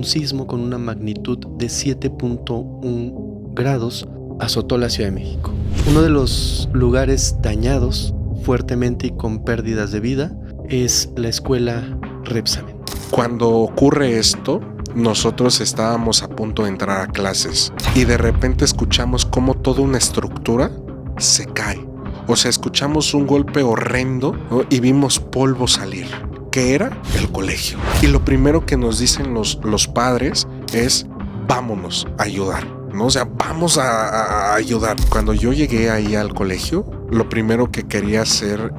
sismo con una magnitud de 7.1 grados azotó la Ciudad de México. Uno de los lugares dañados fuertemente y con pérdidas de vida es la escuela Rebsamen. Cuando ocurre esto, nosotros estábamos a punto de entrar a clases y de repente escuchamos cómo toda una estructura se cae. O sea, escuchamos un golpe horrendo, ¿no? Y vimos polvo salir. ¿Qué era? El colegio. Y lo primero que nos dicen los padres es: vámonos a ayudar, ¿no? O sea, vamos a ayudar. Cuando yo llegué ahí al colegio, lo primero que quería hacer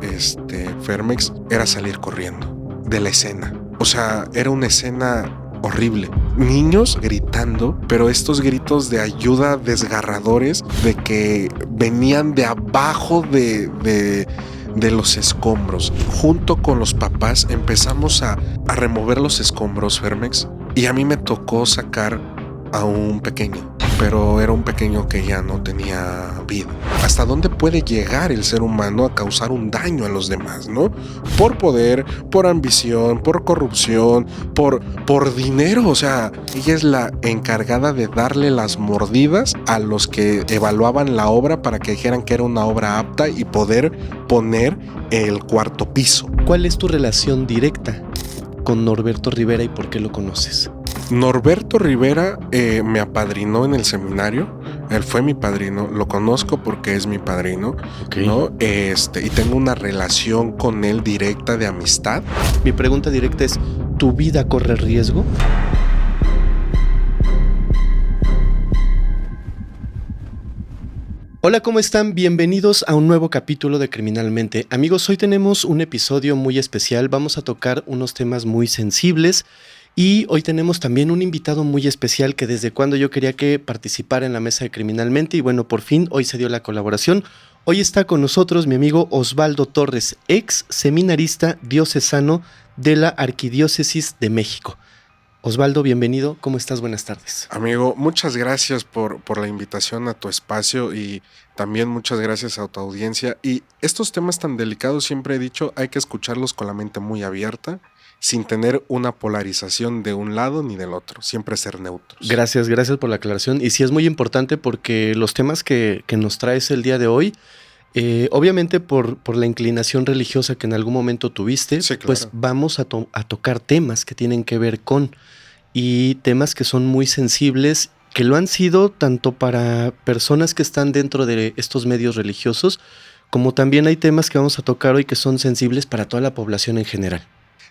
Fermex era salir corriendo de la escena. O sea, era una escena horrible. Niños gritando, pero estos gritos de ayuda desgarradores, de que venían de abajo de los escombros. Junto con los papás empezamos a remover los escombros, Fermex, y a mí me tocó sacar a un pequeño, pero era un pequeño que ya no tenía vida. ¿Hasta dónde puede llegar el ser humano a causar un daño a los demás, no? Por poder, por ambición, por corrupción, por dinero. O sea, ella es la encargada de darle las mordidas a los que evaluaban la obra para que dijeran que era una obra apta y poder poner el cuarto piso. ¿Cuál es tu relación directa con Norberto Rivera y por qué lo conoces? Norberto Rivera me apadrinó en el seminario. Él fue mi padrino. Lo conozco porque es mi padrino, okay, ¿no? Y tengo una relación con él directa de amistad. Mi pregunta directa es: ¿tu vida corre riesgo? Hola, ¿cómo están? Bienvenidos a un nuevo capítulo de Criminalmente. Amigos, hoy tenemos un episodio muy especial. Vamos a tocar unos temas muy sensibles. Y hoy tenemos también un invitado muy especial que desde cuando yo quería que participara en la mesa de Criminalmente, y bueno, por fin hoy se dio la colaboración. Hoy está con nosotros mi amigo Osvaldo Torres, ex seminarista diocesano de la Arquidiócesis de México. Osvaldo, bienvenido. ¿Cómo estás? Buenas tardes. Amigo, muchas gracias por la invitación a tu espacio y también muchas gracias a tu audiencia. Y estos temas tan delicados, siempre he dicho, hay que escucharlos con la mente muy abierta, sin tener una polarización de un lado ni del otro, siempre ser neutros. Gracias por la aclaración. Y sí es muy importante porque los temas que nos traes el día de hoy, obviamente por la inclinación religiosa que en algún momento tuviste, sí, claro, pues vamos a tocar temas que tienen que ver con, y temas que son muy sensibles, que lo han sido tanto para personas que están dentro de estos medios religiosos, como también hay temas que vamos a tocar hoy que son sensibles para toda la población en general.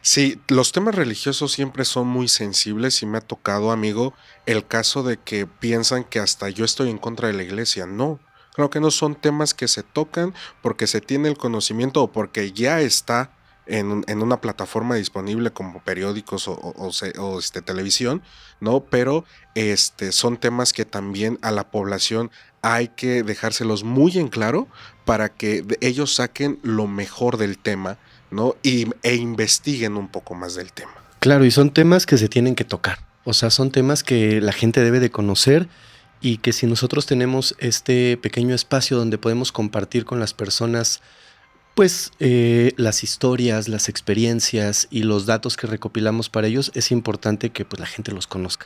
Sí, los temas religiosos siempre son muy sensibles y me ha tocado, amigo, el caso de que piensan que hasta yo estoy en contra de la iglesia. No, creo que no son temas que se tocan porque se tiene el conocimiento o porque ya está en una plataforma disponible como periódicos o televisión, ¿no? Pero son temas que también a la población hay que dejárselos muy en claro para que ellos saquen lo mejor del tema, ¿no? E investiguen un poco más del tema. Claro, y son temas que se tienen que tocar. O sea, son temas que la gente debe de conocer y que si nosotros tenemos este pequeño espacio donde podemos compartir con las personas pues las historias, las experiencias y los datos que recopilamos para ellos, es importante que pues la gente los conozca.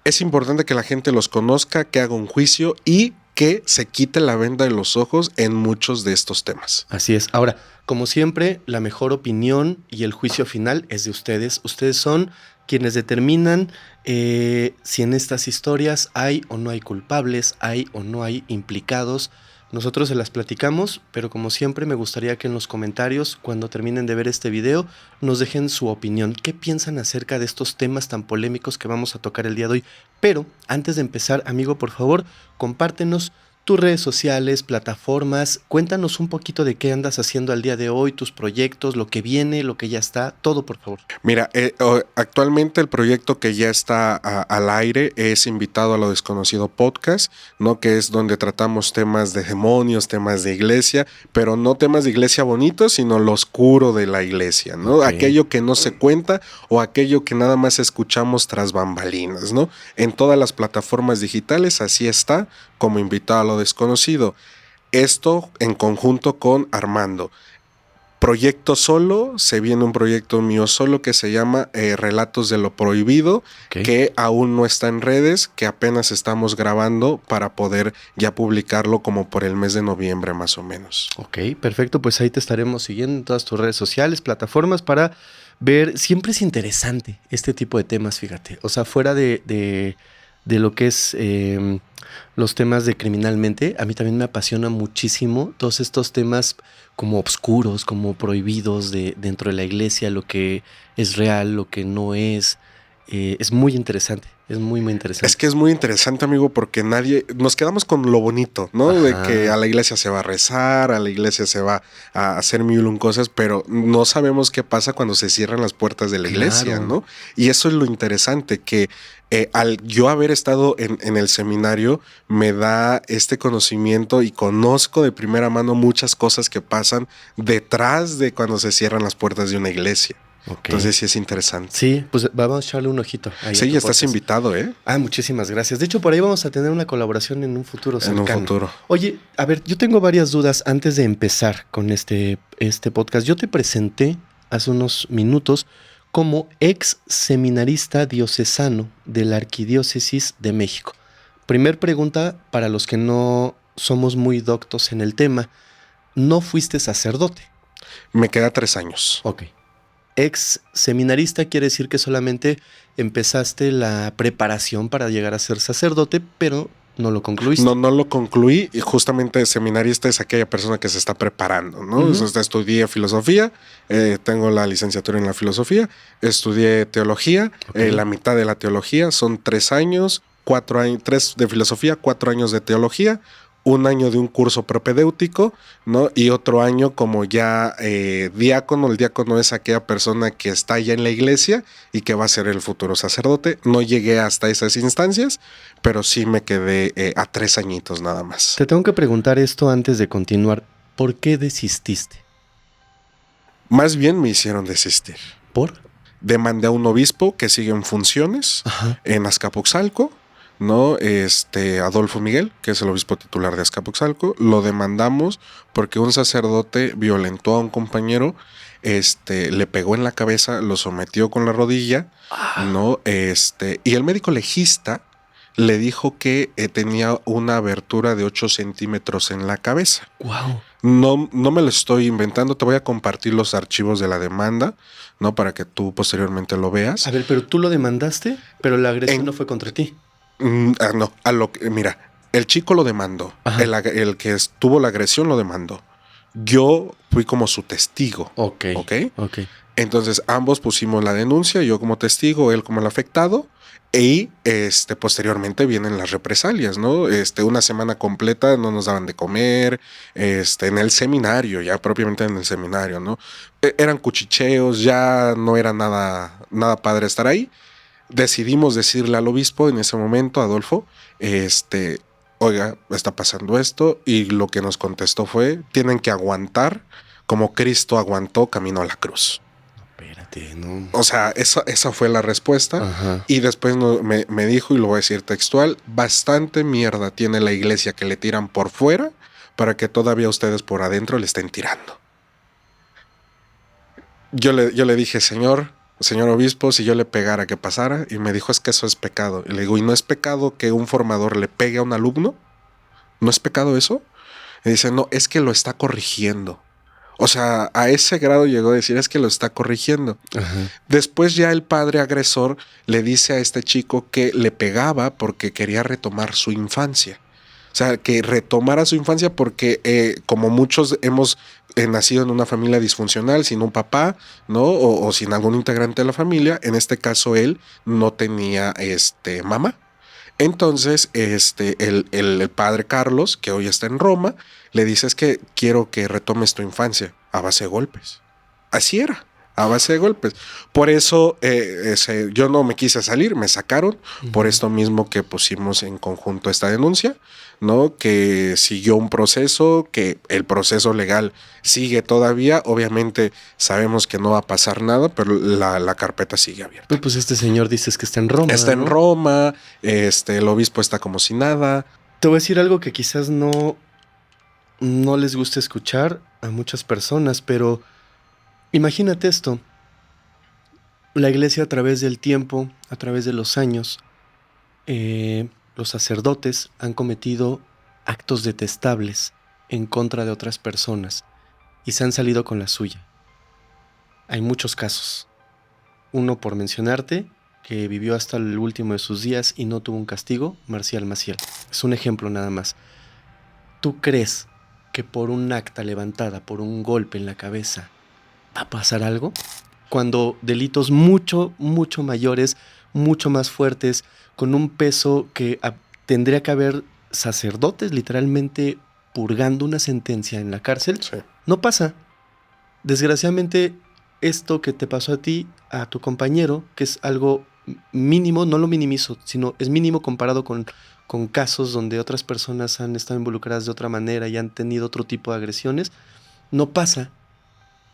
Es importante que la gente los conozca, que haga un juicio y que se quite la venda de los ojos en muchos de estos temas. Así es. Ahora, como siempre, la mejor opinión y el juicio final es de ustedes. Ustedes son quienes determinan si en estas historias hay o no hay culpables, hay o no hay implicados. Nosotros se las platicamos, pero como siempre me gustaría que en los comentarios, cuando terminen de ver este video, nos dejen su opinión. ¿Qué piensan acerca de estos temas tan polémicos que vamos a tocar el día de hoy? Pero antes de empezar, amigo, por favor, compártenos tus redes sociales, plataformas, cuéntanos un poquito de qué andas haciendo al día de hoy, tus proyectos, lo que viene, lo que ya está, todo por favor. Mira, actualmente el proyecto que ya está al aire es Invitado a lo Desconocido Podcast, ¿no? Que es donde tratamos temas de demonios, temas de iglesia, pero no temas de iglesia bonitos, sino lo oscuro de la iglesia, ¿no? Okay. Aquello que no se cuenta o aquello que nada más escuchamos tras bambalinas, ¿no? En todas las plataformas digitales así está, como Invitado a lo Desconocido. Esto en conjunto con Armando. proyecto solo, se viene un proyecto mío solo que se llama Relatos de lo Prohibido, que aún no está en redes, que apenas estamos grabando para poder ya publicarlo como por el mes de noviembre más o menos. Ok, perfecto, pues ahí te estaremos siguiendo en todas tus redes sociales, plataformas para ver. Siempre es interesante este tipo de temas, fíjate, o sea, fuera de lo que es los temas de criminalmente, a mí también me apasiona muchísimo todos estos temas como obscuros, como prohibidos dentro de la iglesia, lo que es real, lo que no es. Es muy interesante, es muy, muy interesante. Es que es muy interesante, amigo, porque nos quedamos con lo bonito, ¿no? Ajá. De que a la iglesia se va a rezar, a la iglesia se va a hacer mil un cosas, pero no sabemos qué pasa cuando se cierran las puertas de la iglesia, Claro. ¿no? Y eso es lo interesante, que al yo haber estado en el seminario, me da este conocimiento y conozco de primera mano muchas cosas que pasan detrás de cuando se cierran las puertas de una iglesia. Okay. Entonces sí es interesante. Sí, pues vamos a echarle un ojito. Sí, ya estás invitado, ¿eh? Muchísimas gracias. De hecho, por ahí vamos a tener una colaboración en un futuro cercano. En un futuro. Oye, a ver, yo tengo varias dudas antes de empezar con este podcast. Yo te presenté hace unos minutos como ex seminarista diocesano de la Arquidiócesis de México. Primer pregunta para los que no somos muy doctos en el tema. ¿No fuiste sacerdote? Me queda 3 años. Ok. Ex seminarista quiere decir que solamente empezaste la preparación para llegar a ser sacerdote, pero no lo concluiste. No lo concluí, y justamente seminarista es aquella persona que se está preparando, ¿no? Uh-huh. O sea, estudié filosofía, tengo la licenciatura en la filosofía, estudié teología, la mitad de la teología son 3 años, 3 de filosofía, 4 años de teología, 1 año de un curso propedéutico, ¿no? Y otro año como ya diácono. El diácono es aquella persona que está ya en la iglesia y que va a ser el futuro sacerdote. No llegué hasta esas instancias, pero sí me quedé a 3 añitos nada más. Te tengo que preguntar esto antes de continuar. ¿Por qué desististe? Más bien me hicieron desistir. ¿Por? Demandé a un obispo que sigue en funciones. Ajá. En Azcapotzalco, ¿no? Adolfo Miguel, que es el obispo titular de Azcapotzalco, lo demandamos porque un sacerdote violentó a un compañero, le pegó en la cabeza, lo sometió con la rodilla, ¿no? Y el médico legista le dijo que tenía una abertura de 8 centímetros en la cabeza. ¡Wow! No me lo estoy inventando, te voy a compartir los archivos de la demanda, ¿no? Para que tú posteriormente lo veas. A ver, pero tú lo demandaste, pero la agresión no fue contra ti. No, mira, el chico lo demandó, el que tuvo la agresión lo demandó. Yo fui como su testigo. Ok. Entonces ambos pusimos la denuncia, yo como testigo, él como el afectado, y posteriormente vienen las represalias, ¿no? Una semana completa no nos daban de comer, en el seminario, ya propiamente en el seminario, ¿no? Eran cuchicheos, ya no era nada padre estar ahí. Decidimos decirle al obispo en ese momento, Adolfo, oiga, está pasando esto, y lo que nos contestó fue, tienen que aguantar como Cristo aguantó camino a la cruz. Espérate, no. O sea, esa fue la respuesta. Ajá. Y después me dijo, y lo voy a decir textual, bastante mierda tiene la iglesia que le tiran por fuera para que todavía ustedes por adentro le estén tirando. Yo le dije, señor obispo, si yo le pegara, ¿qué pasara? Y me dijo, es que eso es pecado. Y le digo, ¿y no es pecado que un formador le pegue a un alumno? ¿No es pecado eso? Y dice, no, es que lo está corrigiendo. O sea, a ese grado llegó a decir, es que lo está corrigiendo. Ajá. Después ya el padre agresor le dice a este chico que le pegaba porque quería retomar su infancia. O sea, que retomara su infancia porque como muchos hemos nacido en una familia disfuncional, sin un papá, ¿no? O sin algún integrante de la familia. En este caso él no tenía mamá. Entonces el padre Carlos, que hoy está en Roma, le dice, es que quiero que retomes tu infancia a base de golpes. Así era, a base de golpes. Por eso yo no me quise salir, me sacaron, por esto mismo que pusimos en conjunto esta denuncia, ¿no? Que siguió un proceso, que el proceso legal sigue todavía. Obviamente sabemos que no va a pasar nada, pero la carpeta sigue abierta. Pues este señor dices que está en Roma. Está, ¿no? En Roma, el obispo está como si nada. Te voy a decir algo que quizás no les gusta escuchar a muchas personas, pero Imagínate esto. La iglesia a través del tiempo, a través de los años, los sacerdotes han cometido actos detestables en contra de otras personas y se han salido con la suya. Hay muchos casos. Uno por mencionarte, que vivió hasta el último de sus días y no tuvo un castigo, Marcial Maciel. Es un ejemplo nada más. ¿Tú crees que por un acta levantada, por un golpe en la cabeza, va a pasar algo? Cuando delitos mucho, mucho mayores, mucho más fuertes, con un peso que tendría que haber sacerdotes literalmente purgando una sentencia en la cárcel, Sí. no pasa. Desgraciadamente, esto que te pasó a ti, a tu compañero, que es algo mínimo, no lo minimizo, sino es mínimo comparado con casos donde otras personas han estado involucradas de otra manera y han tenido otro tipo de agresiones, no pasa.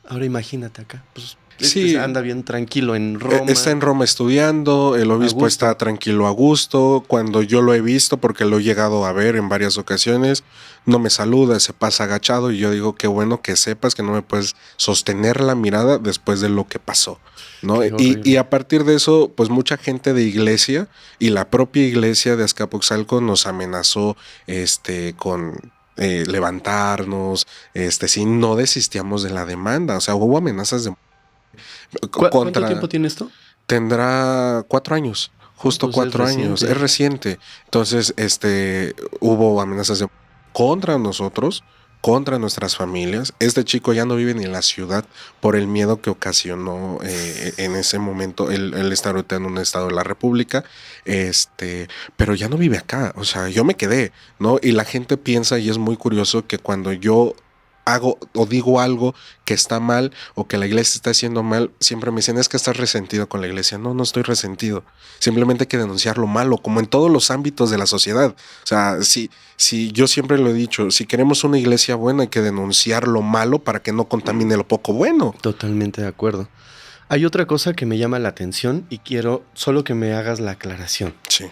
Ahora imagínate acá, pues Sí, anda bien tranquilo en Roma. está en Roma estudiando, el obispo está tranquilo a gusto. Cuando yo lo he visto, porque lo he llegado a ver en varias ocasiones, no me saluda, se pasa agachado y yo digo, qué bueno que sepas que no me puedes sostener la mirada después de lo que pasó, ¿no? Y a partir de eso, pues mucha gente de iglesia y la propia iglesia de Azcapotzalco nos amenazó con levantarnos, si no desistíamos de la demanda. O sea, hubo amenazas de ¿Cuánto tiempo tiene esto? Tendrá 4 años, justo pues 4 años, es reciente. Entonces, hubo amenazas contra nosotros, contra nuestras familias. Este chico ya no vive ni en la ciudad por el miedo que ocasionó en ese momento él está ahorita en un estado de la República, pero ya no vive acá. O sea, yo me quedé, ¿no? Y la gente piensa, y es muy curioso, que cuando yo hago o digo algo que está mal o que la iglesia está haciendo mal, siempre me dicen, es que estás resentido con la iglesia. No, no estoy resentido. Simplemente hay que denunciar lo malo, como en todos los ámbitos de la sociedad. O sea, si yo siempre lo he dicho, si queremos una iglesia buena hay que denunciar lo malo para que no contamine lo poco bueno. Totalmente de acuerdo. Hay otra cosa que me llama la atención y quiero solo que me hagas la aclaración. Sí.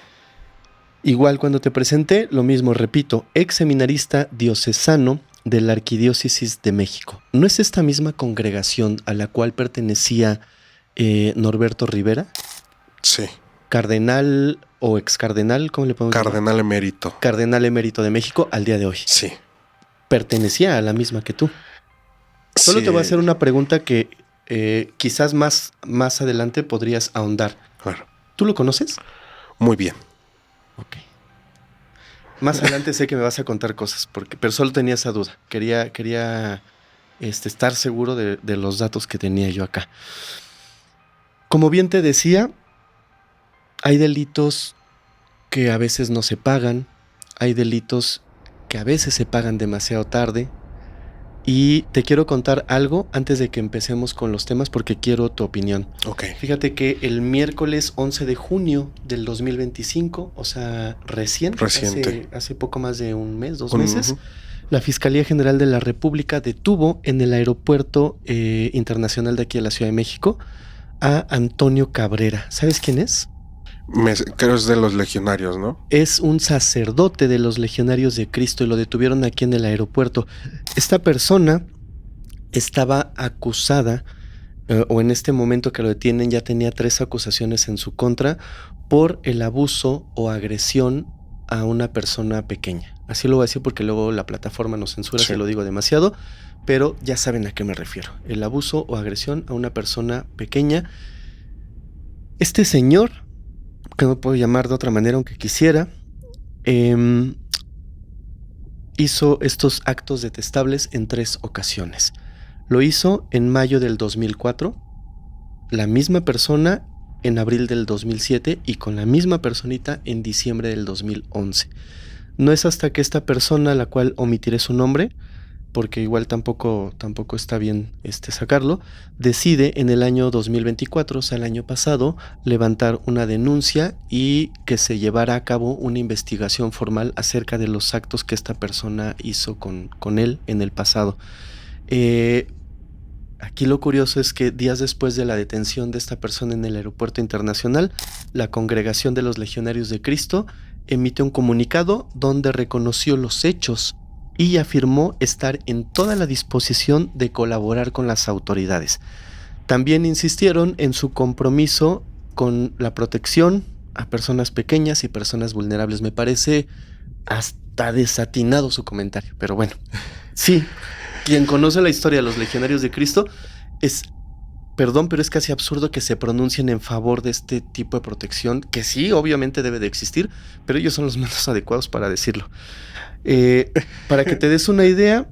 Igual cuando te presenté, lo mismo, repito, ex seminarista diocesano de la Arquidiócesis de México. ¿No es esta misma congregación a la cual pertenecía Norberto Rivera? Sí. Cardenal o ex cardenal, ¿cómo le podemos Cardenal emérito. Cardenal emérito de México al día de hoy. Sí. Pertenecía a la misma que tú. Solo sí. te voy a hacer una pregunta que quizás más adelante podrías ahondar. Claro. ¿Tú lo conoces? Muy bien. Ok. Más adelante sé que me vas a contar cosas, pero solo tenía esa duda. Quería estar seguro de los datos que tenía yo acá. Como bien te decía, hay delitos que a veces no se pagan, hay delitos que a veces se pagan demasiado tarde. Y te quiero contar algo antes de que empecemos con los temas porque quiero tu opinión. Ok. Fíjate que el miércoles 11 de junio del 2025, o sea, reciente. Hace poco más de un mes, 2 meses, la Fiscalía General de la República detuvo en el aeropuerto internacional de aquí de la Ciudad de México a Antonio Cabrera. ¿Sabes quién es? Creo es de los legionarios, ¿no? Es un sacerdote de los Legionarios de Cristo y lo detuvieron aquí en el aeropuerto. Esta persona estaba acusada, o en este momento que lo detienen ya tenía 3 acusaciones en su contra por el abuso o agresión a una persona pequeña. Así lo voy a decir porque luego la plataforma nos censura si lo digo demasiado, pero ya saben a qué me refiero. El abuso o agresión a una persona pequeña. Este señor, que no puedo llamar de otra manera aunque quisiera, hizo estos actos detestables en 3 ocasiones. Lo hizo en mayo del 2004, la misma persona en abril del 2007 y con la misma personita en diciembre del 2011. No es hasta que esta persona, la cual omitiré su nombre, porque igual tampoco está bien sacarlo, decide en el año 2024, o sea, el año pasado, levantar una denuncia y que se llevara a cabo una investigación formal acerca de los actos que esta persona hizo con él en el pasado. Aquí lo curioso es que días después de la detención de esta persona en el aeropuerto internacional, la Congregación de los Legionarios de Cristo emite un comunicado donde reconoció los hechos y afirmó estar en toda la disposición de colaborar con las autoridades. También insistieron en su compromiso con la protección a personas pequeñas y personas vulnerables. Me parece hasta desatinado su comentario, pero bueno, sí, quien conoce la historia de los legionarios de Cristo perdón, pero es casi absurdo que se pronuncien en favor de este tipo de protección, que sí, obviamente debe de existir, pero ellos son los menos adecuados para decirlo. Para que te des una idea,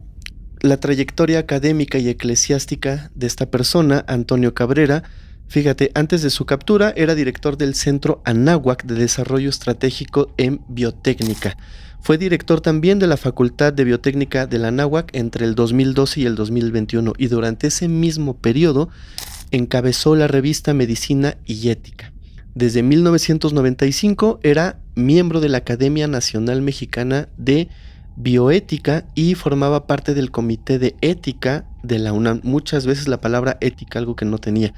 la trayectoria académica y eclesiástica de esta persona, Antonio Cabrera, fíjate, antes de su captura era director del Centro Anáhuac de Desarrollo Estratégico en Biotécnica. Fue director también de la Facultad de Biotécnica de la Anáhuac entre el 2012 y el 2021, y durante ese mismo periodo encabezó la revista Medicina y Ética. Desde 1995 era miembro de la Academia Nacional Mexicana de Bioética y formaba parte del Comité de Ética de la UNAM. Muchas veces la palabra ética, algo que no tenía.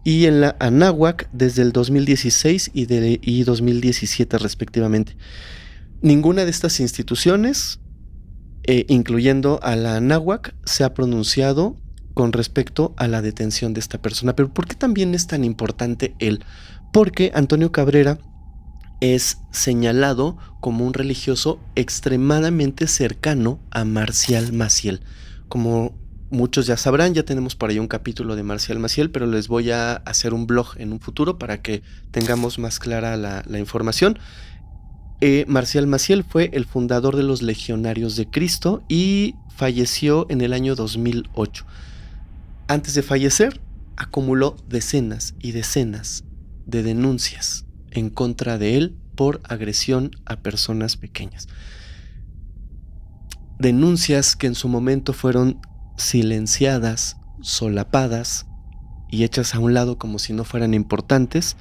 Y en la Anáhuac desde el 2016 y 2017 respectivamente. Ninguna de estas instituciones, incluyendo a la Anáhuac, se ha pronunciado con respecto a la detención de esta persona. Pero ¿por qué también es tan importante él? Porque Antonio Cabrera es señalado como un religioso extremadamente cercano a Marcial Maciel. Como muchos ya sabrán, ya tenemos por ahí un capítulo de Marcial Maciel, pero les voy a hacer un blog en un futuro para que tengamos más clara la información. Marcial Maciel fue el fundador de los Legionarios de Cristo y falleció en el año 2008. Antes de fallecer, acumuló decenas y decenas de denuncias en contra de él por agresión a personas pequeñas. Denuncias que en su momento fueron silenciadas, solapadas y hechas a un lado como si no fueran importantes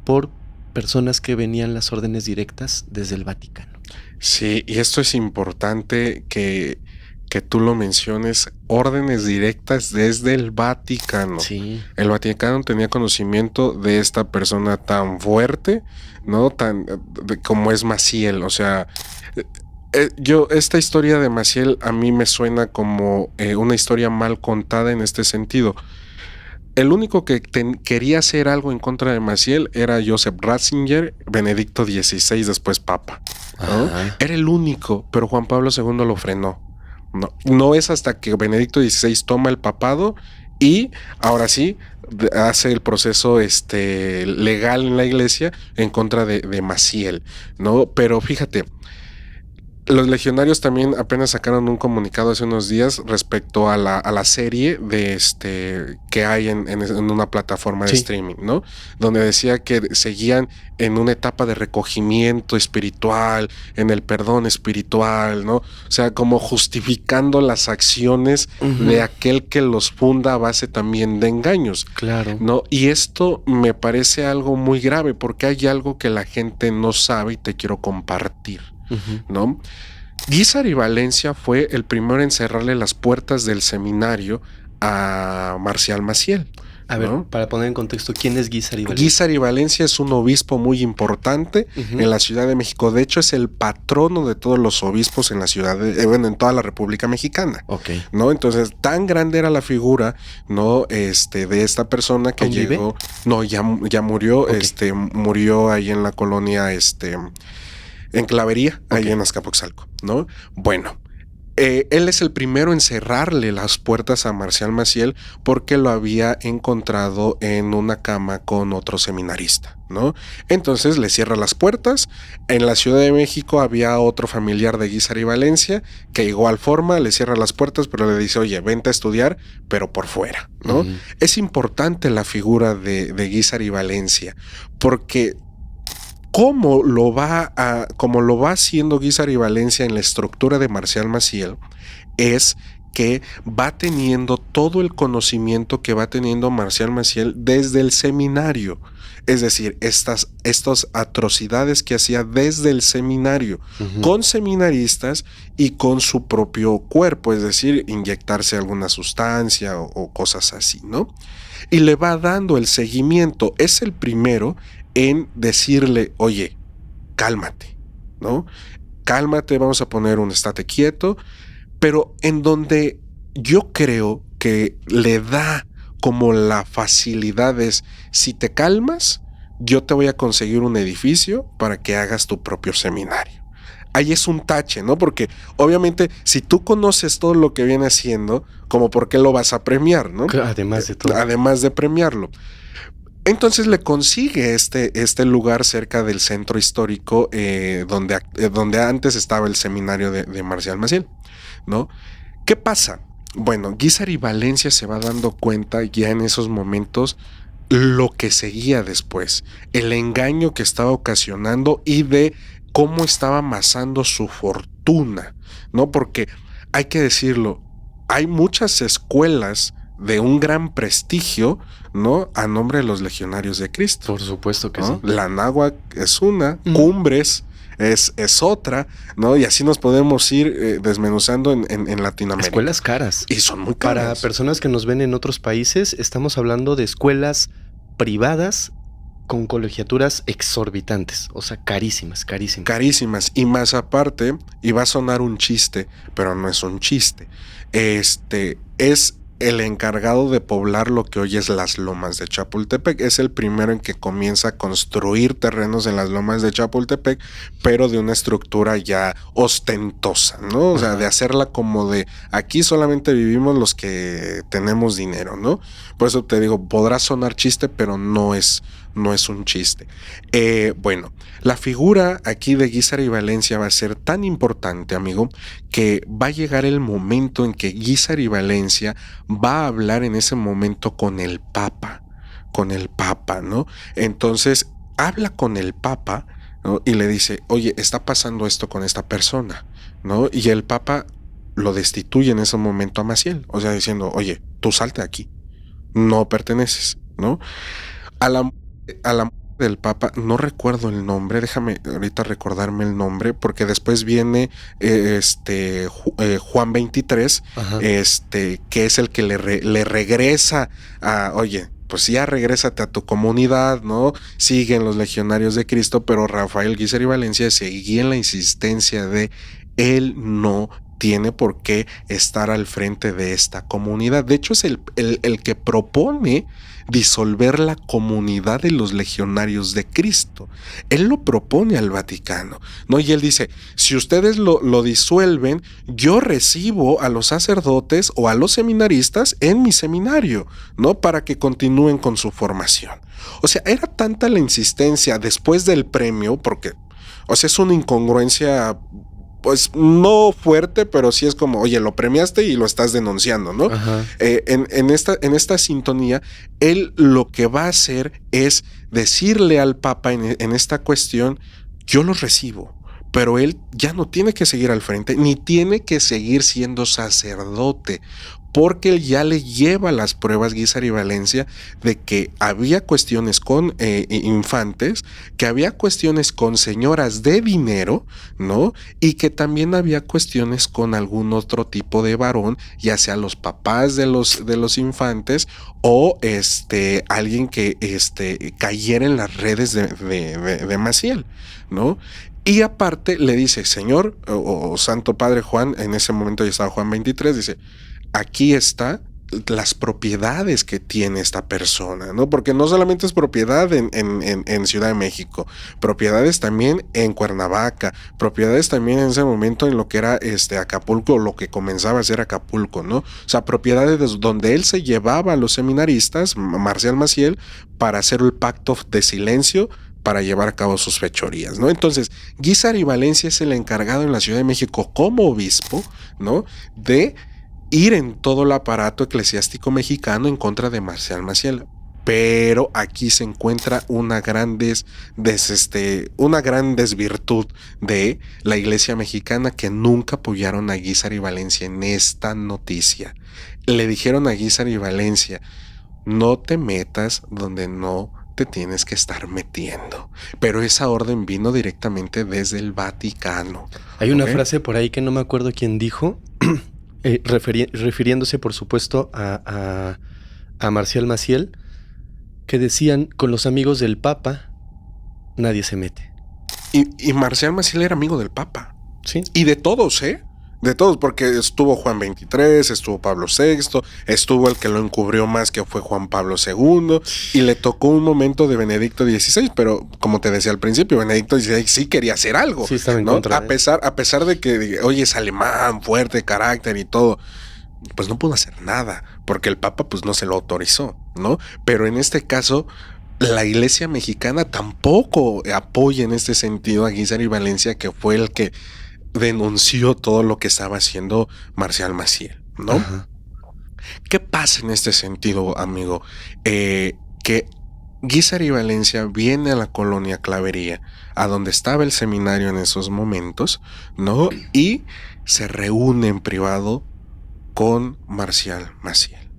por personas que venían las órdenes directas desde el Vaticano. Sí, y esto es importante que tú lo menciones, órdenes directas desde el Vaticano. Sí. El Vaticano tenía conocimiento de esta persona tan fuerte, ¿no? Como es Maciel. O sea, esta historia de Maciel a mí me suena como una historia mal contada en este sentido. El único que quería hacer algo en contra de Maciel era Joseph Ratzinger, Benedicto XVI, después Papa, ¿no? Era el único, pero Juan Pablo II lo frenó. No es hasta que Benedicto XVI toma el papado y ahora sí hace el proceso legal en la iglesia en contra de Maciel, ¿no? Pero fíjate, los legionarios también apenas sacaron un comunicado hace unos días respecto a la serie de que hay en una plataforma de streaming, ¿no? Donde decía que seguían en una etapa de recogimiento espiritual, en el perdón espiritual, ¿no? O sea, como justificando las acciones de aquel que los funda a base también de engaños. Claro. ¿No? Y esto me parece algo muy grave porque hay algo que la gente no sabe y te quiero compartir. ¿No? Guízar y Valencia fue el primero en cerrarle las puertas del seminario a Marcial Maciel. A ver, ¿no? Para poner en contexto, ¿quién es Guízar y Valencia? Guízar y Valencia es un obispo muy importante en la Ciudad de México. De hecho, es el patrono de todos los obispos en la ciudad, en toda la República Mexicana. Okay. ¿No? Entonces, tan grande era la figura, ¿no? De esta persona que llegó. ¿Vive? No, ya murió. Okay. Murió ahí en la colonia, en Clavería, ahí en Azcapotzalco, ¿no? Bueno, él es el primero en cerrarle las puertas a Marcial Maciel porque lo había encontrado en una cama con otro seminarista, ¿no? Entonces le cierra las puertas. En la Ciudad de México había otro familiar de Guízar y Valencia que igual forma le cierra las puertas, pero le dice, oye, vente a estudiar, pero por fuera, ¿no? Es importante la figura de Guízar y Valencia porque como lo va haciendo Guízar y Valencia en la estructura de Marcial Maciel, es que va teniendo todo el conocimiento que va teniendo Marcial Maciel desde el seminario. Es decir, estas atrocidades que hacía desde el seminario, con seminaristas y con su propio cuerpo, es decir, inyectarse alguna sustancia o cosas así, ¿no? Y le va dando el seguimiento. Es el primero en decirle, oye, cálmate, ¿no? Cálmate, vamos a poner un estate quieto, pero en donde yo creo que le da como la facilidad es, si te calmas, yo te voy a conseguir un edificio para que hagas tu propio seminario. Ahí es un tache, ¿no? Porque obviamente si tú conoces todo lo que viene haciendo, como por qué lo vas a premiar, ¿no? Además de todo. Además de premiarlo. Entonces le consigue este lugar cerca del centro histórico donde antes estaba el seminario de Marcial Maciel, ¿no? ¿Qué pasa? Bueno, Guízar y Valencia se va dando cuenta ya en esos momentos lo que seguía después, el engaño que estaba ocasionando y de cómo estaba amasando su fortuna, ¿no? Porque hay que decirlo, hay muchas escuelas de un gran prestigio, ¿no? A nombre de los legionarios de Cristo. Por supuesto que ¿no? sí. La Anáhuac es una, Cumbres es otra, ¿no? Y así nos podemos ir desmenuzando en Latinoamérica. Escuelas caras. Y son muy caras. Para personas que nos ven en otros países, estamos hablando de escuelas privadas con colegiaturas exorbitantes, o sea, carísimas. Carísimas. Y más aparte, y va a sonar un chiste, pero no es un chiste. Es el encargado de poblar lo que hoy es las lomas de Chapultepec. Es el primero en que comienza a construir terrenos en las lomas de Chapultepec, pero de una estructura ya ostentosa, ¿no? O sea, de hacerla como de aquí solamente vivimos los que tenemos dinero, ¿no? Por eso te digo, podrá sonar chiste, pero no es un chiste. Bueno, la figura aquí de Guízar y Valencia va a ser tan importante, amigo, que va a llegar el momento en que Guízar y Valencia va a hablar en ese momento con el Papa, ¿no? Entonces, habla con el Papa, ¿no? Y le dice, oye, está pasando esto con esta persona, ¿no? Y el Papa lo destituye en ese momento a Maciel, o sea, diciendo, oye, tú salte de aquí, no perteneces, ¿no? A la del Papa, no recuerdo el nombre, déjame ahorita recordarme el nombre, porque después viene Juan 23, que es el que le regresa a, oye, pues ya regrésate a tu comunidad, ¿no? Siguen los legionarios de Cristo, pero Rafael Guízar y Valencia seguía en la insistencia de él no tiene por qué estar al frente de esta comunidad. De hecho, es el que propone disolver la comunidad de los legionarios de Cristo. Él lo propone al Vaticano, ¿no? Y él dice, si ustedes lo disuelven, yo recibo a los sacerdotes o a los seminaristas en mi seminario, ¿no? Para que continúen con su formación. O sea, era tanta la insistencia después del premio, porque, o sea, es una incongruencia, pues no fuerte, pero sí es como, oye, lo premiaste y lo estás denunciando, ¿no? En esta sintonía, él lo que va a hacer es decirle al Papa en esta cuestión, yo los recibo, pero él ya no tiene que seguir al frente, ni tiene que seguir siendo sacerdote, porque él ya le lleva las pruebas, Guízar y Valencia, de que había cuestiones con infantes, que había cuestiones con señoras de dinero, ¿no? Y que también había cuestiones con algún otro tipo de varón, ya sea los papás de los infantes o alguien que cayera en las redes de Maciel, ¿no? Y aparte le dice, Señor o Santo Padre Juan, en ese momento ya estaba Juan 23, dice, aquí está las propiedades que tiene esta persona, ¿no? Porque no solamente es propiedad en Ciudad de México, propiedades también en Cuernavaca, propiedades también en ese momento en lo que era Acapulco, lo que comenzaba a ser Acapulco, ¿no? O sea, propiedades donde él se llevaba a los seminaristas, Marcial Maciel, para hacer el pacto de silencio, para llevar a cabo sus fechorías, ¿no? Entonces, Guízar y Valencia es el encargado en la Ciudad de México como obispo, ¿no? De ir en todo el aparato eclesiástico mexicano en contra de Marcial Maciel. Pero aquí se encuentra una gran desvirtud de la iglesia mexicana, que nunca apoyaron a Guízar y Valencia en esta noticia. Le dijeron a Guízar y Valencia, no te metas donde no te tienes que estar metiendo. Pero esa orden vino directamente desde el Vaticano. Hay una frase por ahí que no me acuerdo quién dijo, refiriéndose por supuesto a Marcial Maciel, que decían, con los amigos del Papa nadie se mete. Y Marcial Maciel era amigo del Papa. Sí. Y de todos, ¿eh? De todos, porque estuvo Juan XXIII, estuvo Pablo VI, estuvo el que lo encubrió más, que fue Juan Pablo II, y le tocó un momento de Benedicto XVI, pero como te decía al principio, Benedicto XVI sí quería hacer algo, Sí, estaba en ¿no? contra. A pesar de que, oye, es alemán, fuerte, carácter y todo, pues no pudo hacer nada, porque el Papa pues no se lo autorizó, ¿no? Pero en este caso, la Iglesia mexicana tampoco apoya en este sentido a Guízar Valencia, que fue el que denunció todo lo que estaba haciendo Marcial Maciel, ¿no? Ajá. ¿Qué pasa en este sentido, amigo? Que Guízar y Valencia viene a la colonia Clavería, a donde estaba el seminario en esos momentos, ¿no? Y se reúne en privado con Marcial Maciel.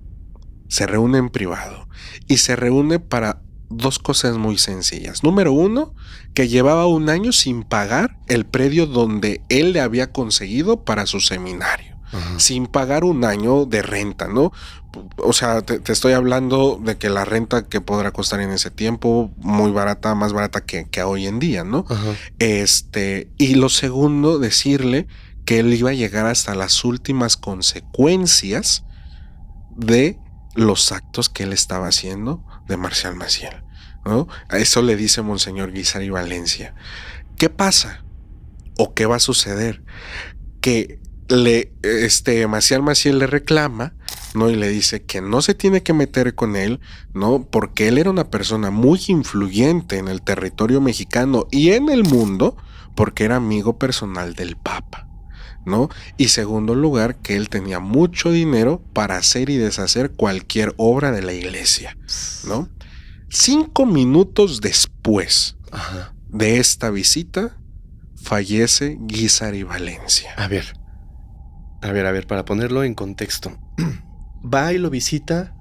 Se reúne en privado. Y se reúne para dos cosas muy sencillas. Número uno, que llevaba un año sin pagar el predio donde él le había conseguido para su seminario. Ajá. Sin pagar un año de renta, ¿no? O sea, te estoy hablando de que la renta que podrá costar en ese tiempo, muy barata, más barata que hoy en día, ¿no? Ajá. Y lo segundo, decirle que él iba a llegar hasta las últimas consecuencias de los actos que él estaba haciendo de Marcial Maciel, ¿no? A eso le dice Monseñor Guízar y Valencia. ¿Qué pasa? ¿O qué va a suceder? Que Marcial Maciel le reclama, ¿no? Y le dice que no se tiene que meter con él, ¿no? Porque él era una persona muy influyente en el territorio mexicano y en el mundo, porque era amigo personal del Papa, ¿no? Y segundo lugar, que él tenía mucho dinero para hacer y deshacer cualquier obra de la iglesia, ¿no? 5 minutos después Ajá. de esta visita, fallece Guízar y Valencia. A ver, para ponerlo en contexto. Va y lo visita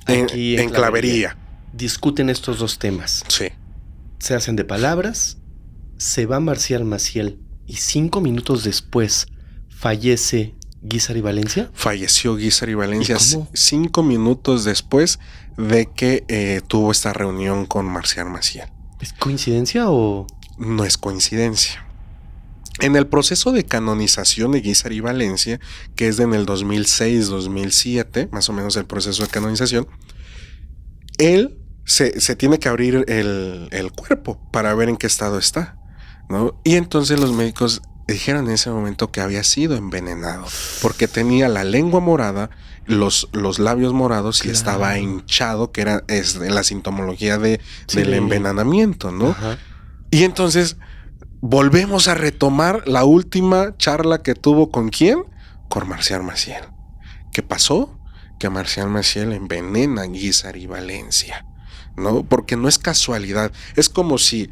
aquí en Clavería. Discuten estos dos temas. Sí. Se hacen de palabras. Se va Marcial Maciel y 5 minutos después fallece Guízar y Valencia. Falleció Guízar y Valencia ¿Y cómo? 5 minutos después de que tuvo esta reunión con Marcial Maciel. ¿Es coincidencia o...? No es coincidencia. En el proceso de canonización de Guízar y Valencia, que es en el 2006-2007, más o menos el proceso de canonización, él se tiene que abrir el cuerpo para ver en qué estado está, ¿no? Y entonces los médicos dijeron en ese momento que había sido envenenado, porque tenía la lengua morada, los labios morados, y estaba hinchado, que es la sintomología del envenenamiento, ¿no? Ajá. Y entonces volvemos a retomar la última charla que tuvo ¿con quién? Con Marcial Maciel. ¿Qué pasó? Que Marcial Maciel envenena a Guízar y Valencia, ¿no? Porque no es casualidad. Es como si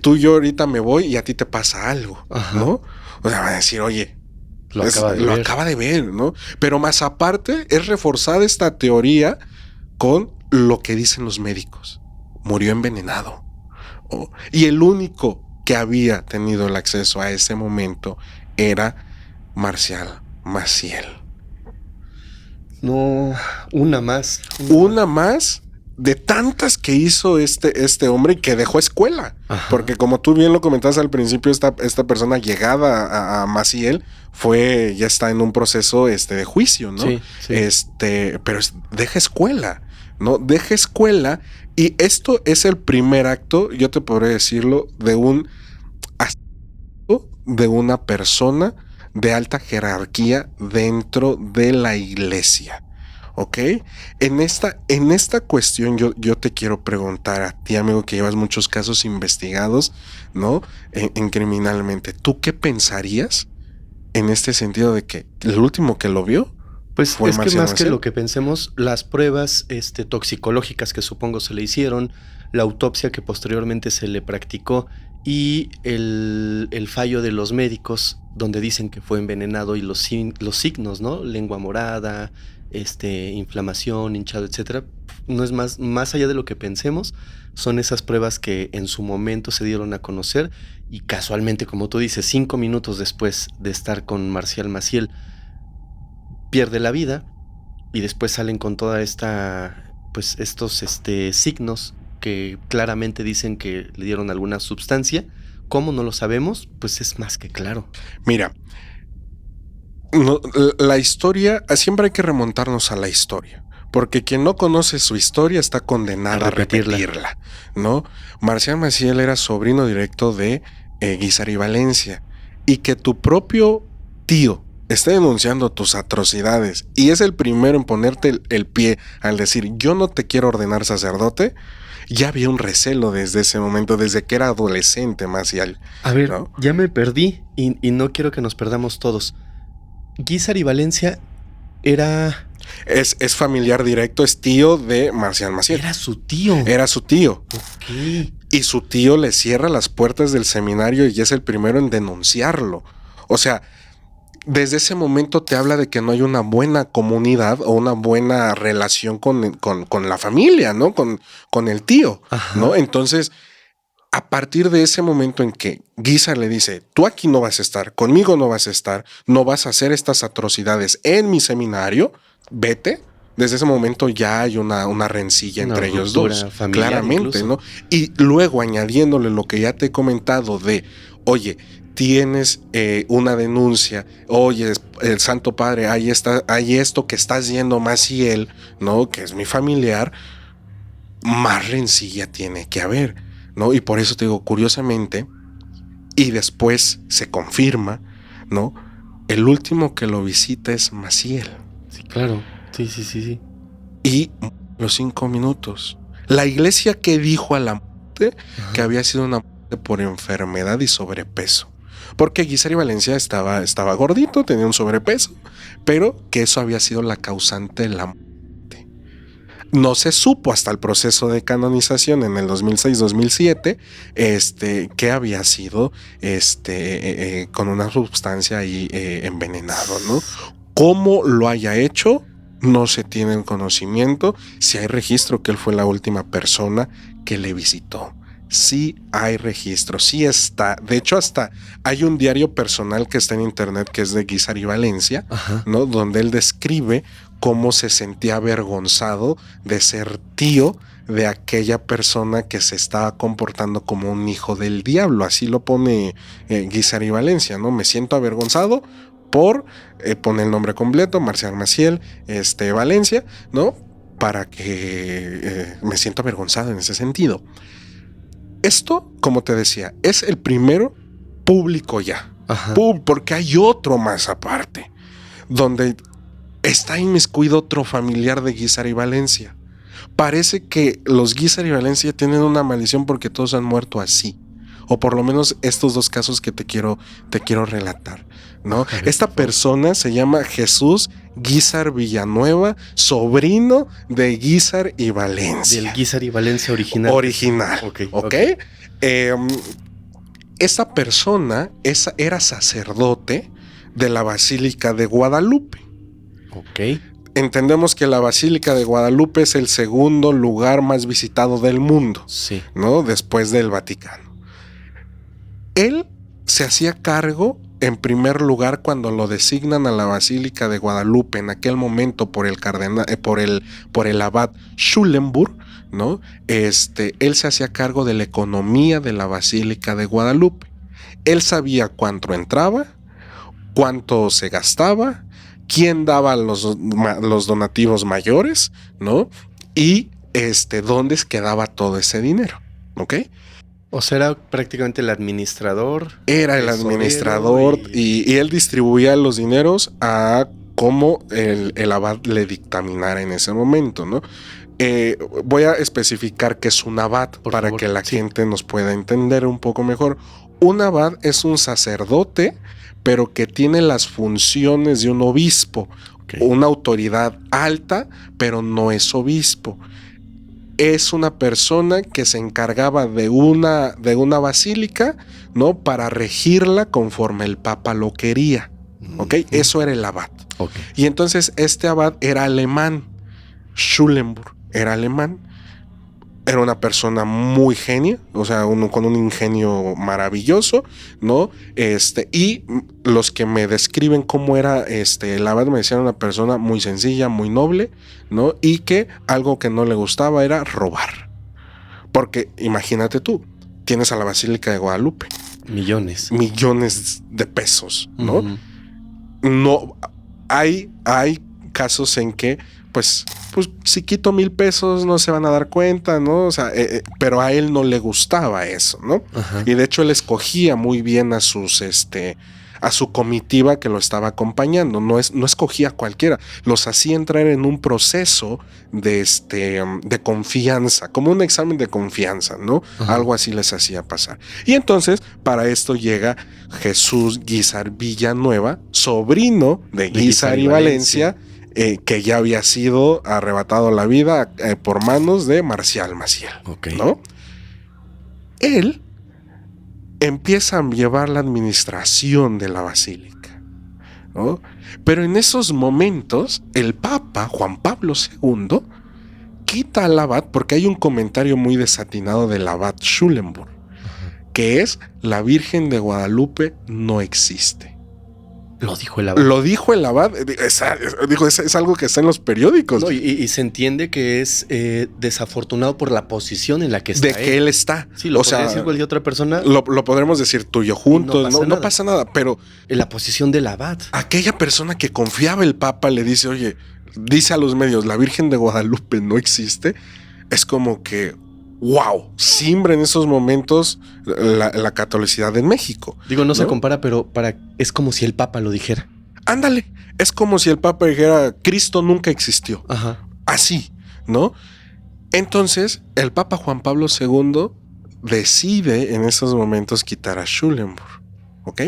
tú y yo ahorita me voy y a ti te pasa algo, Ajá. ¿no? O sea, van a decir, oye, Lo acaba de ver, ¿no? Pero más aparte es reforzada esta teoría con lo que dicen los médicos. Murió envenenado. Y el único que había tenido el acceso a ese momento era Marcial Maciel. No, una más. Una más de tantas que hizo este hombre y que dejó escuela. Ajá. Porque como tú bien lo comentabas al principio, esta persona llegada a Maciel ya está en un proceso de juicio, ¿no? Sí. Pero deja escuela, ¿no? Deja escuela, y esto es el primer acto, yo te podría decirlo, de una persona de alta jerarquía dentro de la iglesia. ¿Ok? En esta cuestión yo te quiero preguntar a ti, amigo, que llevas muchos casos investigados, ¿no? En criminalmente. ¿Tú qué pensarías en este sentido de que el último que lo vio? Pues ¿Fue es que Marcial más que Maciel? lo que pensemos, las pruebas toxicológicas que supongo se le hicieron, la autopsia que posteriormente se le practicó y el fallo de los médicos donde dicen que fue envenenado y los signos, ¿no? Lengua morada, inflamación, hinchado, etcétera. No es más allá de lo que pensemos, son esas pruebas que en su momento se dieron a conocer y casualmente, como tú dices, 5 minutos después de estar con Marcial Maciel, pierde la vida y después salen con toda estos signos que claramente dicen que le dieron alguna sustancia. ¿Cómo no lo sabemos? Pues es más que claro. Mira, No, la historia, siempre hay que remontarnos a la historia, porque quien no conoce su historia está condenado a repetirla, ¿no? Marcial Maciel era sobrino directo de Guízar y Valencia, y que tu propio tío esté denunciando tus atrocidades y es el primero en ponerte el pie al decir yo no te quiero ordenar sacerdote, ya había un recelo desde ese momento, desde que era adolescente Maciel. A ver, ¿no? Ya me perdí y no quiero que nos perdamos todos. Guízar y Valencia era... Es familiar directo, es tío de Marcial Maciel. Era su tío. Era su tío. Ok. Y su tío le cierra las puertas del seminario y es el primero en denunciarlo. O sea, desde ese momento te habla de que no hay una buena comunidad o una buena relación con la familia, ¿no? Con el tío, Ajá. ¿no? Entonces, a partir de ese momento en que Guízar le dice, tú aquí no vas a estar, conmigo no vas a estar, no vas a hacer estas atrocidades en mi seminario, vete. Desde ese momento ya hay una rencilla entre ellos dos, claramente, incluso, ¿no? Y luego añadiéndole lo que ya te he comentado de, oye, tienes una denuncia, oye, el Santo Padre, hay esto que estás yendo Maciel, ¿no? Que es mi familiar, más rencilla tiene que haber, ¿no? Y por eso te digo, curiosamente, y después se confirma, ¿no? El último que lo visita es Maciel. Sí, claro. Sí. Y los 5 minutos. La iglesia que dijo a la muerte que había sido una muerte por enfermedad y sobrepeso. Porque Guízar y Valencia estaba gordito, tenía un sobrepeso, pero que eso había sido la causante de la muerte. No se supo hasta el proceso de canonización en el 2006-2007 que había sido con una sustancia ahí envenenado, ¿no? ¿Cómo lo haya hecho? No se tiene el conocimiento. Si hay registro que él fue la última persona que le visitó. Sí hay registro, sí está. De hecho, hasta hay un diario personal que está en internet que es de Guízar y Valencia, ¿no? Donde él describe cómo se sentía avergonzado de ser tío de aquella persona que se estaba comportando como un hijo del diablo. Así lo pone Guízar y Valencia, ¿no? Me siento avergonzado por poner el nombre completo, Marcial Maciel Valencia, ¿no? Para que me siento avergonzado en ese sentido. Esto, como te decía, es el primero público ya. Porque hay otro más aparte, donde está inmiscuido otro familiar de Guízar y Valencia. Parece que los Guízar y Valencia tienen una maldición porque todos han muerto así. O por lo menos estos dos casos que te quiero relatar, ¿no? Esta persona se llama Jesús Guízar Villanueva, sobrino de Guízar y Valencia. Del Guízar y Valencia original. Ok. Esta persona era sacerdote de la Basílica de Guadalupe. Ok. Entendemos que la Basílica de Guadalupe es el segundo lugar más visitado del mundo, sí, ¿no? Después del Vaticano. Él se hacía cargo, en primer lugar, cuando lo designan a la Basílica de Guadalupe, en aquel momento por el abad Schulenburg, ¿no? Él se hacía cargo de la economía de la Basílica de Guadalupe. Él sabía cuánto entraba, cuánto se gastaba, quién daba los donativos mayores, ¿no? Y dónde quedaba todo ese dinero, ¿ok? O sea, era prácticamente el administrador. Era el administrador y él distribuía los dineros a como el abad le dictaminara en ese momento, ¿no? Voy a especificar qué es un abad para que la gente nos pueda entender un poco mejor. Un abad es un sacerdote, pero que tiene las funciones de un obispo, una autoridad alta, pero no es obispo. Es una persona que se encargaba de una basílica, ¿no? Para regirla conforme el Papa lo quería, ¿ok? Eso era el abad. Y entonces este abad era alemán, Schulenburg era alemán, era una persona muy genia, o sea, con un ingenio maravilloso, ¿no? Y los que me describen cómo era el abad me decían una persona muy sencilla, muy noble, ¿no? Y que algo que no le gustaba era robar. Porque imagínate tú, tienes a la Basílica de Guadalupe. Millones de pesos, ¿no? no hay casos en que, pues si quito 1,000 pesos no se van a dar cuenta, ¿no? O sea, pero a él no le gustaba eso, ¿no? Ajá. Y de hecho él escogía muy bien a su comitiva que lo estaba acompañando, no escogía a cualquiera, los hacía entrar en un proceso de confianza, como un examen de confianza, ¿no? Ajá. Algo así les hacía pasar. Y entonces, para esto llega Jesús Guízar Villanueva, sobrino de Guízar y Valencia, que ya había sido arrebatado la vida por manos de Marcial Maciel, Okay. ¿no? Él empieza a llevar la administración de la basílica, ¿no? Pero en esos momentos, el Papa Juan Pablo II quita al abad, porque hay un comentario muy desatinado del abad Schulenburg, que es: la Virgen de Guadalupe no existe. Lo dijo el abad. Lo dijo el abad, es algo que está en los periódicos. No, y se entiende que es desafortunado por la posición en la que está. De que él está. Sí, lo podría decir cualquier otra persona. Lo podremos decir tú y yo juntos, no pasa nada, pero en la posición del abad. Aquella persona que confiaba el Papa le dice, oye, dice a los medios, la Virgen de Guadalupe no existe. Es como que, wow, siembra en esos momentos la catolicidad en México. Digo, no se compara, pero es como si el Papa lo dijera. Ándale, es como si el Papa dijera, Cristo nunca existió. Ajá. Así, ¿no? Entonces, el Papa Juan Pablo II decide en esos momentos quitar a Schulenburg, ¿ok?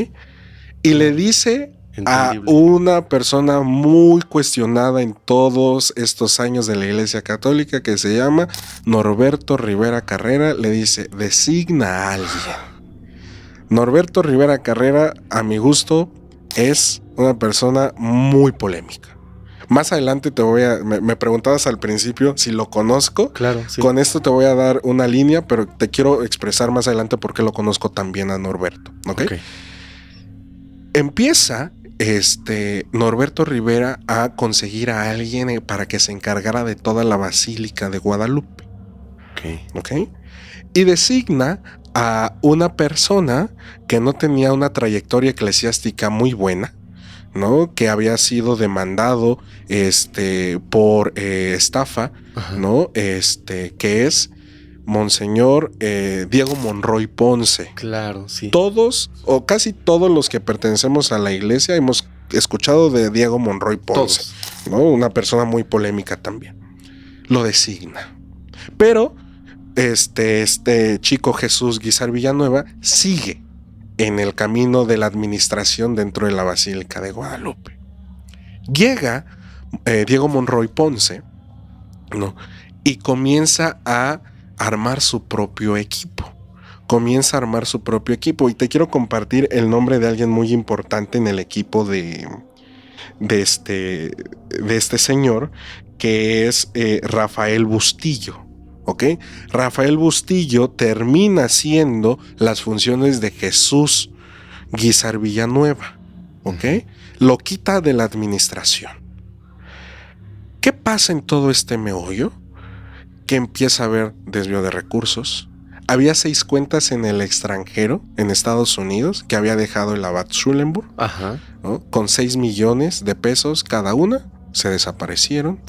Y le dice a una persona muy cuestionada en todos estos años de la Iglesia Católica, que se llama Norberto Rivera Carrera, le dice, designa a alguien. Norberto Rivera Carrera, a mi gusto, es una persona muy polémica. Más adelante me preguntabas al principio si lo conozco. Claro, sí. Con esto te voy a dar una línea, pero te quiero expresar más adelante por qué lo conozco también a Norberto, ¿ok? Empieza Norberto Rivera a conseguir a alguien para que se encargara de toda la Basílica de Guadalupe. ¿Ok? Y designa a una persona que no tenía una trayectoria eclesiástica muy buena, ¿no? Que había sido demandado por estafa, ¿no? Que es Monseñor Diego Monroy Ponce. Claro, sí. Todos o casi todos los que pertenecemos a la iglesia hemos escuchado de Diego Monroy Ponce, ¿no? Una persona muy polémica también. Lo designa. Pero este chico Jesús Guízar Villanueva sigue en el camino de la administración dentro de la Basílica de Guadalupe. Llega Diego Monroy Ponce, ¿no? Y comienza a armar su propio equipo. Y te quiero compartir el nombre de alguien muy importante en el equipo de este señor, que es Rafael Bustillo. ¿Ok? Rafael Bustillo termina haciendo las funciones de Jesús Guízar Villanueva. ¿Ok? Lo quita de la administración. ¿Qué pasa en todo este meollo? Que empieza a haber desvío de recursos. Había 6 cuentas en el extranjero, en Estados Unidos, que había dejado el abad Schulenburg, ¿no? Con 6 millones de pesos cada una, se desaparecieron.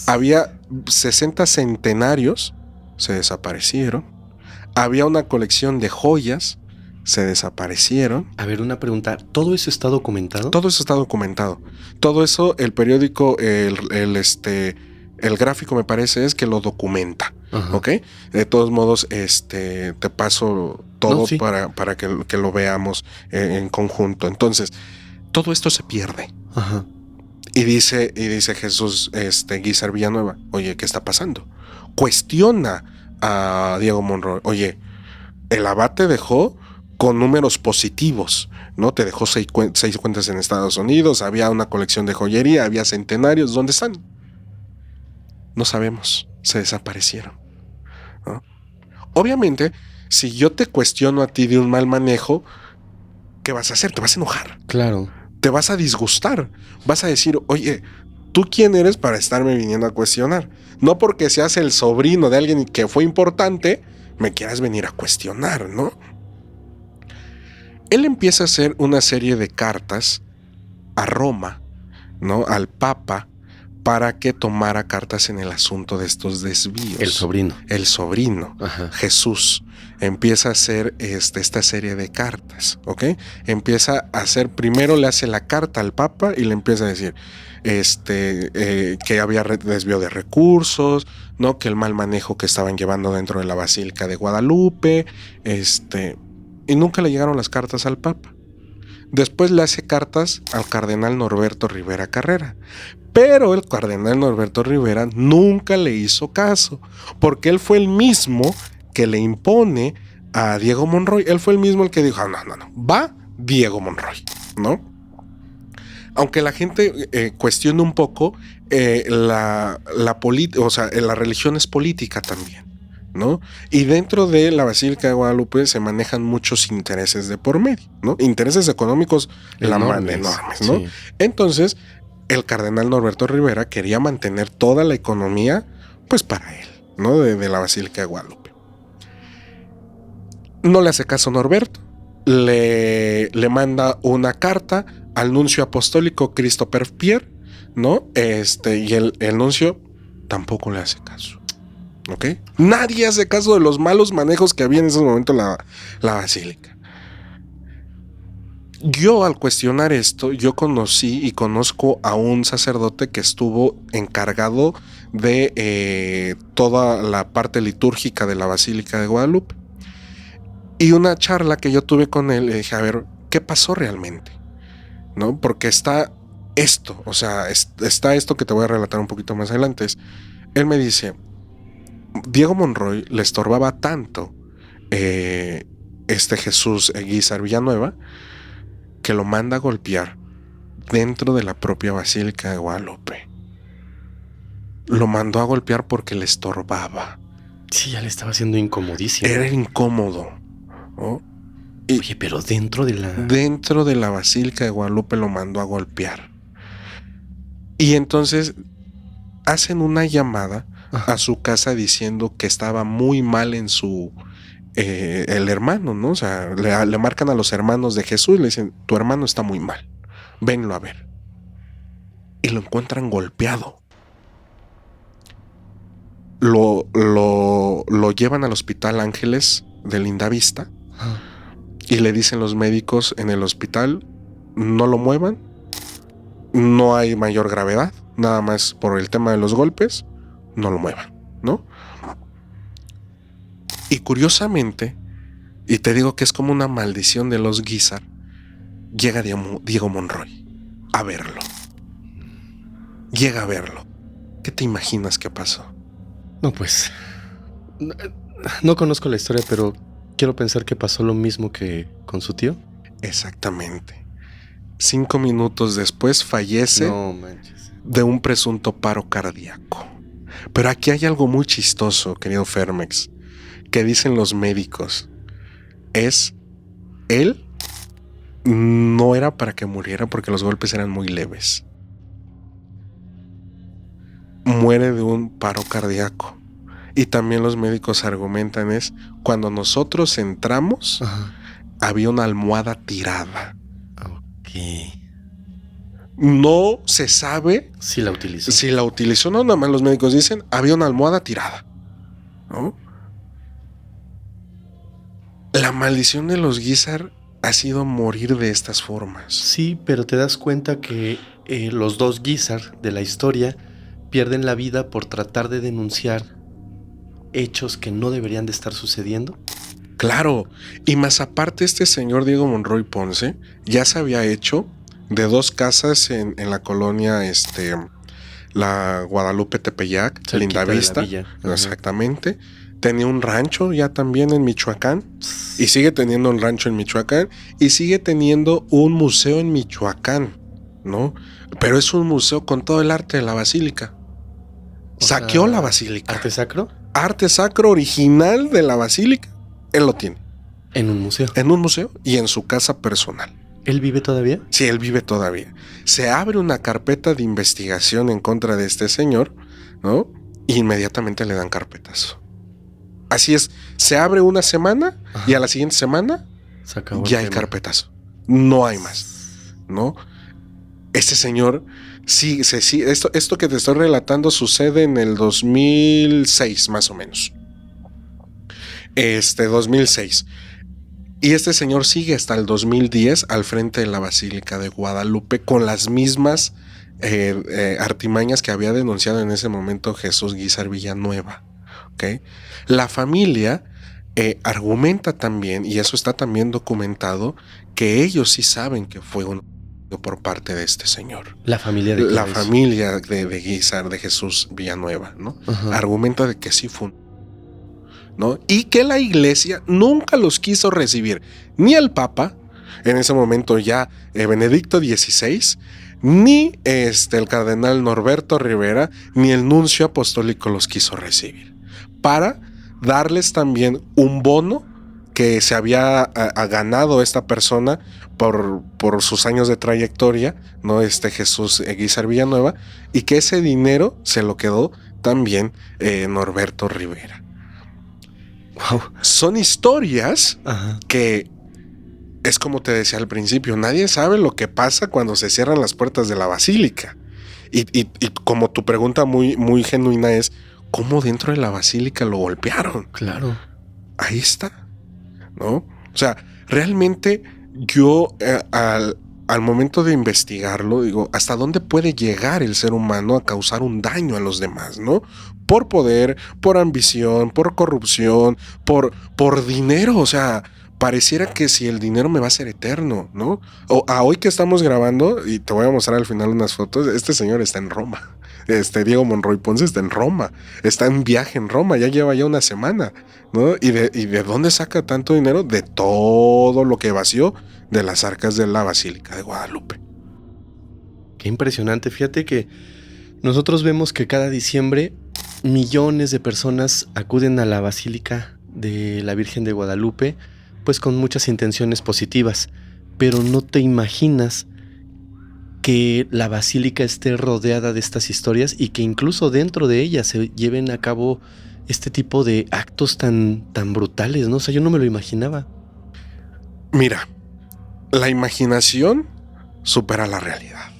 Había 60 centenarios, se desaparecieron. Había una colección de joyas, se desaparecieron. A ver, una pregunta, ¿todo eso está documentado? Todo eso está documentado. Todo eso, el periódico, el gráfico me parece es que lo documenta. ¿Ok? De todos modos, te paso todo para que lo veamos en conjunto. Entonces, todo esto se pierde. Y dice Jesús Guízar Villanueva, oye, ¿qué está pasando? Cuestiona a Diego Monroy, oye, el abad te dejó con números positivos, ¿no? Te dejó 6 cuentas en Estados Unidos, había una colección de joyería, había centenarios, ¿dónde están? No sabemos, se desaparecieron, ¿no? Obviamente, si yo te cuestiono a ti de un mal manejo, ¿qué vas a hacer? Te vas a enojar. Claro. Te vas a disgustar. Vas a decir, oye, ¿tú quién eres para estarme viniendo a cuestionar? No porque seas el sobrino de alguien que fue importante, me quieras venir a cuestionar, ¿no? Él empieza a hacer una serie de cartas a Roma, ¿no? Al Papa, para que tomara cartas en el asunto de estos desvíos. El sobrino. El sobrino, Ajá. Jesús, empieza a hacer esta serie de cartas, ¿ok? Empieza a hacer, primero le hace la carta al Papa y le empieza a decir que había desvío de recursos, ¿no? Que el mal manejo que estaban llevando dentro de la Basílica de Guadalupe, y nunca le llegaron las cartas al Papa. Después le hace cartas al cardenal Norberto Rivera Carrera. Pero el cardenal Norberto Rivera nunca le hizo caso, porque él fue el mismo que le impone a Diego Monroy. Él fue el mismo el que dijo, no, va Diego Monroy, ¿no? Aunque la gente cuestiona un poco, la religión es política también, ¿no? Y dentro de la Basílica de Guadalupe se manejan muchos intereses de por medio, ¿no? Intereses económicos enormes, ¿no? Sí. Entonces, el cardenal Norberto Rivera quería mantener toda la economía, pues para él, ¿no? De la Basílica de Guadalupe. No le hace caso Norberto, le manda una carta al nuncio apostólico Christopher Pierre, ¿no? Y el nuncio tampoco le hace caso. ¿Ok? Nadie hace caso de los malos manejos que había en ese momento la basílica. Yo, al cuestionar esto, yo conocí y conozco a un sacerdote que estuvo encargado de toda la parte litúrgica de la Basílica de Guadalupe. Y una charla que yo tuve con él, le dije, a ver, ¿qué pasó realmente? ¿No? Porque está esto, o sea, está esto que te voy a relatar un poquito más adelante. Él me dice, Diego Monroy le estorbaba tanto Jesús Guízar Villanueva, que lo manda a golpear dentro de la propia Basílica de Guadalupe. Lo mandó a golpear porque le estorbaba. Sí, ya le estaba haciendo incomodísimo. Era incómodo, ¿no? Oye, pero dentro de la Basílica de Guadalupe lo mandó a golpear. Y entonces hacen una llamada a su casa diciendo que estaba muy mal en su... el hermano, ¿no? O sea, le marcan a los hermanos de Jesús y le dicen, tu hermano está muy mal, venlo a ver. Y lo encuentran golpeado. Lo llevan al Hospital Ángeles de Lindavista y le dicen los médicos en el hospital, no lo muevan, no hay mayor gravedad, nada más por el tema de los golpes, no lo muevan, ¿no? Y curiosamente, y te digo que es como una maldición de los Guízar, llega Diego Monroy a verlo. Llega a verlo. ¿Qué te imaginas que pasó? No, pues... No conozco la historia, pero quiero pensar que pasó lo mismo que con su tío. Exactamente. 5 minutos después fallece de un presunto paro cardíaco. Pero aquí hay algo muy chistoso, querido Fermex, que dicen los médicos. Él no era para que muriera porque los golpes eran muy leves. Muere de un paro cardíaco. Y también los médicos argumentan cuando nosotros entramos, había una almohada tirada. Ok. No se sabe si la utilizó. Si la utilizó, no, nada más los médicos dicen, había una almohada tirada, ¿no? La maldición de los Guízar ha sido morir de estas formas. Sí, pero te das cuenta que los dos Guízar de la historia pierden la vida por tratar de denunciar hechos que no deberían de estar sucediendo. Claro, y más aparte este señor Diego Monroy Ponce ya se había hecho de 2 casas en la colonia la Guadalupe Tepeyac, Lindavista, exactamente. Tenía un rancho ya también en Michoacán y sigue teniendo un rancho en Michoacán y sigue teniendo un museo en Michoacán, ¿no? Pero es un museo con todo el arte de la basílica. Saqueó la basílica. ¿Arte sacro? Arte sacro original de la basílica, él lo tiene. ¿En un museo? En un museo y en su casa personal. ¿Él vive todavía? Sí, él vive todavía. Se abre una carpeta de investigación en contra de este señor, ¿no? Y inmediatamente le dan carpetazo. Así es, se abre una semana y a la siguiente semana ya hay carpetazo. No hay más, ¿no? Este señor, sí, esto que te estoy relatando sucede en el 2006, más o menos. 2006. Y este señor sigue hasta el 2010 al frente de la Basílica de Guadalupe con las mismas artimañas que había denunciado en ese momento Jesús Guízar Villanueva. ¿Okay? La familia argumenta también, y eso está también documentado, que ellos sí saben que fue por parte de este señor. La familia de la familia de Guízar, de Jesús Villanueva, ¿no? Argumenta de que sí fue, ¿no? Y que la iglesia nunca los quiso recibir, ni el Papa, en ese momento ya Benedicto XVI, ni el cardenal Norberto Rivera, ni el nuncio apostólico los quiso recibir, para darles también un bono que se había ganado esta persona por sus años de trayectoria, ¿no? Jesús Guízar Villanueva, y que ese dinero se lo quedó también Norberto Rivera. Wow. Son historias que es como te decía al principio, nadie sabe lo que pasa cuando se cierran las puertas de la basílica. Y como tu pregunta muy, muy genuina es, ¿cómo dentro de la basílica lo golpearon? Claro. Ahí está, ¿no? O sea, realmente yo al momento de investigarlo, digo, ¿hasta dónde puede llegar el ser humano a causar un daño a los demás, ¿no? Por poder, por ambición, por corrupción, por dinero, o sea, pareciera que si el dinero me va a ser eterno, ¿no? Hoy que estamos grabando, y te voy a mostrar al final unas fotos, este señor está en Roma. Diego Monroy Ponce está en Roma, está en viaje en Roma, ya lleva ya una semana, ¿no? ¿Y de dónde saca tanto dinero? De todo lo que vació de las arcas de la Basílica de Guadalupe. Qué impresionante. Fíjate que nosotros vemos que cada diciembre millones de personas acuden a la Basílica de la Virgen de Guadalupe, pues con muchas intenciones positivas, pero no te imaginas que la basílica esté rodeada de estas historias y que incluso dentro de ella se lleven a cabo este tipo de actos tan brutales, ¿no? O sea, yo no me lo imaginaba. Mira, la imaginación supera la realidad,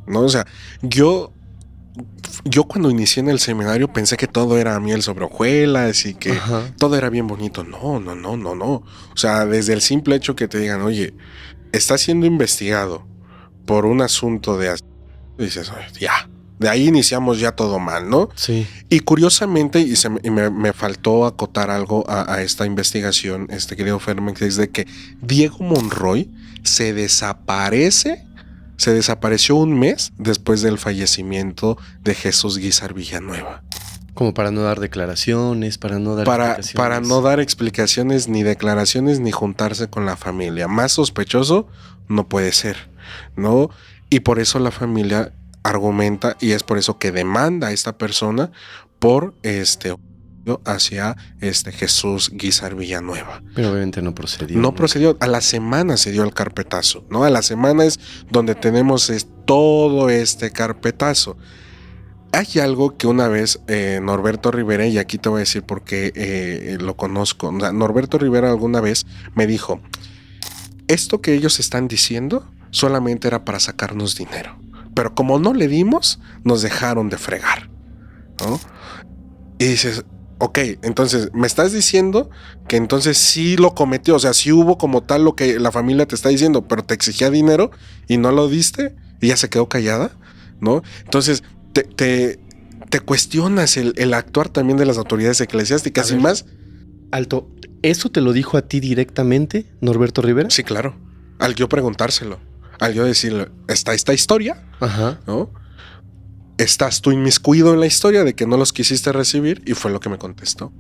¿no? O sea, yo cuando inicié en el seminario pensé que todo era miel sobre hojuelas y que todo era bien bonito. No. O sea, desde el simple hecho que te digan, oye, está siendo investigado por un asunto de... Dices, ya, de ahí iniciamos ya todo mal, ¿no? Sí. Y curiosamente, me faltó acotar algo a esta investigación, querido Fermen, que es de que Diego Monroy se desapareció un mes después del fallecimiento de Jesús Guízar Villanueva. Como para no dar declaraciones, para no dar explicaciones. Para no dar explicaciones ni declaraciones ni juntarse con la familia. Más sospechoso no puede ser, ¿no? Y por eso la familia argumenta, y es por eso que demanda a esta persona por hacia Jesús Guízar Villanueva. Pero obviamente no procedió. No procedió. A la semana se dio el carpetazo, ¿no? A la semana es donde tenemos todo este carpetazo. Hay algo que una vez Norberto Rivera, y aquí te voy a decir por qué lo conozco. O sea, Norberto Rivera alguna vez me dijo, esto que ellos están diciendo solamente era para sacarnos dinero. Pero como no le dimos, nos dejaron de fregar, ¿no? Y dices, ok, entonces me estás diciendo que entonces sí lo cometió, o sea, sí hubo como tal lo que la familia te está diciendo, pero te exigía dinero y no lo diste y ya se quedó callada, ¿no? Entonces te cuestionas el actuar también de las autoridades eclesiásticas y más. Alto, ¿eso te lo dijo a ti directamente, Norberto Rivera? Sí, claro. Al yo preguntárselo, al yo decirle, ¿está esta historia? ¿No? ¿Estás tú inmiscuido en la historia de que no los quisiste recibir? Y fue lo que me contestó.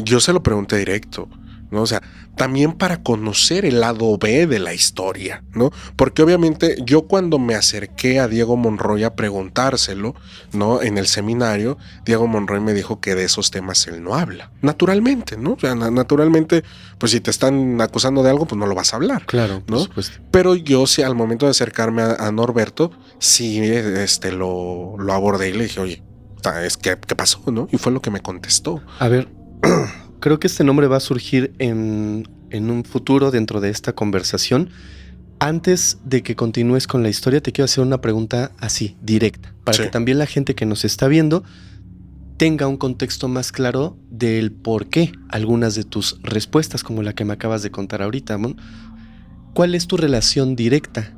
Yo se lo pregunté directo, ¿no? O sea, también para conocer el lado B de la historia, ¿no? Porque obviamente yo cuando me acerqué a Diego Monroy a preguntárselo, ¿no? En el seminario, Diego Monroy me dijo que de esos temas él no habla. Naturalmente, ¿no? O sea, naturalmente, pues si te están acusando de algo, pues no lo vas a hablar. Claro, ¿no? por supuesto. Pero yo sí, al momento de acercarme a Norberto, sí lo abordé y le dije, oye, ¿qué pasó, no? Y fue lo que me contestó. A ver, creo que este nombre va a surgir en un futuro dentro de esta conversación, Antes de que continúes con la historia, te quiero hacer una pregunta así, directa, para que también la gente que nos está viendo tenga un contexto más claro del por qué algunas de tus respuestas, como la que me acabas de contar ahorita, Mon. ¿Cuál es tu relación directa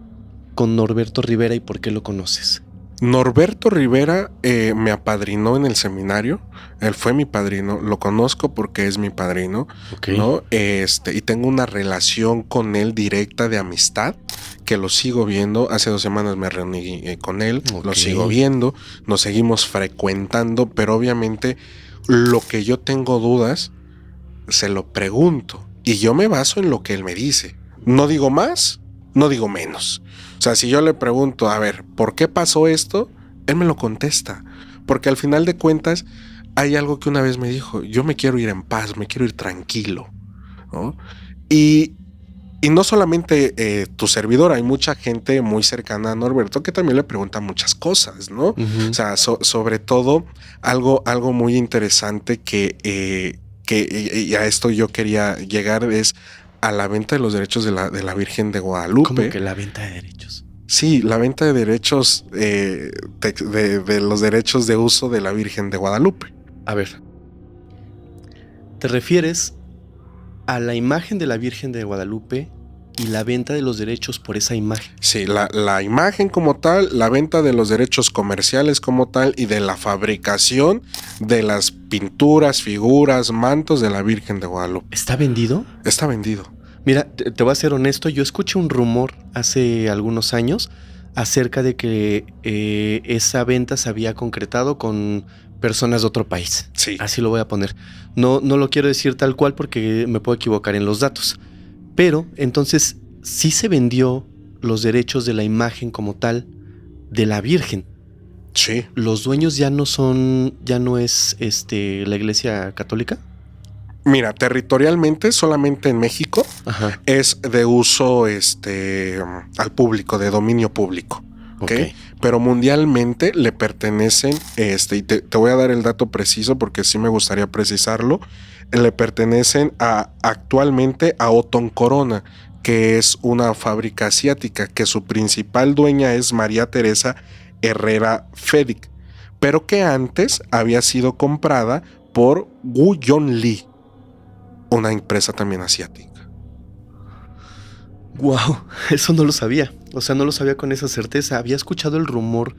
con Norberto Rivera y por qué lo conoces? Norberto Rivera me apadrinó en el seminario. Él fue mi padrino. Lo conozco porque es mi padrino, ¿no? Y tengo una relación con él directa de amistad, que lo sigo viendo. Hace 2 semanas me reuní con él, lo sigo viendo, nos seguimos frecuentando, pero obviamente lo que yo tengo dudas, se lo pregunto. Y yo me baso en lo que él me dice. No digo más, no digo menos. O sea, si yo le pregunto, a ver, ¿por qué pasó esto? Él me lo contesta. Porque al final de cuentas, hay algo que una vez me dijo: yo me quiero ir en paz, me quiero ir tranquilo, ¿no? Y no solamente tu servidor, hay mucha gente muy cercana a Norberto que también le pregunta muchas cosas, ¿no? O sea, sobre todo, algo muy interesante que y a esto yo quería llegar es a la venta de los derechos de la Virgen de Guadalupe. ¿Cómo que la venta de derechos? Sí, la venta de derechos, de los derechos de uso de la Virgen de Guadalupe. A ver, ¿te refieres a la imagen de la Virgen de Guadalupe y la venta de los derechos por esa imagen? Sí, la imagen como tal, la venta de los derechos comerciales como tal y de la fabricación de las pinturas, figuras, mantos de la Virgen de Guadalupe. ¿Está vendido? Está vendido. Mira, te voy a ser honesto, yo escuché un rumor hace algunos años acerca de que esa venta se había concretado con personas de otro país. Sí. Así lo voy a poner. No lo quiero decir tal cual porque me puedo equivocar en los datos. Pero entonces sí se vendió los derechos de la imagen como tal de la Virgen. Sí. ¿Los dueños ya no es la Iglesia Católica? Mira, territorialmente solamente en México. Ajá. Es de uso al público, de dominio público. ¿Okay? Pero mundialmente le pertenecen, y te voy a dar el dato preciso porque sí me gustaría precisarlo, le pertenecen actualmente a Otton Corona, que es una fábrica asiática, que su principal dueña es María Teresa Herrera Fedic, pero que antes había sido comprada por Guyon Lee, una empresa también asiática. Wow, eso no lo sabía. O sea, no lo sabía con esa certeza. Había escuchado el rumor,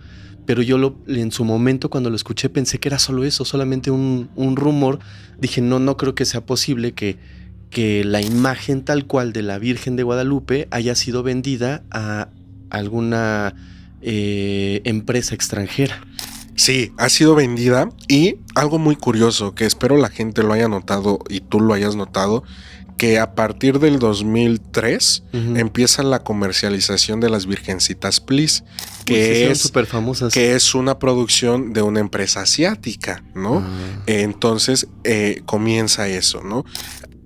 pero yo en su momento cuando lo escuché pensé que era solo eso, solamente un rumor. Dije, no creo que sea posible que la imagen tal cual de la Virgen de Guadalupe haya sido vendida a alguna empresa extranjera. Sí, ha sido vendida, y algo muy curioso que espero la gente lo haya notado y tú lo hayas notado, que a partir del 2003 empieza la comercialización de las Virgencitas Please, que es súper famosas, que es una producción de una empresa asiática, ¿no? Entonces comienza eso, ¿no?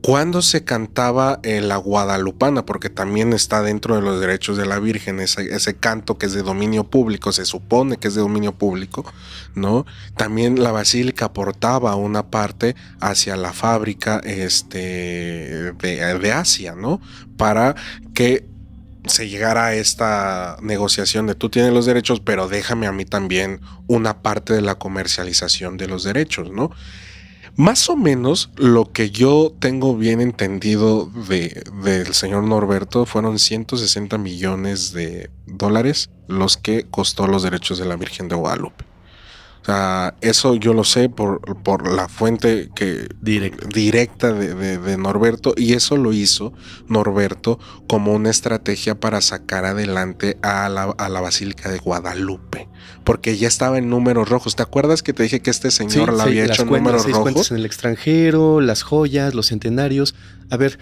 Cuando se cantaba la guadalupana, porque también está dentro de los derechos de la Virgen, ese canto que es de dominio público, se supone que es de dominio público, ¿no? También la basílica aportaba una parte hacia la fábrica de Asia, ¿no? Para que se llegara a esta negociación de tú tienes los derechos, pero déjame a mí también una parte de la comercialización de los derechos, ¿no? Más o menos lo que yo tengo bien entendido del señor Norberto fueron 160 millones de dólares los que costó los derechos de la Virgen de Guadalupe. O sea, eso yo lo sé por la fuente directa de Norberto, y eso lo hizo Norberto como una estrategia para sacar adelante a la Basílica de Guadalupe, porque ya estaba en números rojos. ¿Te acuerdas que te dije que este señor la había hecho en números rojos? Cuentas en el extranjero, las joyas, los centenarios. A ver,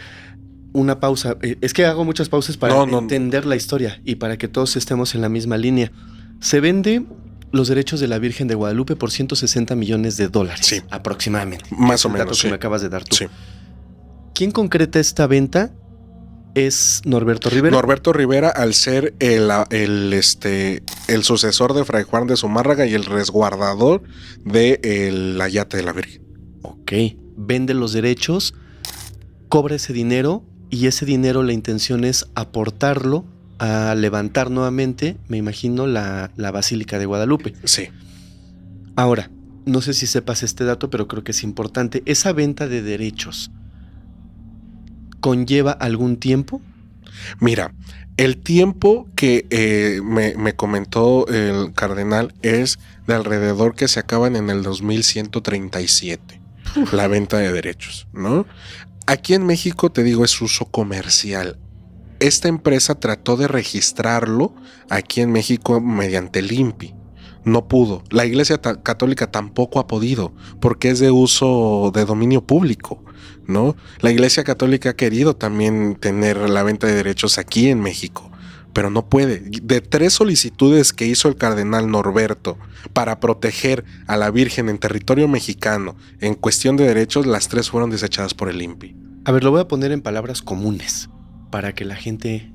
una pausa. Es que hago muchas pausas para entender la historia y para que todos estemos en la misma línea. Se vende los derechos de la Virgen de Guadalupe por 160 millones de dólares. Sí. Aproximadamente. Más o menos. Datos que me acabas de dar tú. Sí. ¿Quién concreta esta venta? ¿Es Norberto Rivera? Norberto Rivera, al ser el sucesor de Fray Juan de Zumárraga y el resguardador de la yate de la Virgen. Ok. Vende los derechos, cobra ese dinero, y ese dinero la intención es aportarlo a levantar nuevamente, me imagino, la Basílica de Guadalupe. Sí. Ahora, no sé si sepas este dato, pero creo que es importante. ¿Esa venta de derechos conlleva algún tiempo? Mira, el tiempo que me comentó el cardenal es de alrededor que se acaban en el 2137, la venta de derechos, ¿no? Aquí en México, te digo, es uso comercial. Esta empresa trató de registrarlo aquí en México mediante el INPI. No pudo. La Iglesia Católica tampoco ha podido, porque es de uso de dominio público, ¿no? La Iglesia Católica ha querido también tener la venta de derechos aquí en México, pero no puede. De 3 solicitudes que hizo el cardenal Norberto para proteger a la Virgen en territorio mexicano en cuestión de derechos, las 3 fueron desechadas por el INPI. A ver, lo voy a poner en palabras comunes para que la gente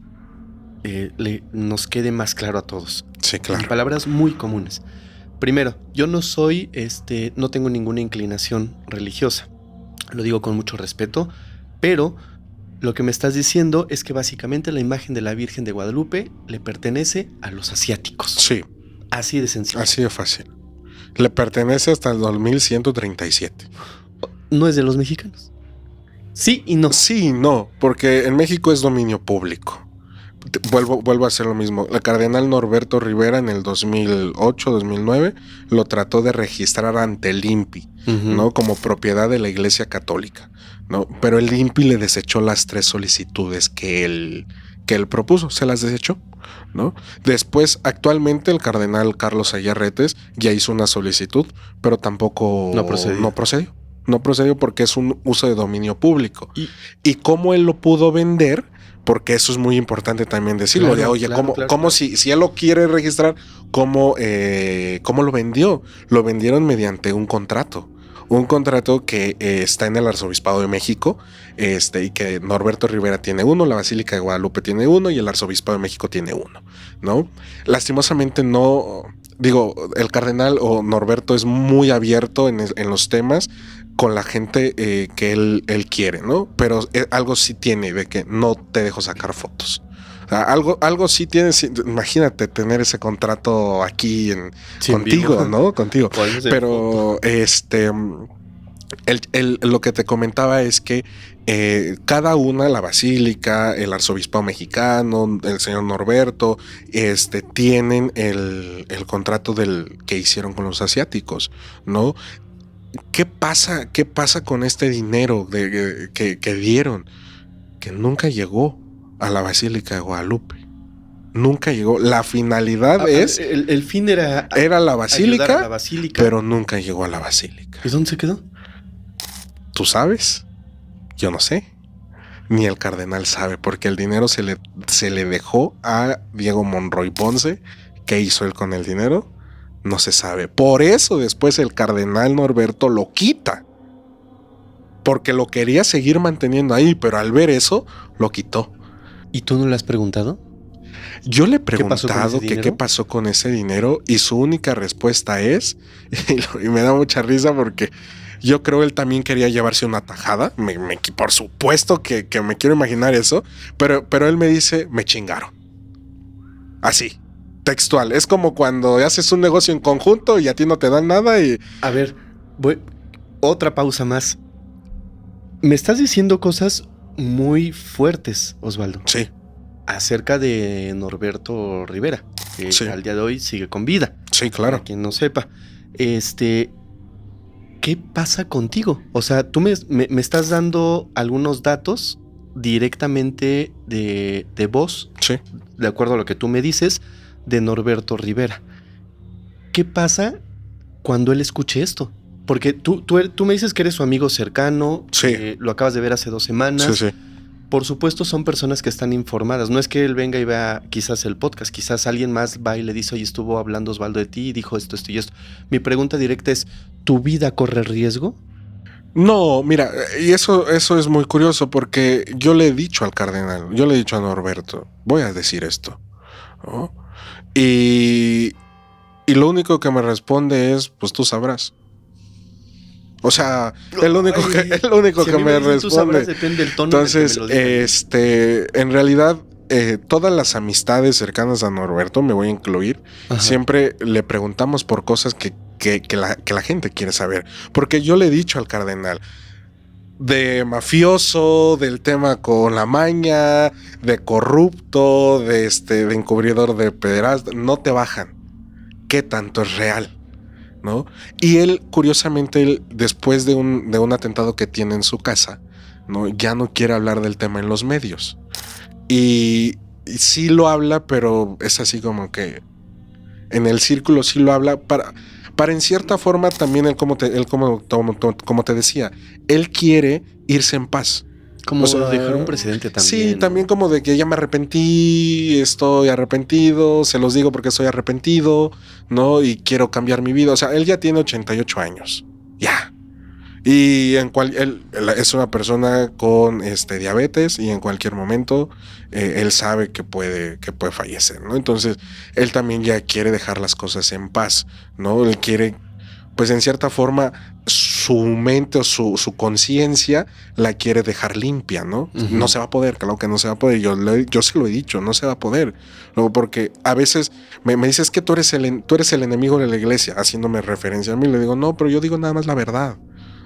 nos quede más claro a todos. Sí, claro. En palabras muy comunes. Primero, yo no soy, no tengo ninguna inclinación religiosa. Lo digo con mucho respeto, pero lo que me estás diciendo es que básicamente la imagen de la Virgen de Guadalupe le pertenece a los asiáticos. Sí. Así de sencillo. Así de fácil. Le pertenece hasta el 2137. ¿No es de los mexicanos? Sí y no. Sí y no, porque en México es dominio público. Vuelvo a hacer lo mismo. El cardenal Norberto Rivera en el 2008-2009 lo trató de registrar ante el INPI, ¿no? Como propiedad de la Iglesia Católica, ¿no? Pero el INPI le desechó las 3 solicitudes que él propuso, se las desechó, ¿no? Después, actualmente, el cardenal Carlos Ayarretes ya hizo una solicitud, pero tampoco no procedió. No procedió porque es un uso de dominio público. ¿Y cómo él lo pudo vender? Porque eso es muy importante también decirlo. Claro, Oye, claro, ¿cómo si él lo quiere registrar, ¿cómo lo vendió? Lo vendieron mediante un contrato. Un contrato que está en el Arzobispado de México, y que Norberto Rivera tiene uno, la Basílica de Guadalupe tiene uno y el Arzobispado de México tiene uno, ¿no? Lastimosamente no, digo, el cardenal o Norberto es muy abierto en los temas con la gente que él quiere, ¿no? Pero algo sí tiene de que no te dejo sacar fotos. O sea, algo sí tienes, imagínate tener ese contrato aquí contigo, ¿no? Contigo. Pero lo que te comentaba es que cada una, la Basílica, el Arzobispado Mexicano, el señor Norberto, tienen el contrato que hicieron con los asiáticos, ¿no? ¿Qué pasa con este dinero que dieron? Que nunca llegó a la Basílica de Guadalupe. Nunca llegó. La finalidad el fin era la Basílica, a la Basílica, pero nunca llegó a la Basílica. ¿Y dónde se quedó? ¿Tú sabes? Yo no sé. Ni el cardenal sabe, porque el dinero se le dejó a Diego Monroy Ponce. ¿Qué hizo él con el dinero? No se sabe. Por eso después el cardenal Norberto lo quita. Porque lo quería seguir manteniendo ahí, pero al ver eso, lo quitó. ¿Y tú no le has preguntado? Yo le he preguntado qué pasó con ese dinero y su única respuesta es, y me da mucha risa porque yo creo él también quería llevarse una tajada. Por supuesto que me quiero imaginar eso, pero él me dice, me chingaron. Así. Textual, es como cuando haces un negocio en conjunto y a ti no te dan nada y... A ver, otra pausa más. Me estás diciendo cosas muy fuertes, Osvaldo. Sí. Acerca de Norberto Rivera, que sí. Al día de hoy sigue con vida. Sí, claro. Para quien no sepa. ¿Qué pasa contigo? O sea, tú me estás dando algunos datos directamente de voz. Sí. De acuerdo a lo que tú me dices, de Norberto Rivera. ¿Qué pasa cuando él escuche esto? Porque tú me dices que eres su amigo cercano, sí. Lo acabas de ver hace 2 semanas. Sí. Por supuesto son personas que están informadas. No es que él venga y vea quizás el podcast, quizás alguien más va y le dice, oye, estuvo hablando Osvaldo de ti y dijo esto y esto. Mi pregunta directa es, ¿tu vida corre riesgo? No, mira, y eso es muy curioso porque yo le he dicho al cardenal, yo le he dicho a Norberto, voy a decir esto, ¿no? Y lo único que me responde es, pues tú sabrás. O sea, es lo único que me responde. Sabrás, depende del tono. Entonces, en realidad, todas las amistades cercanas a Norberto, me voy a incluir, Ajá. siempre le preguntamos por cosas que la gente quiere saber. Porque yo le he dicho al cardenal, de mafioso, del tema con la maña, de corrupto, de encubridor de pederastas, no te bajan. ¿Qué tanto es real? ¿No? Y él, curiosamente, después de un atentado que tiene en su casa, ¿no? Ya no quiere hablar del tema en los medios. Y sí lo habla, pero es así como que en el círculo sí lo habla para en cierta forma también él como te decía, él quiere irse en paz. Como O sea, dejar un precedente también. Sí, ¿no? también como de que ya me arrepentí, estoy arrepentido, se los digo porque estoy arrepentido, ¿no? Y quiero cambiar mi vida. O sea, él ya tiene 88 años. Ya. Y él es una persona con diabetes y en cualquier momento él sabe que puede fallecer, ¿no? Entonces, él también ya quiere dejar las cosas en paz, ¿no? Él quiere, pues en cierta forma, su mente o su conciencia la quiere dejar limpia, ¿no? Uh-huh. No se va a poder, claro que no se va a poder. Yo se lo he dicho, no se va a poder. ¿No? Porque a veces me dices que tú eres el enemigo de la iglesia, haciéndome referencia a mí. Le digo, no, pero yo digo nada más la verdad.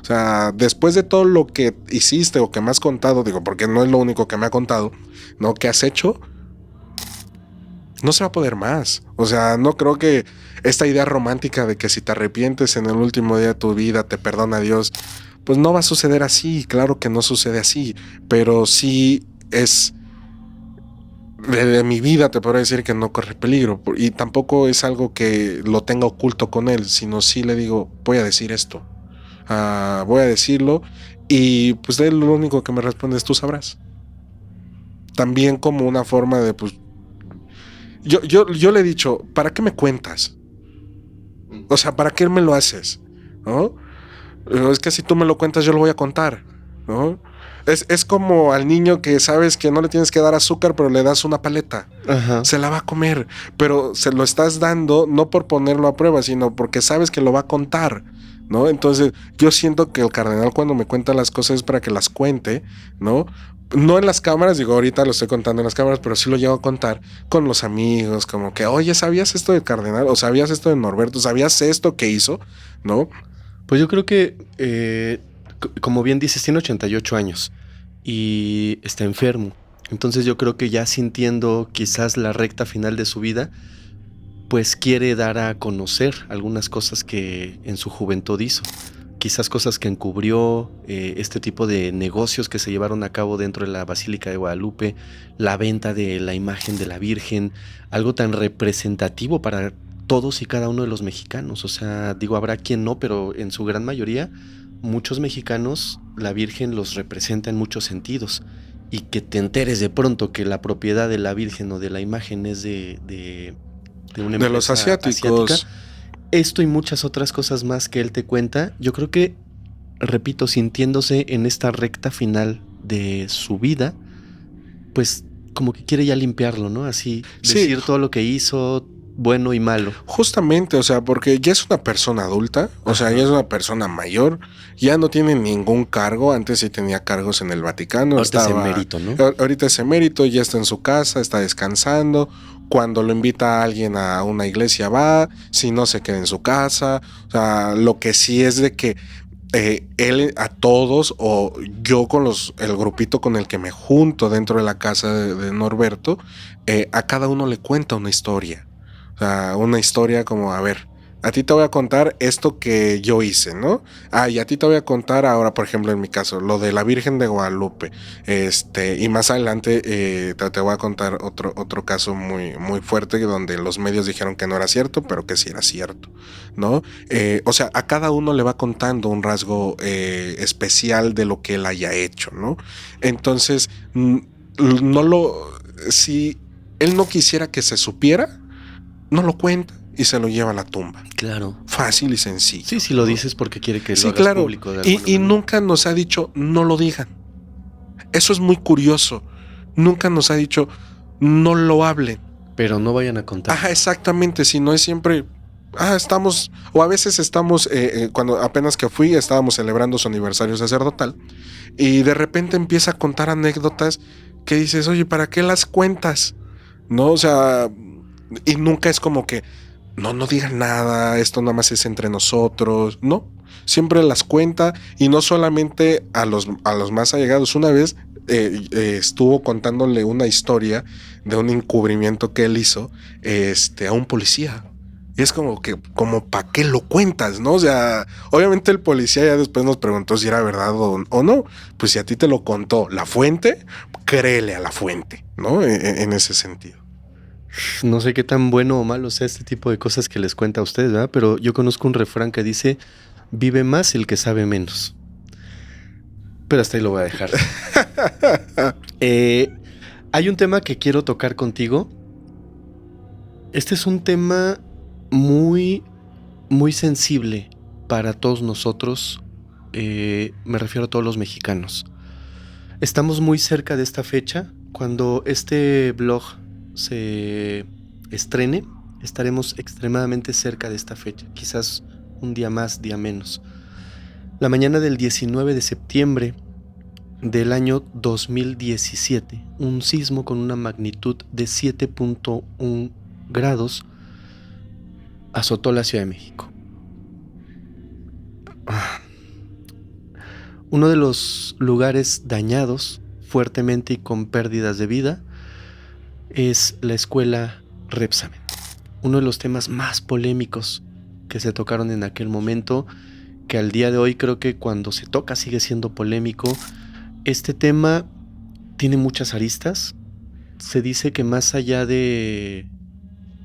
O sea, después de todo lo que hiciste o que me has contado, digo, porque no es lo único que me ha contado, ¿no? ¿Qué has hecho? No se va a poder más. O sea, no creo que esta idea romántica de que si te arrepientes en el último día de tu vida te perdona Dios, pues no va a suceder así. Claro que no sucede así, pero sí es... De mi vida te podría decir que no corre peligro y tampoco es algo que lo tenga oculto con él, sino sí le digo, voy a decir esto. Voy a decirlo y pues él lo único que me responde es tú sabrás. También como una forma de pues yo le he dicho, ¿para qué me cuentas? O sea, ¿para qué me lo haces? ¿No? Es que si tú me lo cuentas yo lo voy a contar, ¿no? Es como al niño que sabes que no le tienes que dar azúcar, pero le das una paleta. Ajá. Se la va a comer, pero se lo estás dando no por ponerlo a prueba, sino porque sabes que lo va a contar, ¿no? Entonces yo siento que el cardenal cuando me cuenta las cosas es para que las cuente, ¿no? No en las cámaras, digo, ahorita lo estoy contando en las cámaras, pero sí lo llego a contar con los amigos, como que, oye, ¿sabías esto del cardenal? ¿O sabías esto de Norberto? ¿Sabías esto que hizo? ¿No? Pues yo creo que, como bien dices, tiene 88 años y está enfermo. Entonces yo creo que ya sintiendo quizás la recta final de su vida, pues quiere dar a conocer algunas cosas que en su juventud hizo. Quizás cosas que encubrió, este tipo de negocios que se llevaron a cabo dentro de la Basílica de Guadalupe, la venta de la imagen de la Virgen, algo tan representativo para todos y cada uno de los mexicanos. O sea, digo, habrá quien no, pero en su gran mayoría, muchos mexicanos, la Virgen los representa en muchos sentidos. Y que te enteres de pronto que la propiedad de la Virgen o de la imagen es de una empresa de los asiáticos. asiática. Esto y muchas otras cosas más que él te cuenta, yo creo que, repito, sintiéndose en esta recta final de su vida, pues como que quiere ya limpiarlo, ¿no? Así, Sí. decir todo lo que hizo, bueno y malo. Justamente, o sea, porque ya es una persona adulta, o sea, ya es una persona mayor, ya no tiene ningún cargo, antes sí tenía cargos en el Vaticano. Ahorita es emérito, ¿no? Ahorita es emérito, ya está en su casa, está descansando, cuando lo invita a alguien a una iglesia va, si no se queda en su casa, o sea, lo que sí es de que él a todos o yo con el grupito con el que me junto dentro de la casa de Norberto, a cada uno le cuenta una historia. O sea, una historia como, a ver, a ti te voy a contar esto que yo hice, ¿no? Y a ti te voy a contar ahora, por ejemplo, en mi caso, lo de la Virgen de Guadalupe. Y más adelante te voy a contar otro caso muy, muy fuerte donde los medios dijeron que no era cierto, pero que sí era cierto, ¿no? O sea, a cada uno le va contando un rasgo especial de lo que él haya hecho, ¿no? Entonces, si él no quisiera que se supiera, no lo cuenta y se lo lleva a la tumba. Claro. Fácil y sencillo. Sí, si lo dices porque quiere que lo sí, hagas claro. público. Y nunca nos ha dicho, no lo digan. Eso es muy curioso. Nunca nos ha dicho, no lo hablen. Pero no vayan a contar. Ajá, exactamente. Si no es siempre, Estamos, o a veces estamos, cuando apenas que fui, estábamos celebrando su aniversario sacerdotal y de repente empieza a contar anécdotas que dices, oye, ¿para qué las cuentas? No, o sea, y nunca es como que, no digan nada, esto nada más es entre nosotros, no, siempre las cuenta y no solamente a los más allegados. Una vez estuvo contándole una historia de un encubrimiento que él hizo a un policía. Y es como que, como ¿para qué lo cuentas? ¿No? O sea, obviamente el policía ya después nos preguntó si era verdad o no. Pues si a ti te lo contó la fuente, créele a la fuente, ¿no? En ese sentido. No sé qué tan bueno o malo sea este tipo de cosas que les cuenta a ustedes, ¿verdad? Pero yo conozco un refrán que dice, vive más el que sabe menos. Pero hasta ahí lo voy a dejar. Hay un tema que quiero tocar contigo. Este es un tema muy, muy sensible para todos nosotros. Me refiero a todos los mexicanos. Estamos muy cerca de esta fecha. Cuando este blog se estrene, estaremos extremadamente cerca de esta fecha. Quizás un día más, día menos. La mañana del 19 de septiembre del año 2017, un sismo con una magnitud de 7.1 grados azotó la Ciudad de México. Uno de los lugares dañados fuertemente y con pérdidas de vida es la escuela Repsamen. Uno de los temas más polémicos que se tocaron en aquel momento, que al día de hoy creo que cuando se toca sigue siendo polémico. Este tema tiene muchas aristas. Se dice que más allá de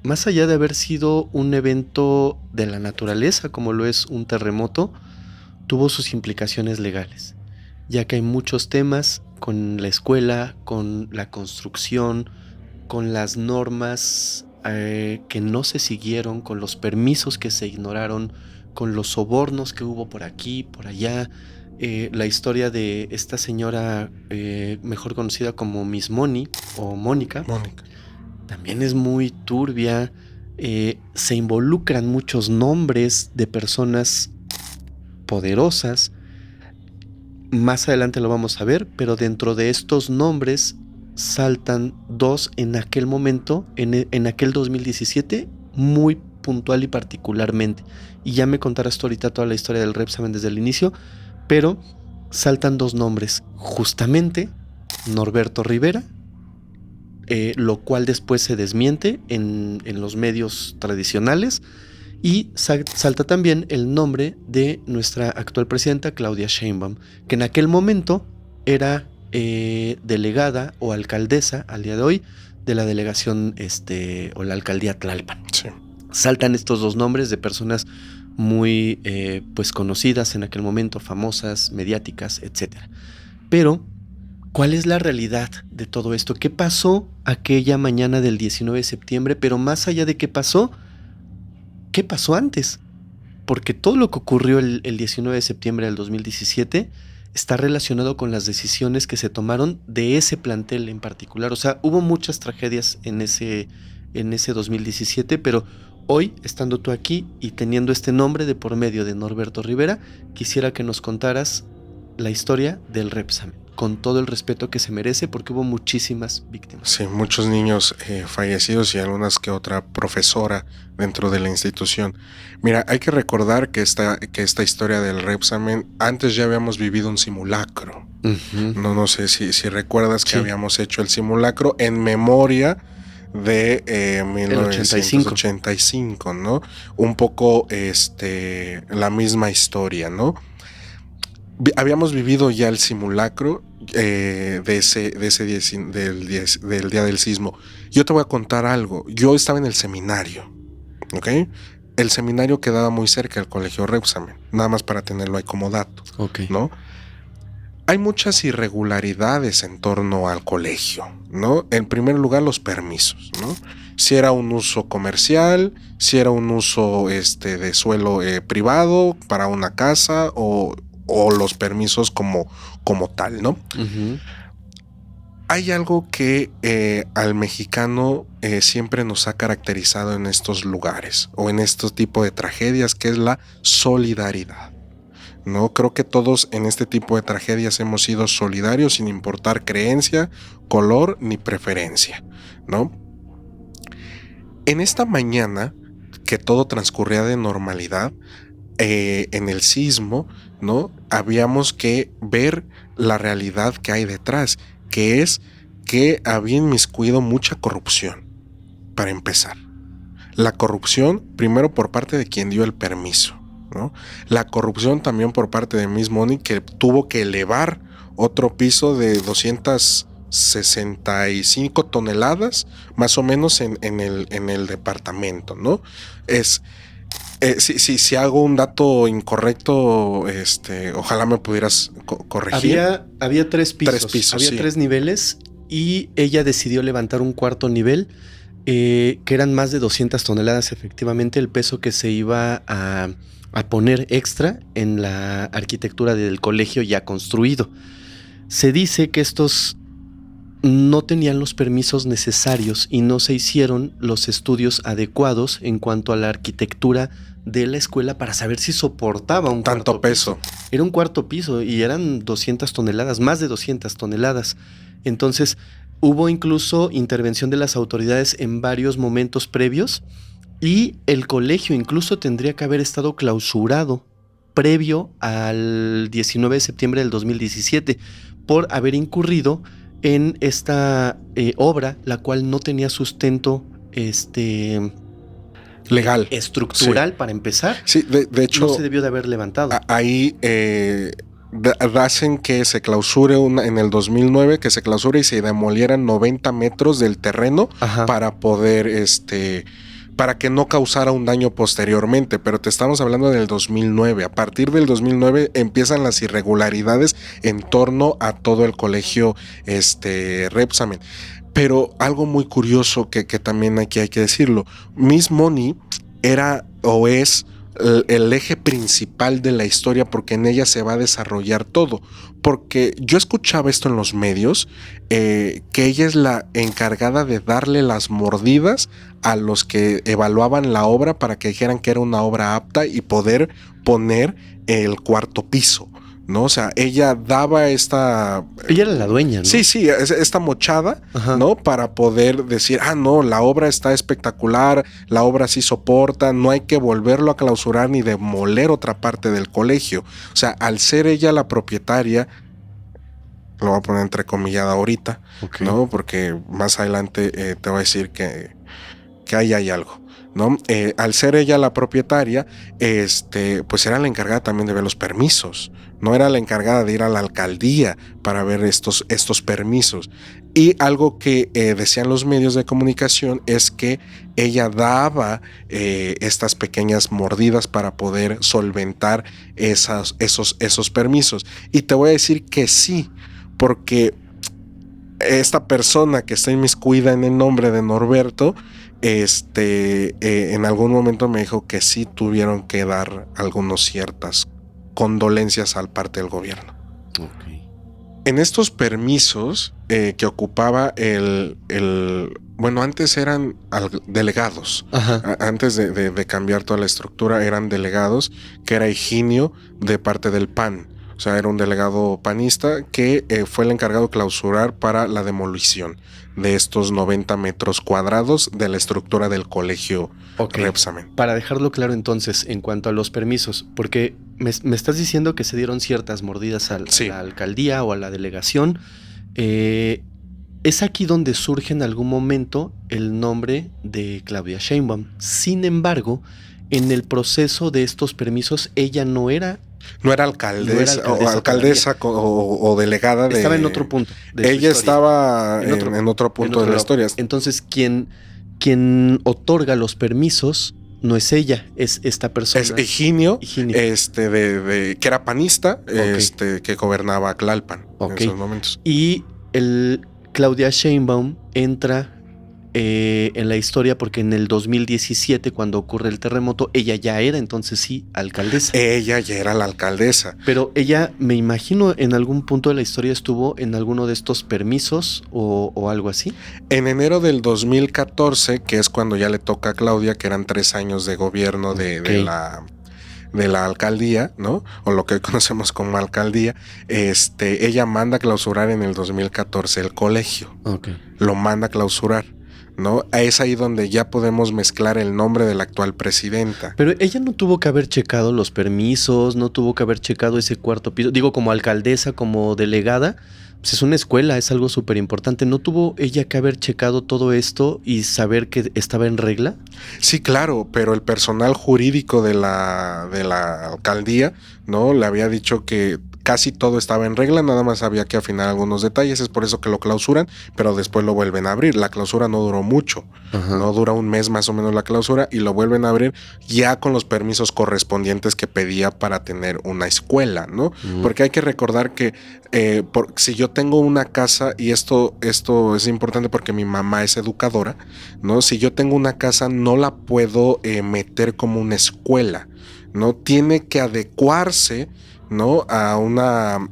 haber sido un evento de la naturaleza, como lo es un terremoto, tuvo sus implicaciones legales, ya que hay muchos temas con la escuela, con la construcción, con las normas que no se siguieron, con los permisos que se ignoraron, con los sobornos que hubo por aquí, por allá. La historia de esta señora mejor conocida como Miss Moni o Mónica también es muy turbia. Se involucran muchos nombres de personas poderosas. Más adelante lo vamos a ver, pero dentro de estos nombres saltan dos en aquel momento, en aquel 2017, muy puntual y particularmente. Y ya me contarás tú ahorita toda la historia del Repsamen desde el inicio, pero saltan dos nombres, justamente Norberto Rivera, lo cual después se desmiente en los medios tradicionales, y salta también el nombre de nuestra actual presidenta Claudia Sheinbaum, que en aquel momento era delegada o alcaldesa al día de hoy de la delegación o la alcaldía Tlalpan. Sí. Saltan estos dos nombres de personas muy pues conocidas en aquel momento, famosas, mediáticas, etc. Pero ¿cuál es la realidad de todo esto? ¿Qué pasó aquella mañana del 19 de septiembre? Pero más allá de qué pasó antes? Porque todo lo que ocurrió el 19 de septiembre del 2017 está relacionado con las decisiones que se tomaron de ese plantel en particular. O sea, hubo muchas tragedias en ese 2017, pero hoy, estando tú aquí y teniendo este nombre de por medio de Norberto Rivera, quisiera que nos contaras la historia del Repsamen, con todo el respeto que se merece, porque hubo muchísimas víctimas. Sí, muchos niños fallecidos y algunas que otra profesora dentro de la institución. Mira, hay que recordar que esta historia del Repsamen, antes ya habíamos vivido un simulacro. Uh-huh. No sé si recuerdas que habíamos hecho el simulacro en memoria de 1985, ¿no? Un poco la misma historia, ¿no? Habíamos vivido ya el simulacro del día del sismo. Yo te voy a contar algo. Yo estaba en el seminario, ¿ok? El seminario quedaba muy cerca del colegio Repsamen, nada más para tenerlo ahí como dato, okay, ¿no? Hay muchas irregularidades en torno al colegio, ¿no? En primer lugar, los permisos, ¿no? Si era un uso comercial, si era un uso de suelo privado para una casa o los permisos como tal, ¿no? Uh-huh. Hay algo que al mexicano siempre nos ha caracterizado en estos lugares o en estos tipos de tragedias, que es la solidaridad. No, creo que todos en este tipo de tragedias hemos sido solidarios sin importar creencia, color ni preferencia, ¿no? En esta mañana, que todo transcurría de normalidad, en el sismo, ¿no? Habíamos que ver la realidad que hay detrás, que es que había inmiscuido mucha corrupción, para empezar. La corrupción, primero por parte de quien dio el permiso, ¿no? La corrupción también por parte de Miss Money, que tuvo que elevar otro piso de 265 toneladas, más o menos en el departamento, ¿no? Si hago un dato incorrecto, ojalá me pudieras corregir. Había tres pisos. Había sí. 3 niveles y ella decidió levantar un cuarto nivel, que eran más de 200 toneladas efectivamente el peso que se iba a poner extra en la arquitectura del colegio ya construido. Se dice que estos no tenían los permisos necesarios y no se hicieron los estudios adecuados en cuanto a la arquitectura de la escuela para saber si soportaba un tanto cuarto peso. piso. Era un cuarto piso y eran 200 toneladas, más de 200 toneladas. Entonces, hubo incluso intervención de las autoridades en varios momentos previos y el colegio incluso tendría que haber estado clausurado previo al 19 de septiembre del 2017 por haber incurrido en esta obra, la cual no tenía sustento legal, estructural, sí. Para empezar. Sí, de hecho, no se debió de haber levantado. Ahí hacen que se clausure en el 2009, que se clausure y se demolieran 90 metros del terreno. Ajá. Para poder para que no causara un daño posteriormente, pero te estamos hablando del 2009. A partir del 2009 empiezan las irregularidades en torno a todo el colegio Repsamen. Pero algo muy curioso que también aquí hay que decirlo, Miss Money era o es el eje principal de la historia, porque en ella se va a desarrollar todo. Porque yo escuchaba esto en los medios, que ella es la encargada de darle las mordidas a los que evaluaban la obra para que dijeran que era una obra apta y poder poner el cuarto piso, ¿no? O sea, ella daba esta... Ella era la dueña, ¿no? Sí, esta mochada, ajá, ¿no? Para poder decir, no, la obra está espectacular, la obra sí soporta, no hay que volverlo a clausurar ni demoler otra parte del colegio. O sea, al ser ella la propietaria, lo voy a poner entrecomillada ahorita, okay, ¿no? Porque más adelante te voy a decir que ahí hay algo, ¿no? Al ser ella la propietaria, pues era la encargada también de ver los permisos. No era la encargada de ir a la alcaldía para ver estos permisos. Y algo que decían los medios de comunicación es que ella daba estas pequeñas mordidas para poder solventar esos permisos. Y te voy a decir que sí, porque esta persona que está inmiscuida en el nombre de Norberto, en algún momento me dijo que sí tuvieron que dar algunas ciertas condolencias al parte del gobierno. Okay. En estos permisos que ocupaba bueno, antes eran delegados. Ajá. Antes de cambiar toda la estructura eran delegados, que era Higinio de parte del PAN. O sea, era un delegado panista que fue el encargado de clausurar para la demolición de estos 90 metros cuadrados de la estructura del colegio, okay, Repsamen. Para dejarlo claro entonces, en cuanto a los permisos, porque me estás diciendo que se dieron ciertas mordidas a la alcaldía o a la delegación, es aquí donde surge en algún momento el nombre de Claudia Sheinbaum. Sin embargo, en el proceso de estos permisos, ella no era alcaldesa o delegada. Estaba en otro punto. Ella estaba en otro punto de la historia. Entonces, quien otorga los permisos no es ella, es esta persona. Es Higinio. Que era panista, okay, que gobernaba Tlalpan, okay, en esos momentos. Y Claudia Sheinbaum entra en la historia porque en el 2017, cuando ocurre el terremoto, ella ya era entonces sí alcaldesa. Ella ya era la alcaldesa. Pero ella, me imagino, en algún punto de la historia estuvo en alguno de estos permisos o algo así. En enero del 2014, que es cuando ya le toca a Claudia, que eran 3 años de gobierno de la alcaldía, ¿no? O lo que hoy conocemos como alcaldía, ella manda a clausurar en el 2014 el colegio. Okay. Lo manda a clausurar, ¿no? Es ahí donde ya podemos mezclar el nombre de la actual presidenta. Pero ella no tuvo que haber checado los permisos, no tuvo que haber checado ese cuarto piso. Digo, como alcaldesa, como delegada, pues es una escuela, es algo súper importante. ¿No tuvo ella que haber checado todo esto y saber que estaba en regla? Sí, claro, pero el personal jurídico de la alcaldía, ¿no? Le había dicho que casi todo estaba en regla, nada más había que afinar algunos detalles, es por eso que lo clausuran, pero después lo vuelven a abrir. La clausura no duró mucho, no dura un mes más o menos la clausura, y lo vuelven a abrir ya con los permisos correspondientes que pedía para tener una escuela, ¿no? Porque hay que recordar que si yo tengo una casa, y esto es importante porque mi mamá es educadora, ¿no? Si yo tengo una casa, no la puedo meter como una escuela, ¿no? Tiene que adecuarse, ¿no? A una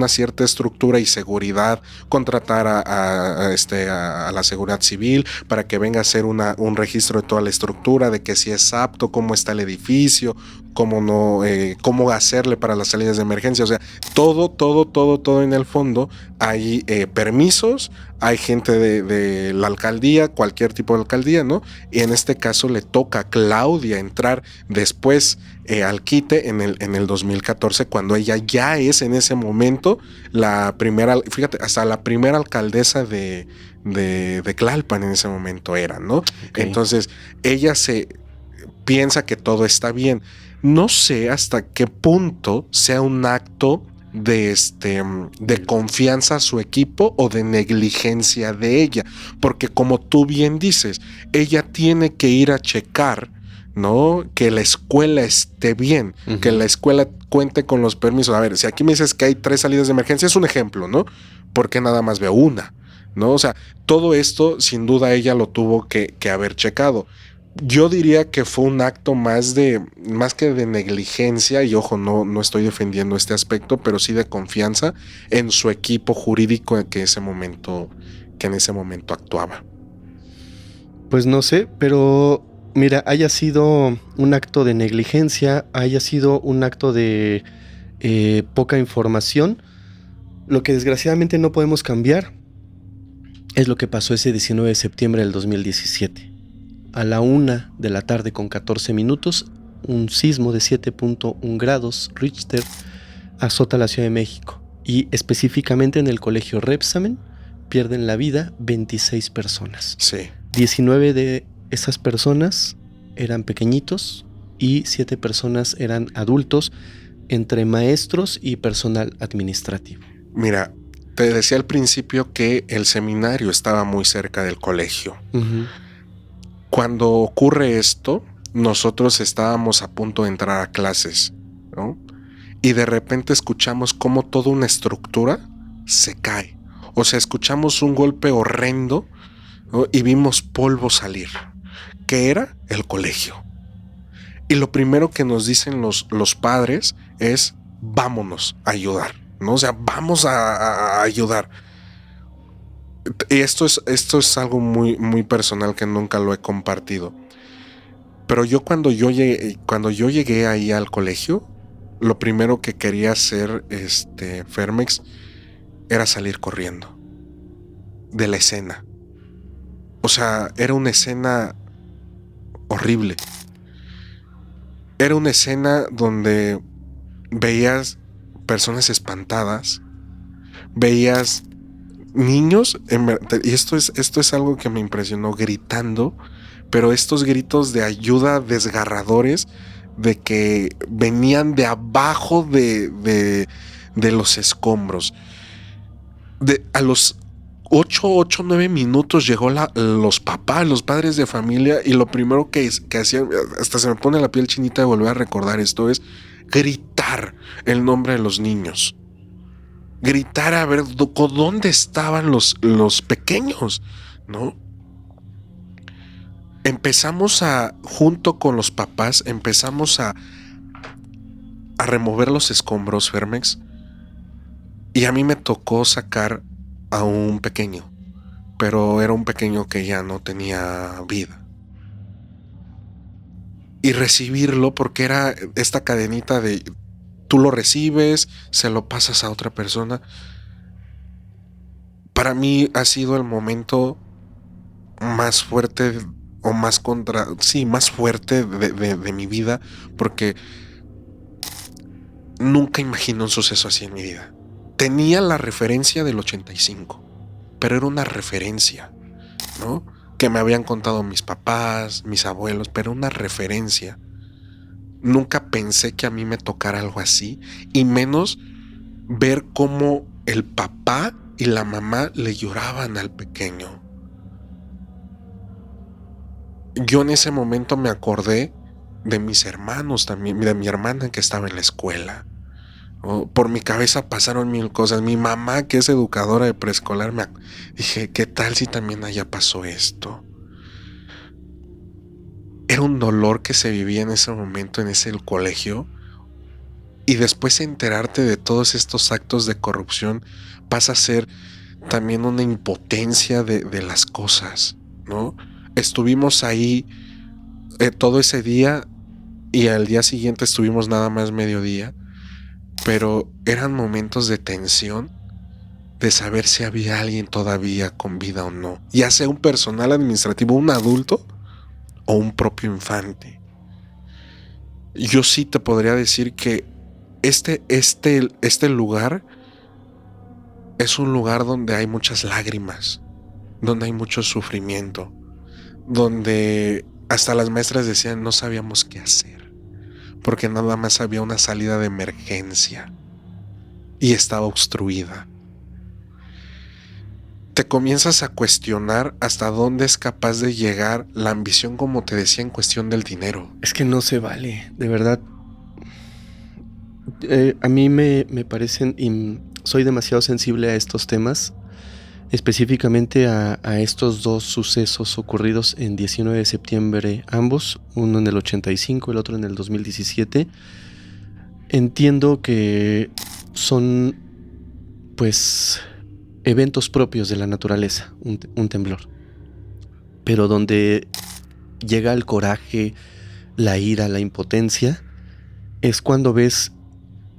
cierta estructura y seguridad, contratar a la seguridad civil para que venga a hacer un registro de toda la estructura, de que si es apto, cómo está el edificio, cómo no, cómo hacerle para las salidas de emergencia. O sea, todo en el fondo hay permisos, hay gente de la alcaldía, cualquier tipo de alcaldía, ¿no? Y en este caso le toca a Claudia entrar después al quite en el 2014, cuando ella ya es en ese momento la primera, fíjate, hasta la primera alcaldesa de Tlalpan en ese momento era, ¿no? Okay. Entonces ella se piensa que todo está bien. No sé hasta qué punto sea un acto de confianza a su equipo o de negligencia de ella, porque como tú bien dices, ella tiene que ir a checar, ¿no? Que la escuela esté bien, que la escuela cuente con los permisos. A ver, si aquí me dices que hay 3 salidas de emergencia, es un ejemplo, ¿no? Porque nada más veo una, ¿no? O sea, todo esto sin duda ella lo tuvo que haber checado. Yo diría que fue un acto más que de negligencia, y ojo, no estoy defendiendo este aspecto, pero sí de confianza en su equipo jurídico que en ese momento actuaba. Pues no sé, pero mira, haya sido un acto de negligencia, haya sido un acto de poca información, lo que desgraciadamente no podemos cambiar es lo que pasó ese 19 de septiembre del 2017. A la 1:14 p.m, un sismo de 7.1 grados Richter azota la Ciudad de México, y específicamente en el colegio Rebsamen pierden la vida 26 personas. Sí. 19 de esas personas eran pequeñitos y 7 personas eran adultos, entre maestros y personal administrativo. Mira, te decía al principio que el seminario estaba muy cerca del colegio. Cuando ocurre esto, nosotros estábamos a punto de entrar a clases, ¿no? Y de repente escuchamos cómo toda una estructura se cae. O sea, escuchamos un golpe horrendo, ¿no? Y vimos polvo salir. ¿Qué era? El colegio. Y lo primero que nos dicen los padres es: vámonos a ayudar, ¿no? O sea, vamos a ayudar. Y esto es algo muy, muy personal que nunca lo he compartido. Pero cuando yo llegué ahí al colegio, lo primero que quería hacer Fermex era salir corriendo de la escena. O sea, era una escena horrible. Era una escena donde veías personas espantadas, veías niños, y esto es algo que me impresionó, gritando, pero estos gritos de ayuda desgarradores, de que venían de abajo de los escombros. A los 9 minutos llegó los papás, los padres de familia, y lo primero que hacían, hasta se me pone la piel chinita de volver a recordar esto, es gritar el nombre de los niños. Gritar a ver dónde estaban los pequeños, ¿no? empezamos junto con los papás, empezamos a remover los escombros, Fermex, y a mí me tocó sacar a un pequeño, pero era un pequeño que ya no tenía vida. Y recibirlo, porque era esta cadenita de tú lo recibes, se lo pasas a otra persona. Para mí ha sido el momento más fuerte o más más fuerte de mi vida, porque nunca imaginé un suceso así en mi vida. Tenía la referencia del 85, pero era una referencia, ¿no? Que me habían contado mis papás, mis abuelos, pero una referencia. Nunca pensé que a mí me tocara algo así, y menos ver cómo el papá y la mamá le lloraban al pequeño. Yo en ese momento me acordé de mis hermanos también, de mi hermana que estaba en la escuela. Por mi cabeza pasaron mil cosas. Mi mamá, que es educadora de preescolar, dije, ¿qué tal si también allá pasó esto? Era un dolor que se vivía en ese momento en ese colegio, y después enterarte de todos estos actos de corrupción pasa a ser también una impotencia de las cosas, ¿no? Estuvimos ahí todo ese día, y al día siguiente estuvimos nada más mediodía, pero eran momentos de tensión, de saber si había alguien todavía con vida o no, ya sea un personal administrativo, un adulto o un propio infante. Yo sí te podría decir que este lugar es un lugar donde hay muchas lágrimas, donde hay mucho sufrimiento, donde hasta las maestras decían no sabíamos qué hacer, porque nada más había una salida de emergencia y estaba obstruida. Te comienzas a cuestionar hasta dónde es capaz de llegar la ambición, como te decía, en cuestión del dinero. Es que no se vale, de verdad. A mí me parecen, y soy demasiado sensible a estos temas, específicamente a estos dos sucesos ocurridos en 19 de septiembre, ambos, uno en el 85, el otro en el 2017. Entiendo que son, pues, eventos propios de la naturaleza, un temblor, pero donde llega el coraje, la ira, la impotencia, es cuando ves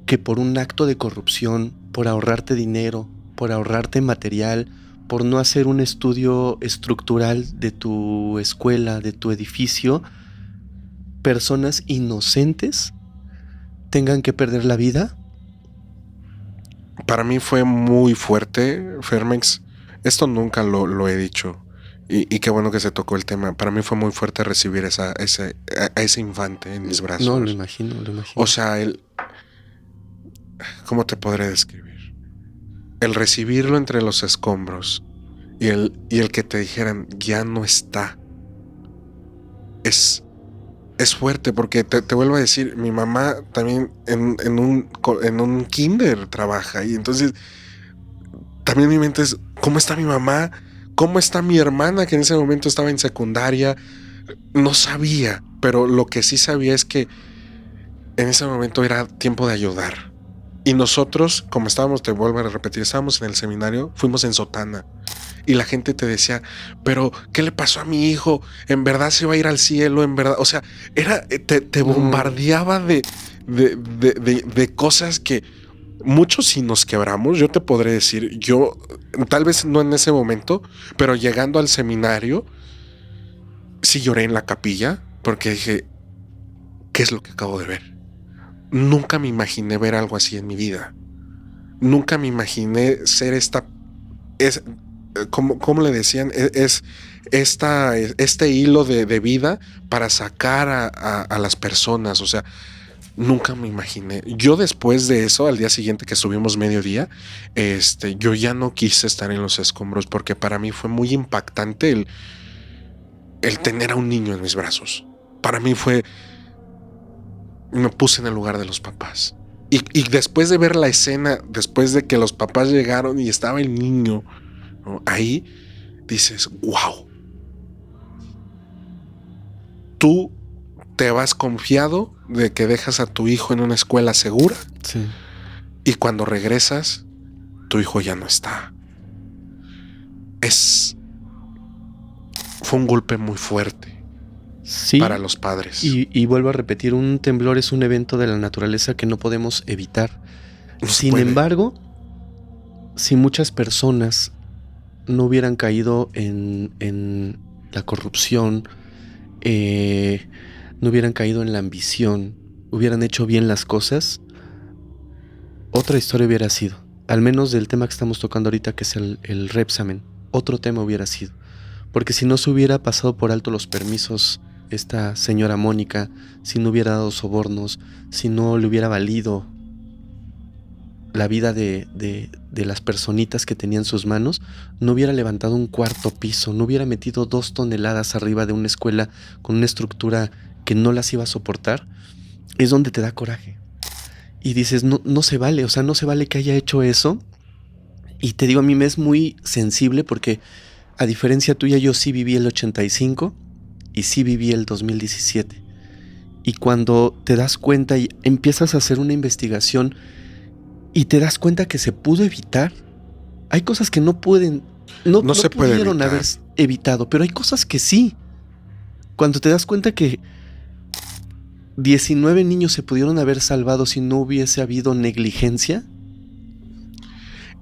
que por un acto de corrupción, por ahorrarte dinero, por ahorrarte material, por no hacer un estudio estructural de tu escuela, de tu edificio, personas inocentes tengan que perder la vida. Para mí fue muy fuerte, Fermex. Esto nunca lo he dicho. Y qué bueno que se tocó el tema. Para mí fue muy fuerte recibir a ese infante en mis brazos. No, lo imagino. O sea, ¿cómo te podré describir? El recibirlo entre los escombros y el que te dijeran ya no está. Es fuerte, porque te vuelvo a decir, mi mamá también en un kinder trabaja, y entonces también mi mente es, ¿cómo está mi mamá? ¿Cómo está mi hermana, que en ese momento estaba en secundaria? No sabía, pero lo que sí sabía es que en ese momento era tiempo de ayudar. Y nosotros, como estábamos, te vuelvo a repetir, estábamos en el seminario, fuimos en sotana. Y la gente te decía, pero ¿qué le pasó a mi hijo? ¿En verdad se va a ir al cielo? ¿En verdad? O sea, te bombardeaba de cosas que muchos sí nos quebramos. Yo te podré decir, yo, tal vez no en ese momento, pero llegando al seminario, sí lloré en la capilla, porque dije, ¿qué es lo que acabo de ver? Nunca me imaginé ver algo así en mi vida. Nunca me imaginé ser como le decían, este hilo de vida para sacar a las personas. O sea, nunca me imaginé. Yo después de eso, al día siguiente que subimos mediodía, yo ya no quise estar en los escombros, porque para mí fue muy impactante el tener a un niño en mis brazos. Para mí me puse en el lugar de los papás. Y después de ver la escena, después de que los papás llegaron y estaba el niño, ¿no? Ahí dices, wow. tú te vas confiado de que dejas a tu hijo en una escuela segura. Sí. Y cuando regresas, tu hijo ya no está. Fue un golpe muy fuerte, Sí, para los padres. y vuelvo a repetir, un temblor es un evento de la naturaleza que no podemos evitar. No se Sin puede. embargo, si muchas personas no hubieran caído en la corrupción, no hubieran caído en la ambición, hubieran hecho bien las cosas, otra historia hubiera sido. Al menos del tema que estamos tocando ahorita, que es el Repsamen, otro tema hubiera sido. Porque si no se hubiera pasado por alto los permisos esta señora Mónica, si no hubiera dado sobornos, si no le hubiera valido la vida de las personitas que tenía en sus manos, no hubiera levantado un cuarto piso, no hubiera metido 2 toneladas arriba de una escuela con una estructura que no las iba a soportar, es donde te da coraje. Y dices, no se vale, o sea, no se vale que haya hecho eso. Y te digo, a mí me es muy sensible porque, a diferencia tuya, yo sí viví el 85 y sí viví el 2017. Y cuando te das cuenta y empiezas a hacer una investigación y te das cuenta que se pudo evitar, hay cosas que no pueden, no se puede pudieron evitar. haber evitado, pero hay cosas que sí. Cuando te das cuenta que 19 niños se pudieron haber salvado si no hubiese habido negligencia.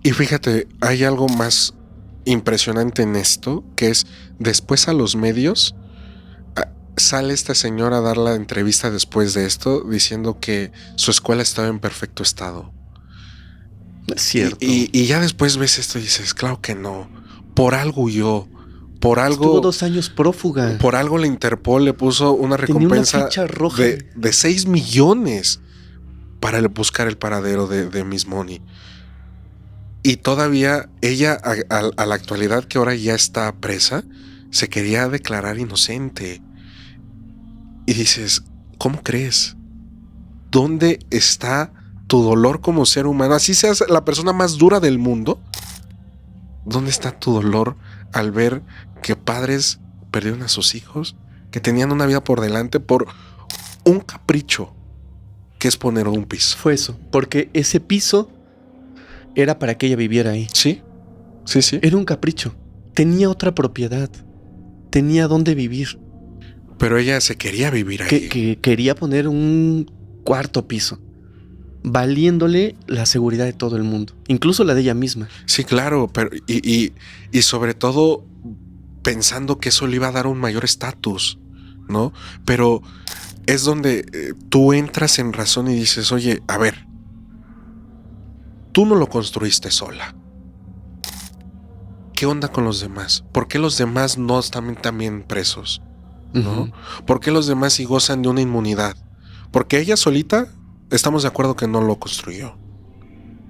Y fíjate, hay algo más impresionante en esto, que es después a los medios sale esta señora a dar la entrevista después de esto diciendo que su escuela estaba en perfecto estado. Es cierto. Y ya después ves esto y dices, claro que no, por algo huyó, por algo... Estuvo 2 años prófuga. Por algo la Interpol le puso una recompensa Tenía una ficha roja de 6 millones para buscar el paradero de Miss Money. Y todavía ella, a la actualidad que ahora ya está presa, se quería declarar inocente. Y dices, ¿cómo crees? ¿Dónde está tu dolor como ser humano? Así seas la persona más dura del mundo. ¿Dónde está tu dolor al ver que padres perdieron a sus hijos, que tenían una vida por delante por un capricho, que es poner un piso? Fue eso, porque ese piso era para que ella viviera ahí. Sí, sí, sí. Era un capricho. Tenía otra propiedad. Tenía dónde vivir. Pero ella se quería vivir ahí. Que quería poner un 4.º piso, valiéndole la seguridad de todo el mundo, incluso la de ella misma. Sí, claro, pero y sobre todo pensando que eso le iba a dar un mayor estatus, ¿no? Pero es donde tú entras en razón y dices, oye, a ver, tú no lo construiste sola. ¿Qué onda con los demás? ¿Por qué los demás no están también presos? ¿No? Uh-huh. ¿Por qué los demás sí gozan de una inmunidad? Porque ella solita, estamos de acuerdo que no lo construyó.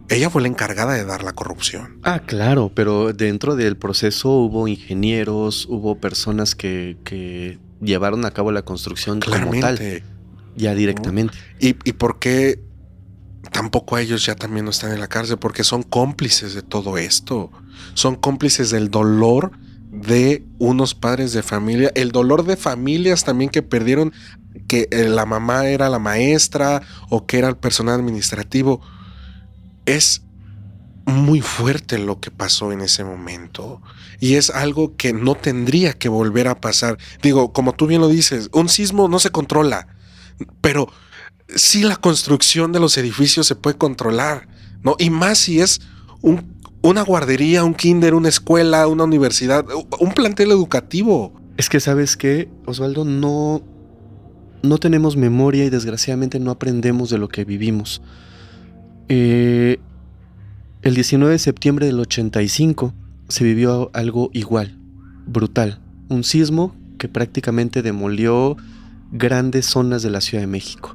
Ella fue la encargada de dar la corrupción. Ah, claro, pero dentro del proceso hubo ingenieros, hubo personas que llevaron a cabo la construcción Claramente. como tal, ya directamente. ¿Y por qué tampoco ellos ya también no están en la cárcel? Porque son cómplices de todo esto. Son cómplices del dolor de unos padres de familia, el dolor de familias también que perdieron, que la mamá era la maestra o que era el personal administrativo. Es muy fuerte lo que pasó en ese momento y es algo que no tendría que volver a pasar. Digo, como tú bien lo dices, un sismo no se controla, pero sí la construcción de los edificios se puede controlar, ¿no? Y más si es una guardería, un kinder, una escuela, una universidad, un plantel educativo. Es que, ¿sabes qué, Osvaldo? No tenemos memoria y desgraciadamente no aprendemos de lo que vivimos. El 19 de septiembre del 85 se vivió algo igual, brutal. Un sismo que prácticamente demolió grandes zonas de la Ciudad de México.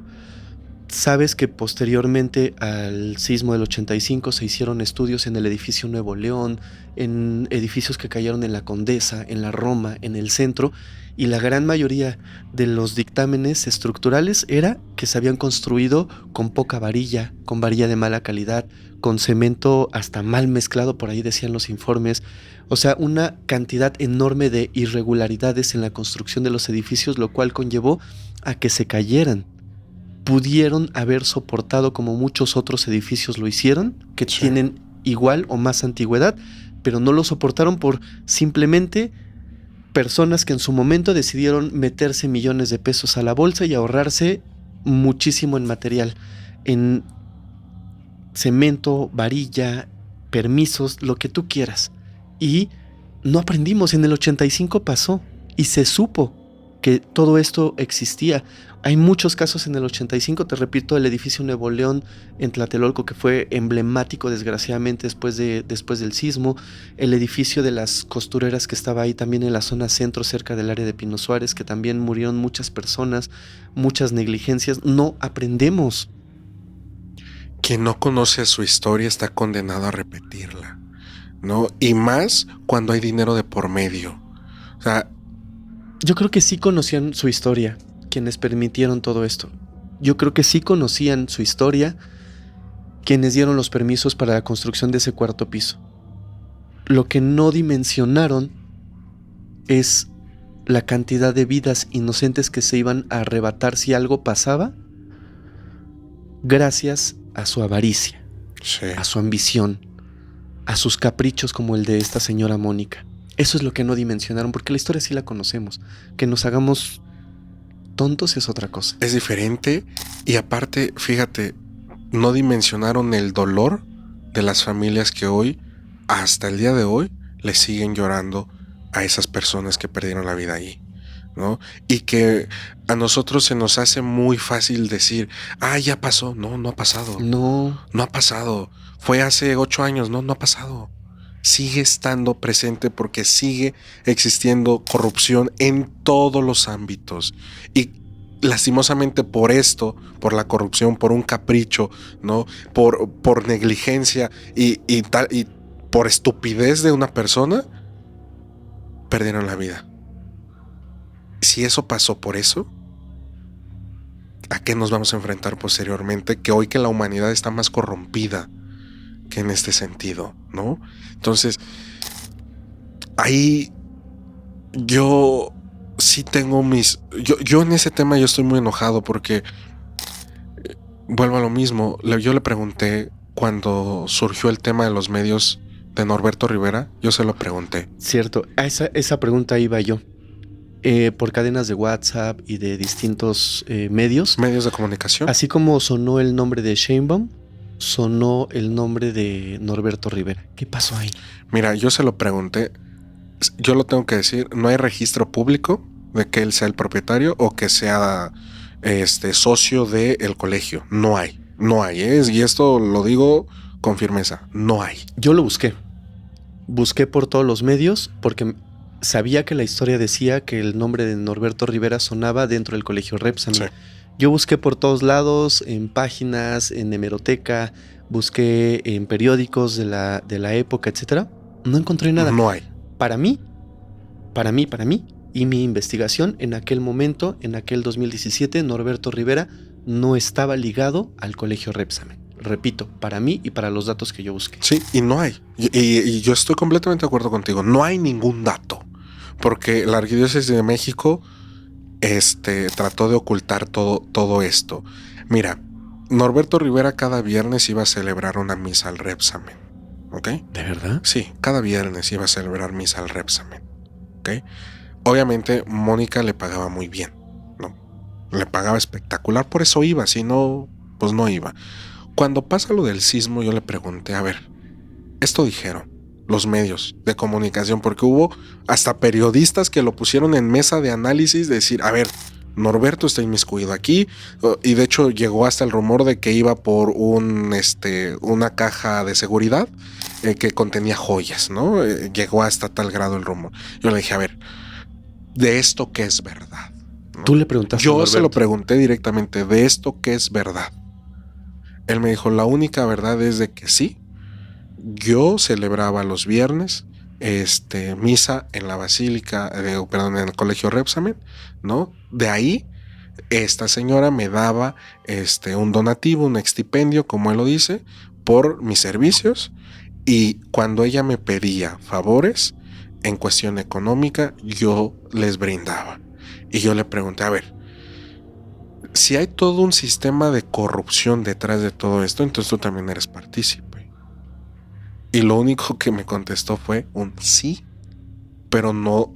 Sabes que posteriormente al sismo del 85 se hicieron estudios en el edificio Nuevo León, en edificios que cayeron en la Condesa, en la Roma, en el centro, y la gran mayoría de los dictámenes estructurales era que se habían construido con poca varilla, con varilla de mala calidad, con cemento hasta mal mezclado, por ahí decían los informes. O sea, una cantidad enorme de irregularidades en la construcción de los edificios, lo cual conllevó a que se cayeran. Pudieron haber soportado, como muchos otros edificios lo hicieron, que Sí. tienen igual o más antigüedad, pero no lo soportaron por simplemente personas que en su momento decidieron meterse millones de pesos a la bolsa y ahorrarse muchísimo en material, en cemento, varilla, permisos, lo que tú quieras. Y no aprendimos. En el 85 pasó y se supo que todo esto existía. Hay muchos casos en el 85, te repito, el edificio Nuevo León en Tlatelolco, que fue emblemático desgraciadamente después del sismo, el edificio de las costureras que estaba ahí también en la zona centro, cerca del área de Pino Suárez, que también murieron muchas personas, muchas negligencias. No aprendemos. Quien no conoce su historia está condenado a repetirla, ¿no? Y más cuando hay dinero de por medio. O sea, Yo creo que sí conocían su historia, quienes permitieron todo esto. Yo creo que sí conocían su historia, quienes dieron los permisos para la construcción de ese cuarto piso. Lo que no dimensionaron es la cantidad de vidas inocentes que se iban a arrebatar si algo pasaba, gracias a su avaricia, sí. a su ambición, a sus caprichos como el de esta señora Mónica. Eso es lo que no dimensionaron, porque la historia sí la conocemos. Que nos hagamos tontos es otra cosa. Es diferente y aparte, fíjate, no dimensionaron el dolor de las familias que hoy, hasta el día de hoy, le siguen llorando a esas personas que perdieron la vida ahí, ¿no? Y que a nosotros se nos hace muy fácil decir, ya pasó. No, no ha pasado. No. No ha pasado. Fue hace 8 años. No, no ha pasado. Sigue estando presente porque sigue existiendo corrupción en todos los ámbitos. Y lastimosamente por esto, por la corrupción, por un capricho, ¿no? Por negligencia y por estupidez de una persona, perdieron la vida. Si eso pasó por eso, ¿a qué nos vamos a enfrentar posteriormente? Que hoy que la humanidad está más corrompida que en este sentido, ¿no? Entonces, ahí yo sí tengo yo en ese tema yo estoy muy enojado porque vuelvo a lo mismo. Yo le pregunté cuando surgió el tema de los medios de Norberto Rivera, yo se lo pregunté. Cierto, a esa pregunta iba yo. Por cadenas de WhatsApp y de distintos medios de comunicación. Así como sonó el nombre de Sheinbaum, sonó el nombre de Norberto Rivera. ¿Qué pasó ahí? Mira, yo se lo pregunté. Yo lo tengo que decir, no hay registro público de que él sea el propietario o que sea socio del colegio. No hay, y esto lo digo con firmeza, no hay. Yo lo busqué por todos los medios porque sabía que la historia decía que el nombre de Norberto Rivera sonaba dentro del colegio Repsamen. Sí. Yo busqué por todos lados, en páginas, en hemeroteca, busqué en periódicos de la época, etcétera. No encontré nada. No hay. Para mí, y mi investigación en aquel momento, en aquel 2017, Norberto Rivera no estaba ligado al colegio Repsamen. Repito, para mí y para los datos que yo busqué. Sí, y no hay. Y yo estoy completamente de acuerdo contigo. No hay ningún dato. Porque la Arquidiócesis de México trató de ocultar todo esto. Mira, Norberto Rivera cada viernes iba a celebrar una misa al Repsamen. ¿Ok? ¿De verdad? Sí, cada viernes iba a celebrar misa al Repsamen. ¿Ok? Obviamente, Mónica le pagaba muy bien, ¿no? Le pagaba espectacular, por eso iba. Si no, pues no iba. Cuando pasa lo del sismo, yo le pregunté, a ver, esto dijeron los medios de comunicación, porque hubo hasta periodistas que lo pusieron en mesa de análisis, de decir, a ver, Norberto está inmiscuido aquí, y de hecho llegó hasta el rumor de que iba por una caja de seguridad que contenía joyas, ¿no? Llegó hasta tal grado el rumor. Yo le dije, a ver, ¿de esto qué es verdad? ¿No? ¿Tú le preguntaste a Yo Norberto? se lo pregunté directamente, ¿de esto qué es verdad? Él me dijo, la única verdad es de que sí, yo celebraba los viernes misa en la basílica, perdón, en el colegio Repsamen, ¿no? De ahí, esta señora me daba un donativo, un extipendio, como él lo dice, por mis servicios, y cuando ella me pedía favores en cuestión económica, yo les brindaba. Y yo le pregunté, a ver, si hay todo un sistema de corrupción detrás de todo esto, entonces tú también eres partícipe. Y lo único que me contestó fue un sí, pero no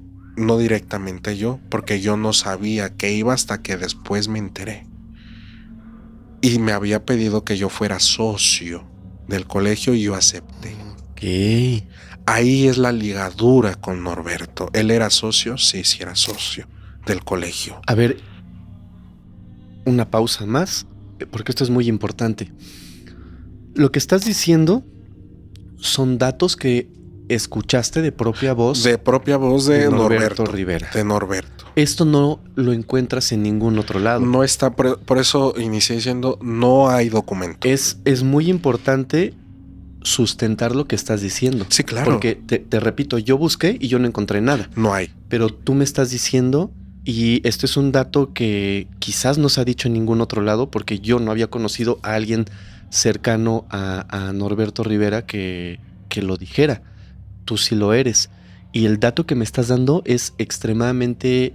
directamente yo, porque yo no sabía que iba hasta que después me enteré. Y me había pedido que yo fuera socio del colegio y yo acepté. Ok. Ahí es la ligadura con Norberto. ¿Él era socio? Sí, sí era socio del colegio. A ver, una pausa más, porque esto es muy importante. Lo que estás diciendo son datos que escuchaste de propia voz. De propia voz de Norberto Rivera. De Norberto. Esto no lo encuentras en ningún otro lado. No está, por eso inicié diciendo, no hay documento. Es muy importante sustentar lo que estás diciendo. Sí, claro. Porque te repito, yo busqué y yo no encontré nada. No hay. Pero tú me estás diciendo, y esto es un dato que quizás no se ha dicho en ningún otro lado, porque yo no había conocido a alguien cercano a Norberto Rivera que lo dijera. Tú sí lo eres. Y el dato que me estás dando es extremadamente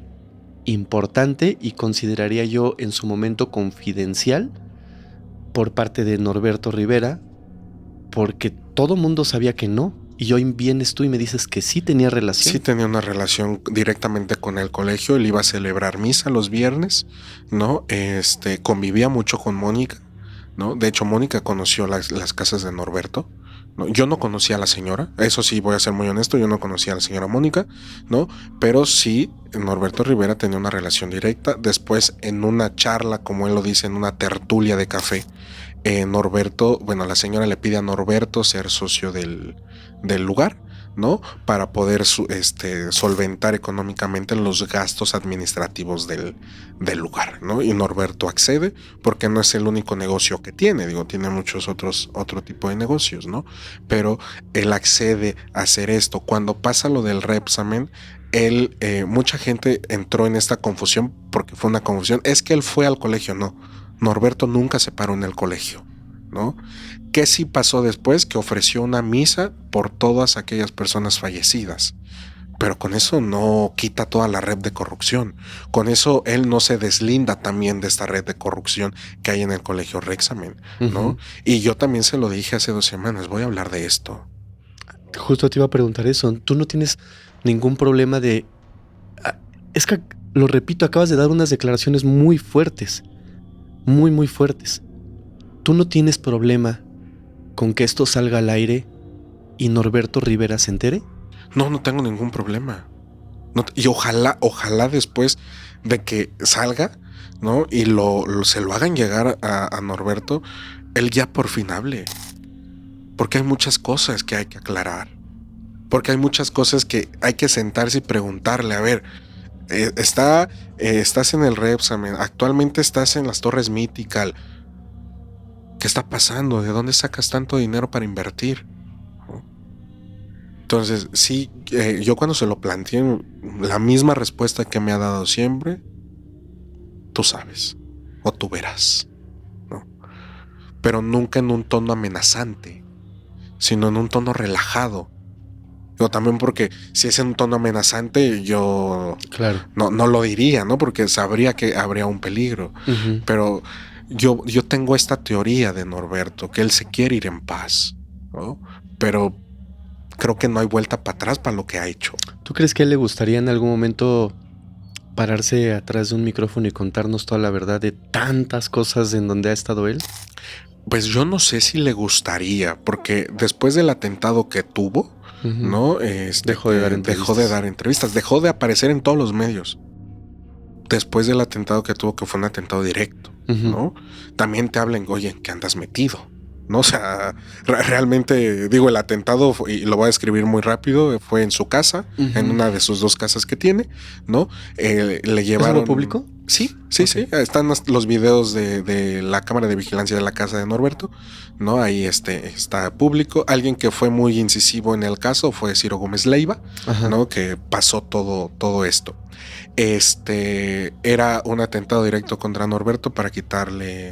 importante y consideraría yo en su momento confidencial por parte de Norberto Rivera, porque todo mundo sabía que no. Y hoy vienes tú y me dices que sí tenía relación. Sí tenía una relación directamente con el colegio. Él iba a celebrar misa los viernes, ¿no? Convivía mucho con Mónica, ¿no? De hecho, Mónica conoció las casas de Norberto, ¿no? Yo no conocía a la señora, eso sí, voy a ser muy honesto, yo no conocía a la señora Mónica, ¿no? Pero sí, Norberto Rivera tenía una relación directa. Después, en una charla, como él lo dice, en una tertulia de café, la señora le pide a Norberto ser socio del lugar, ¿no? Para poder solventar económicamente los gastos administrativos del lugar, ¿no? Y Norberto accede porque no es el único negocio que tiene, tiene muchos otro tipo de negocios, ¿no? Pero él accede a hacer esto. Cuando pasa lo del Repsamen, mucha gente entró en esta confusión porque fue una confusión. Es que él fue al colegio, no. Norberto nunca se paró en el colegio, ¿no? ¿Qué sí pasó después? Que ofreció una misa por todas aquellas personas fallecidas. Pero con eso no quita toda la red de corrupción. Con eso él no se deslinda también de esta red de corrupción que hay en el colegio Repsamen, ¿no? Uh-huh. Y yo también se lo dije hace 2 semanas, voy a hablar de esto. Justo te iba a preguntar eso. Tú no tienes ningún problema de... Es que, lo repito, acabas de dar unas declaraciones muy fuertes. Muy, muy fuertes. ¿Tú no tienes problema con que esto salga al aire y Norberto Rivera se entere? No tengo ningún problema. Y ojalá después de que salga, ¿no? Y se lo hagan llegar a Norberto, él ya por fin hable. Porque hay muchas cosas que hay que aclarar. Porque hay muchas cosas que hay que sentarse y preguntarle, a ver, estás en el Repsamen, actualmente estás en las Torres Mythical. ¿Qué está pasando? ¿De dónde sacas tanto dinero para invertir? Entonces, sí, yo cuando se lo planteé, la misma respuesta que me ha dado siempre, tú sabes, o tú verás, ¿no? Pero nunca en un tono amenazante, sino en un tono relajado. También porque si es en un tono amenazante, yo no lo diría, ¿no? Porque sabría que habría un peligro. Uh-huh. Pero yo tengo esta teoría de Norberto, que él se quiere ir en paz, ¿no? Pero creo que no hay vuelta para atrás para lo que ha hecho. ¿Tú crees que a él le gustaría en algún momento pararse atrás de un micrófono y contarnos toda la verdad de tantas cosas en donde ha estado él? Pues yo no sé si le gustaría, porque después del atentado que tuvo, uh-huh, ¿no? Dejó de dar entrevistas, dejó de aparecer en todos los medios. Después del atentado que tuvo, que fue un atentado directo, uh-huh, ¿no? También te hablan, oye, ¿en qué andas metido? ¿No? O sea, realmente, el atentado, y lo voy a describir muy rápido, fue en su casa, uh-huh, en una de sus 2 casas que tiene, ¿no? Le llevaron... ¿Es algo público? Sí, sí, Ok. sí. Están los videos de la cámara de vigilancia de la casa de Norberto, ¿no? Ahí está público. Alguien que fue muy incisivo en el caso fue Ciro Gómez Leiva, Ajá. ¿no? Que pasó todo esto. Era un atentado directo contra Norberto para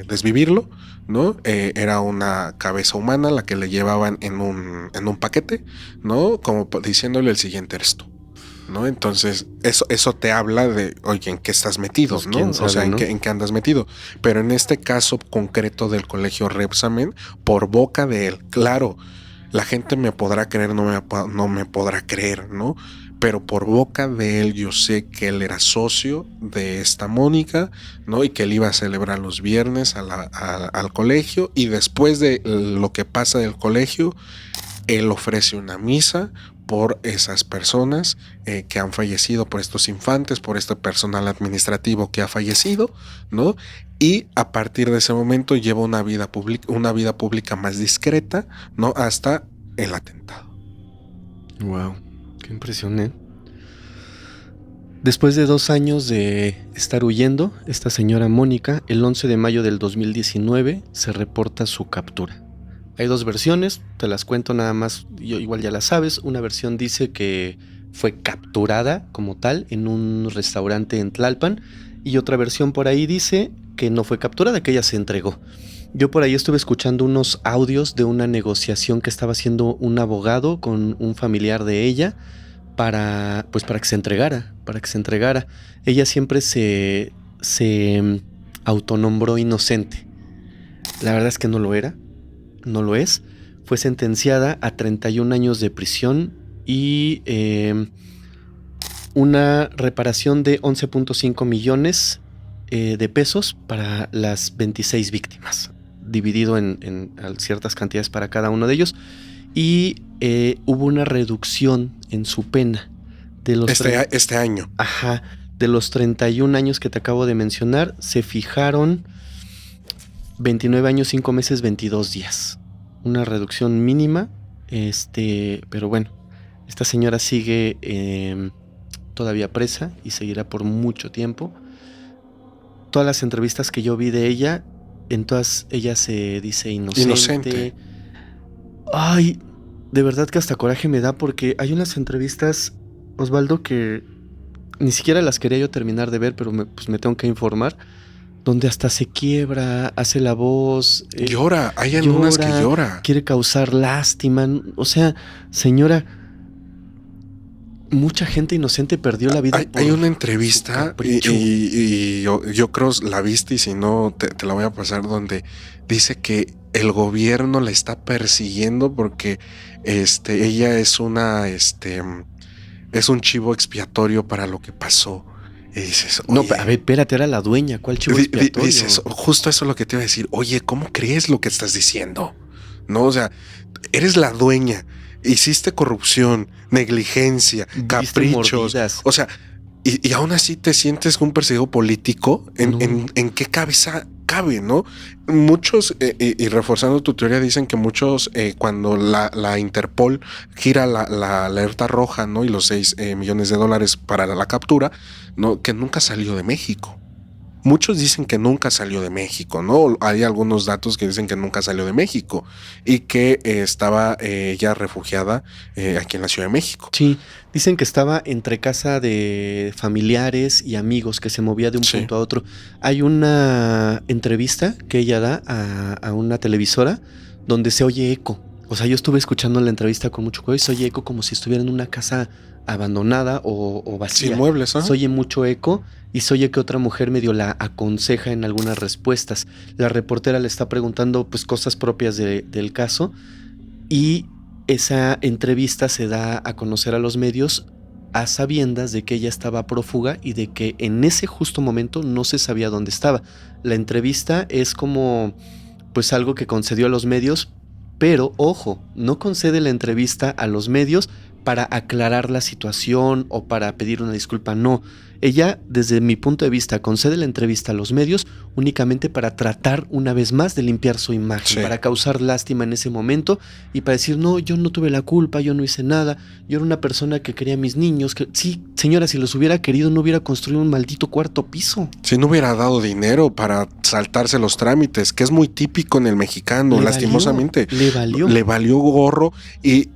desvivirlo, ¿no? Era una cabeza humana la que le llevaban en un paquete, ¿no? Como diciéndole el siguiente eres tú. ¿No? Entonces, eso te habla de, oye, ¿en qué estás metido? Pues ¿No? quién O sea, sabe, ¿no? ¿en qué andas metido? Pero en este caso concreto del colegio Repsamen, por boca de él, claro, la gente me podrá creer, no me podrá creer, ¿no? Pero por boca de él yo sé que él era socio de esta Mónica, ¿no? Y que él iba a celebrar los viernes al colegio, y después de lo que pasa del colegio, él ofrece una misa por esas personas que han fallecido, por estos infantes, por este personal administrativo que ha fallecido, ¿no? Y a partir de ese momento lleva una vida pública más discreta, ¿no? Hasta el atentado. Wow, qué impresión, ¿eh? Después de 2 años de estar huyendo, esta señora Mónica, el 11 de mayo del 2019, se reporta su captura. Hay dos versiones, te las cuento nada más, igual ya las sabes. Una versión dice que fue capturada como tal en un restaurante en Tlalpan, y otra versión por ahí dice que no fue capturada, que ella se entregó. Yo por ahí estuve escuchando unos audios de una negociación que estaba haciendo un abogado con un familiar de ella para que se entregara. Ella siempre se autonombró inocente. La verdad es que no lo era, no lo es. Fue sentenciada a 31 años de prisión y una reparación de 11.5 millones de pesos para las 26 víctimas, dividido en ciertas cantidades para cada uno de ellos. Y hubo una reducción en su pena de los Este año. Ajá, de los 31 años que te acabo de mencionar, se fijaron 29 años, 5 meses, 22 días. Una reducción mínima, pero bueno, esta señora sigue todavía presa y seguirá por mucho tiempo. Todas las entrevistas que yo vi de ella, en todas ella se dice inocente. Ay, de verdad que hasta coraje me da, porque hay unas entrevistas, Osvaldo, que ni siquiera las quería yo terminar de ver, pero pues me tengo que informar, donde hasta se quiebra, hace la voz, Llora, hay algunas que llora. quiere causar lástima. O sea, señora, mucha gente inocente perdió la vida. Hay una entrevista y yo creo la viste, y si no te la voy a pasar, donde dice que el gobierno la está persiguiendo porque ella es es un chivo expiatorio para lo que pasó. Y dices, No, oye, a ver, espérate, era la dueña, ¿cuál chivo expiatorio? dices, justo eso es lo que te iba a decir. Oye, ¿cómo crees lo que estás diciendo? No, o sea, eres la dueña, hiciste corrupción, negligencia, Viste caprichos, mordidas. o sea, y aún así te sientes un perseguido político. No. ¿En qué cabeza cabe, no? Muchos, y reforzando tu teoría, dicen que muchos, cuando la Interpol gira la alerta roja, ¿no? Y los 6 millones de dólares para la captura, ¿no? Que nunca salió de México. Muchos dicen que nunca salió de México, ¿no? Hay algunos datos que dicen que nunca salió de México y que estaba ya refugiada aquí en la Ciudad de México. Sí, dicen que estaba entre casa de familiares y amigos, que se movía de un punto a otro. Hay una entrevista que ella da a una televisora donde se oye eco. O sea, yo estuve escuchando la entrevista con mucho cuidado y se oye eco como si estuviera en una casa abandonada o vacía. Sin muebles, ¿ah? Se oye mucho eco y se oye que otra mujer medio la aconseja en algunas respuestas. La reportera le está preguntando pues cosas propias del caso, y esa entrevista se da a conocer a los medios a sabiendas de que ella estaba prófuga y de que en ese justo momento no se sabía dónde estaba. La entrevista es como pues algo que concedió a los medios, pero ojo, no concede la entrevista a los medios para aclarar la situación o para pedir una disculpa, no. Ella, desde mi punto de vista, concede la entrevista a los medios únicamente para tratar una vez más de limpiar su imagen, Sí. para causar lástima en ese momento y para decir, no, yo no tuve la culpa, yo no hice nada, yo era una persona que quería a mis niños. Sí, señora, si los hubiera querido no hubiera construido un maldito cuarto piso. Si no hubiera dado dinero para saltarse los trámites, que es muy típico en el mexicano, Le lastimosamente. valió. Le valió gorro y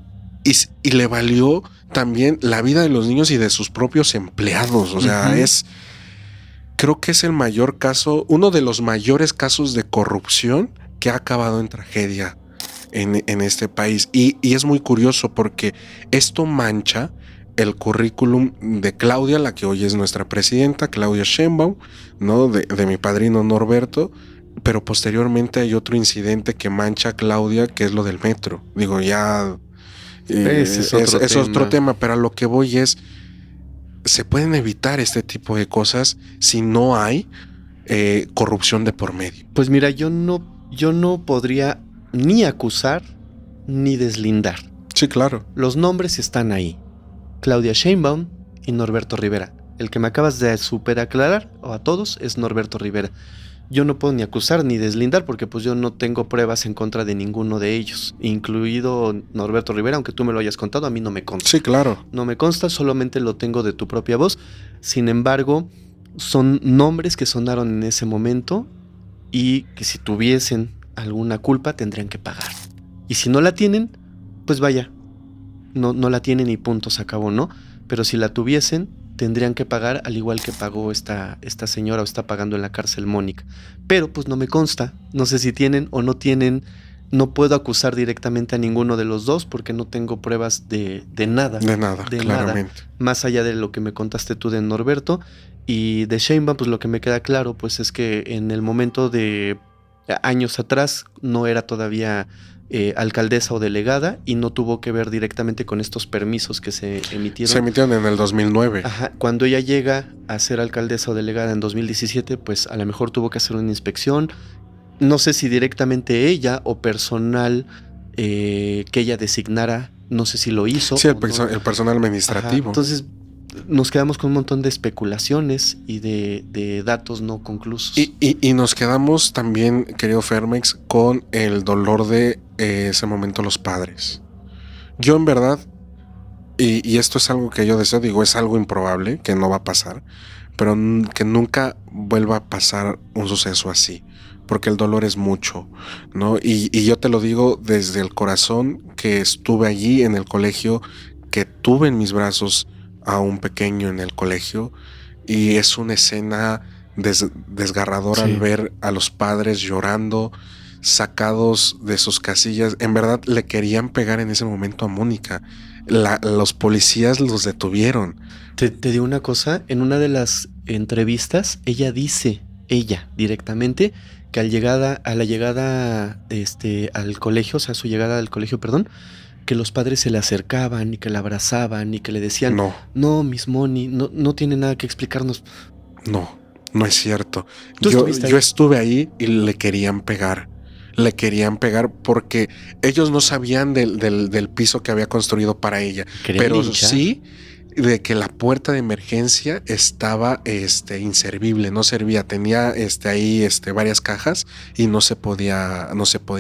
le valió también la vida de los niños y de sus propios empleados. O sea, creo que es el mayor caso, uno de los mayores casos de corrupción que ha acabado en tragedia en este país. Y es muy curioso porque esto mancha el currículum de Claudia, la que hoy es nuestra presidenta, Claudia Sheinbaum, ¿no? De mi padrino Norberto. Pero posteriormente hay otro incidente que mancha a Claudia, que es lo del metro. Digo, ya... Ese es otro tema, pero a lo que voy es, se pueden evitar este tipo de cosas si no hay corrupción de por medio. Pues mira, yo no podría ni acusar ni deslindar. Sí, claro. Los nombres están ahí. Claudia Sheinbaum y Norberto Rivera. El que me acabas de super aclarar, o a todos, es Norberto Rivera. Yo no puedo ni acusar ni deslindar porque pues yo no tengo pruebas en contra de ninguno de ellos, incluido Norberto Rivera, aunque tú me lo hayas contado, a mí no me consta. Sí, claro. No me consta, solamente lo tengo de tu propia voz. Sin embargo, son nombres que sonaron en ese momento y que si tuviesen alguna culpa tendrían que pagar. Y si no la tienen, pues vaya, no la tienen y punto, se acabó, ¿no? Pero si la tuviesen, tendrían que pagar al igual que pagó esta señora o está pagando en la cárcel Mónica. Pero pues no me consta, no sé si tienen o no tienen, no puedo acusar directamente a ninguno de los dos porque no tengo pruebas de nada. De nada, claramente. Nada, más allá de lo que me contaste tú de Norberto y de Sheinbaum, pues lo que me queda claro pues es que en el momento de años atrás no era todavía alcaldesa o delegada y no tuvo que ver directamente con estos permisos que se emitieron. Se emitieron en el 2009. Ajá, cuando ella llega a ser alcaldesa o delegada en 2017, pues a lo mejor tuvo que hacer una inspección. No sé si directamente ella o personal que ella designara, no sé si lo hizo. Sí, el personal administrativo. Ajá, entonces nos quedamos con un montón de especulaciones y de datos no conclusos. Y nos quedamos también, querido Fermex, con el dolor de ese momento los padres. Yo en verdad, y esto es algo que yo deseo, digo, es algo improbable, que no va a pasar, pero que nunca vuelva a pasar un suceso así, porque el dolor es mucho, ¿no? Y yo te lo digo desde el corazón, que estuve allí en el colegio, que tuve en mis brazos a un pequeño en el colegio, y es una escena desgarradora. Sí. Al ver a los padres llorando, sacados de sus casillas. En verdad le querían pegar en ese momento a Mónica. Los policías los detuvieron. Te digo una cosa, en una de las entrevistas ella dice, directamente, que a la llegada al colegio, o sea, su llegada al colegio, perdón, que los padres se le acercaban y que la abrazaban y que le decían, no, Miss Moni, no tiene nada que explicarnos. No es cierto. Yo estuve ahí y le querían pegar. Le querían pegar porque ellos no sabían del piso que había construido para ella. Pero linchar. Sí de que la puerta de emergencia estaba inservible, no servía, tenía ahí varias cajas y no se podía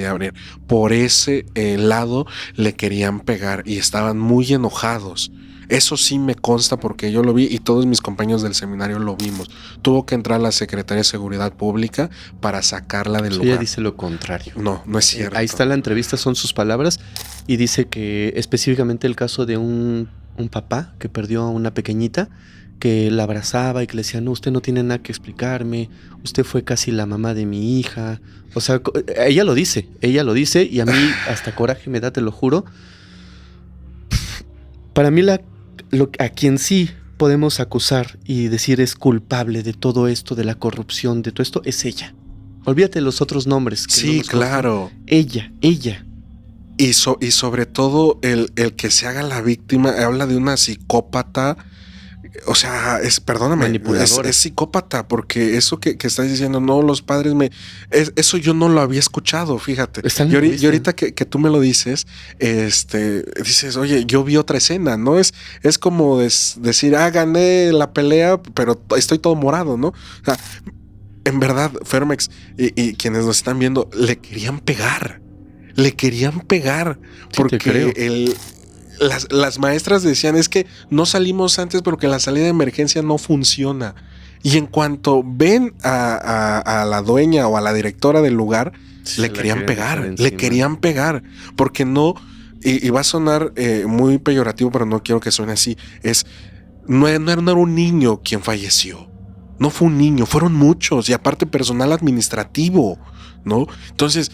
abrir. Por ese lado le querían pegar y estaban muy enojados. Eso sí me consta porque yo lo vi y todos mis compañeros del seminario lo vimos. Tuvo que entrar la Secretaría de Seguridad Pública para sacarla del lugar. Ella dice lo contrario. No es cierto. Ahí está la entrevista, son sus palabras, y dice que específicamente el caso de un papá que perdió a una pequeñita, que la abrazaba y que le decía, no, usted no tiene nada que explicarme, usted fue casi la mamá de mi hija. O sea, ella lo dice y a mí hasta coraje me da, te lo juro. Para mí a quien sí podemos acusar y decir es culpable de todo esto, de la corrupción, de todo esto, es ella. Olvídate de los otros nombres. Sí, no claro. Ella. Y sobre todo el que se haga la víctima, habla de una psicópata O sea, perdóname, Manipuladora. es psicópata, porque eso que estás diciendo, no, los padres eso yo no lo había escuchado, fíjate. Está en Y la y revista. ahorita que tú me lo dices, dices, oye, yo vi otra escena, ¿no? Es como decir, gané la pelea, pero estoy todo morado, ¿no? O sea, en verdad, Fermex y quienes nos están viendo, le querían pegar. Le querían pegar. Sí, te creo. Porque las maestras decían, es que no salimos antes porque la salida de emergencia no funciona. Y en cuanto ven a la dueña o a la directora del lugar, Sí, le la querían querían echar pegar. Le encima. querían pegar. Porque no, y va a sonar muy peyorativo, pero no quiero que suene así. No era un niño quien falleció. No fue un niño, fueron muchos. Y aparte personal administrativo, ¿no? Entonces,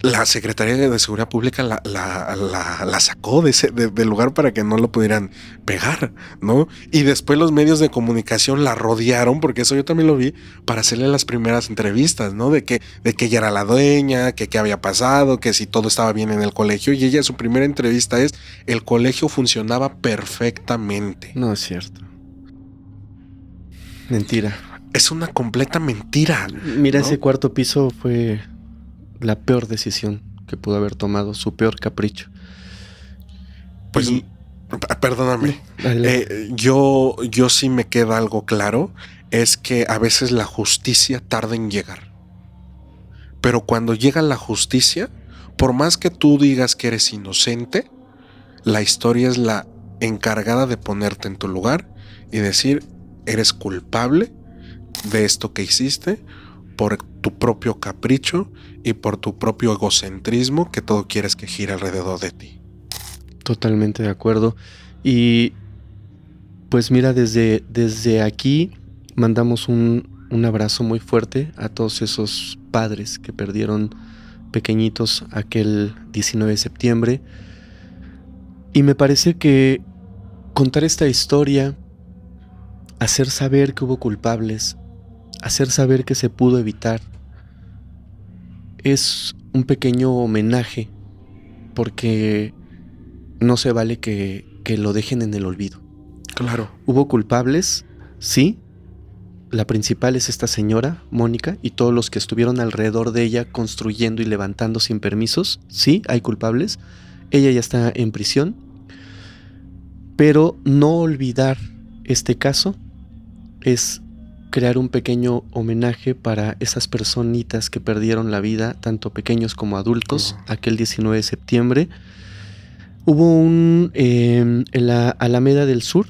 la Secretaría de Seguridad Pública la sacó del lugar para que no lo pudieran pegar, ¿no? Y después los medios de comunicación la rodearon, porque eso yo también lo vi, para hacerle las primeras entrevistas, ¿no? De que ella era la dueña, que qué había pasado, que si todo estaba bien en el colegio. Y ella, su primera entrevista es, el colegio funcionaba perfectamente. No es cierto. Mentira. Es una completa mentira. Mira, ¿no? ese cuarto piso fue la peor decisión que pudo haber tomado, su peor capricho. Pues, perdóname. Yo sí me queda algo claro, es que a veces la justicia tarda en llegar. Pero cuando llega la justicia, por más que tú digas que eres inocente, la historia es la encargada de ponerte en tu lugar y decir, eres culpable de esto que hiciste por tu propio capricho y por tu propio egocentrismo, que todo quieres que gire alrededor de ti. Totalmente de acuerdo. Y pues mira, desde aquí mandamos un abrazo muy fuerte a todos esos padres que perdieron pequeñitos aquel 19 de septiembre. Y me parece que contar esta historia, hacer saber que hubo culpables, hacer saber que se pudo evitar, es un pequeño homenaje, porque no se vale que lo dejen en el olvido. Claro. Hubo culpables, sí. La principal es esta señora, Mónica, y todos los que estuvieron alrededor de ella construyendo y levantando sin permisos. Sí, hay culpables. Ella ya está en prisión. Pero no olvidar este caso es crear un pequeño homenaje para esas personitas que perdieron la vida, tanto pequeños como adultos, aquel 19 de septiembre. Hubo en la Alameda del Sur,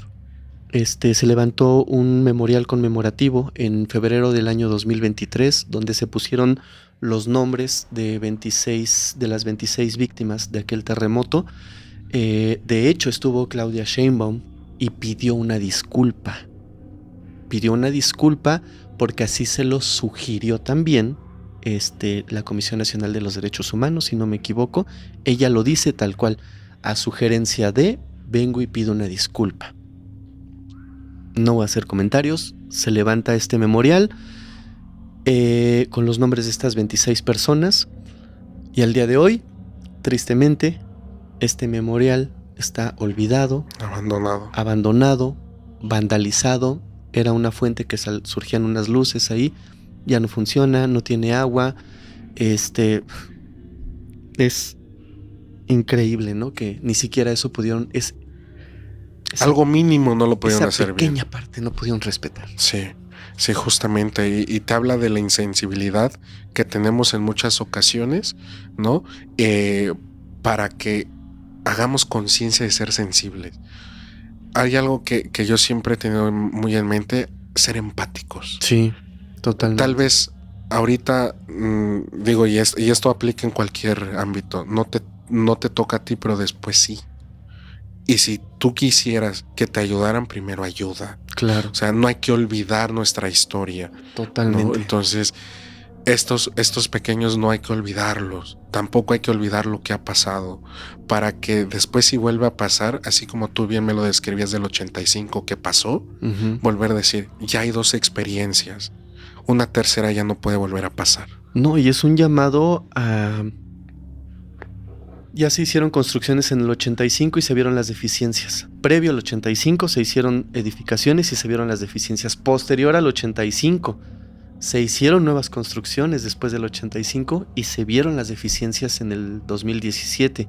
se levantó un memorial conmemorativo en febrero del año 2023, donde se pusieron los nombres de las 26 víctimas de aquel terremoto. De hecho, estuvo Claudia Sheinbaum y pidió una disculpa. Pidió una disculpa porque así se lo sugirió también la Comisión Nacional de los Derechos Humanos, si no me equivoco. Ella lo dice tal cual, a sugerencia de, vengo y pido una disculpa. No voy a hacer comentarios. Se levanta este memorial con los nombres de estas 26 personas. Y al día de hoy, tristemente, este memorial está olvidado, abandonado, vandalizado. Era una fuente que surgían unas luces ahí. Ya no funciona, no tiene agua. Es increíble, ¿no? Que ni siquiera eso pudieron... Algo mínimo no lo pudieron hacer bien. Esa pequeña parte no pudieron respetar. Sí, justamente. Y te habla de la insensibilidad que tenemos en muchas ocasiones, ¿no? Para que hagamos conciencia de ser sensibles. Hay algo que yo siempre he tenido muy en mente, ser empáticos. Sí, totalmente. Tal vez ahorita, digo, y esto aplica en cualquier ámbito, no te toca a ti, pero después sí. Y si tú quisieras que te ayudaran, primero ayuda. Claro. O sea, no hay que olvidar nuestra historia. Totalmente. ¿no? Entonces, estos pequeños no hay que olvidarlos. Tampoco hay que olvidar lo que ha pasado. Para que después, si vuelve a pasar, así como tú bien me lo describías del 85 que pasó, volver a decir, ya hay 2 experiencias. Una tercera ya no puede volver a pasar. No, y es un llamado Ya se hicieron construcciones en el 85 y se vieron las deficiencias. Previo al 85 se hicieron edificaciones y se vieron las deficiencias. Posterior al 85 se hicieron nuevas construcciones después del 85 y se vieron las deficiencias en el 2017.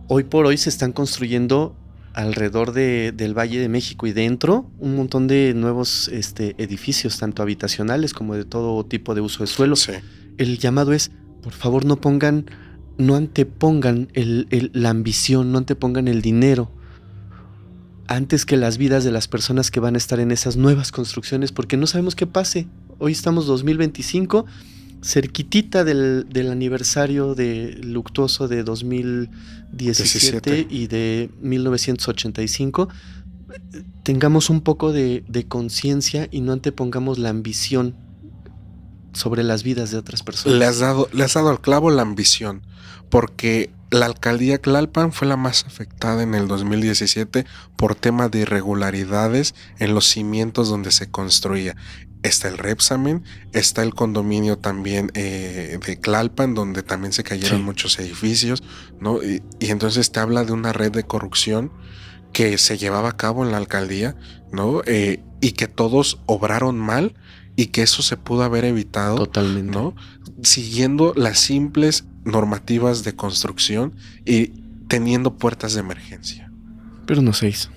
Hoy por hoy se están construyendo alrededor del Valle de México y dentro un montón de nuevos edificios, tanto habitacionales como de todo tipo de uso de suelo. Sí. El llamado es, por favor, no antepongan la ambición, no antepongan el dinero antes que las vidas de las personas que van a estar en esas nuevas construcciones, porque no sabemos qué pase. Hoy estamos 2025, cerquitita del aniversario luctuoso de 2017 y de 1985. Tengamos un poco de conciencia y no antepongamos la ambición sobre las vidas de otras personas. Le has dado al clavo la ambición, porque la alcaldía Tlalpan fue la más afectada en el 2017 por tema de irregularidades en los cimientos donde se construía. Está el Repsamen, está el condominio también de Tlalpan, donde también se cayeron muchos edificios, ¿no? Y entonces te habla de una red de corrupción que se llevaba a cabo en la alcaldía, ¿no? Y que todos obraron mal y que eso se pudo haber evitado. Totalmente. ¿No? Siguiendo las simples normativas de construcción y teniendo puertas de emergencia. Pero no se hizo.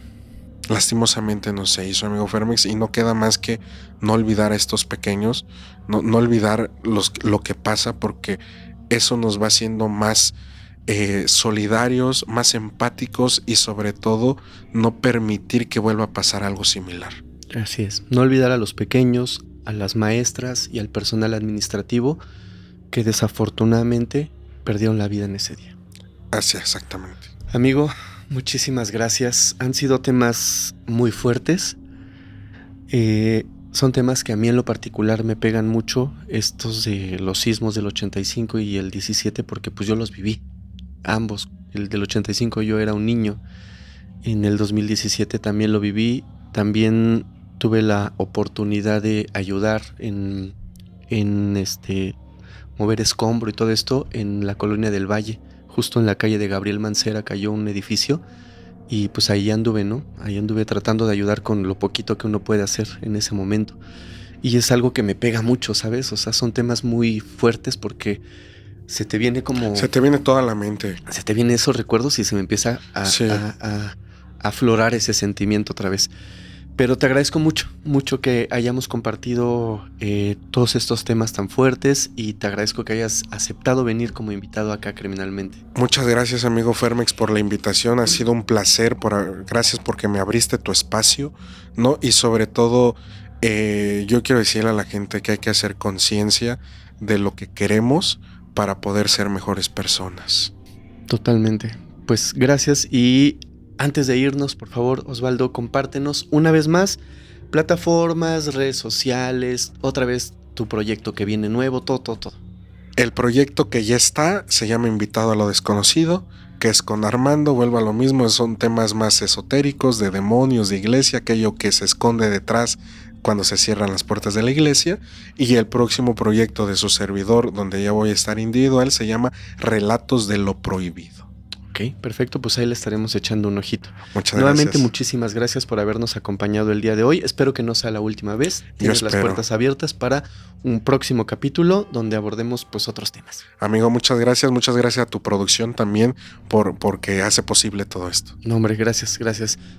Lastimosamente no se hizo, amigo Fermex, y no queda más que no olvidar a estos pequeños, no olvidar lo que pasa, porque eso nos va haciendo más solidarios, más empáticos y sobre todo no permitir que vuelva a pasar algo similar. Así es, no olvidar a los pequeños, a las maestras y al personal administrativo que desafortunadamente perdieron la vida en ese día. Así, exactamente. Amigo, muchísimas gracias. Han sido temas muy fuertes. Son temas que a mí en lo particular me pegan mucho, estos de los sismos del 85 y el 17, porque pues yo los viví, ambos. El del 85 yo era un niño, en el 2017 también lo viví, también tuve la oportunidad de ayudar en mover escombro y todo esto en la colonia del Valle, justo en la calle de Gabriel Mancera cayó un edificio y pues ahí anduve, ¿no? Ahí anduve tratando de ayudar con lo poquito que uno puede hacer en ese momento. Y es algo que me pega mucho, ¿sabes? O sea, son temas muy fuertes porque se te viene toda la mente. Se te vienen esos recuerdos y se me empieza a aflorar ese sentimiento otra vez. Pero te agradezco mucho que hayamos compartido todos estos temas tan fuertes y te agradezco que hayas aceptado venir como invitado acá a Criminalmente. Muchas gracias, amigo Fermex, por la invitación. Ha sido un placer. Gracias porque me abriste tu espacio, ¿no? Y sobre todo, yo quiero decirle a la gente que hay que hacer conciencia de lo que queremos para poder ser mejores personas. Totalmente. Pues gracias y antes de irnos, por favor, Osvaldo, compártenos una vez más plataformas, redes sociales, otra vez tu proyecto que viene nuevo, todo. El proyecto que ya está se llama Invitado a lo Desconocido, que es con Armando, vuelvo a lo mismo, son temas más esotéricos, de demonios, de iglesia, aquello que se esconde detrás cuando se cierran las puertas de la iglesia. Y el próximo proyecto de su servidor, donde ya voy a estar individual, se llama Relatos de lo Prohibido. Ok, perfecto, pues ahí le estaremos echando un ojito. Muchas Nuevamente, gracias. Muchísimas gracias por habernos acompañado el día de hoy. Espero que no sea la última vez. Tienes las puertas abiertas para un próximo capítulo donde abordemos pues otros temas. Amigo, muchas gracias a tu producción también porque hace posible todo esto. No, hombre, gracias.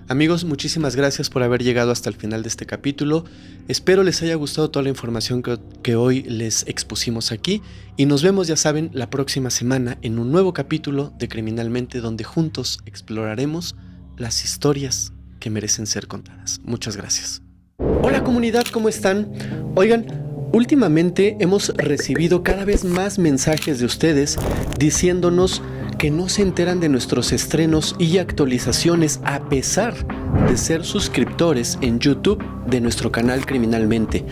Amigos, muchísimas gracias por haber llegado hasta el final de este capítulo. Espero les haya gustado toda la información que hoy les expusimos aquí y nos vemos, ya saben, la próxima semana en un nuevo capítulo de Criminalmente, donde juntos exploraremos las historias que merecen ser contadas. Muchas gracias. Hola comunidad, ¿cómo están? Oigan, últimamente hemos recibido cada vez más mensajes de ustedes diciéndonos que no se enteran de nuestros estrenos y actualizaciones a pesar de ser suscriptores en YouTube de nuestro canal Criminalmente.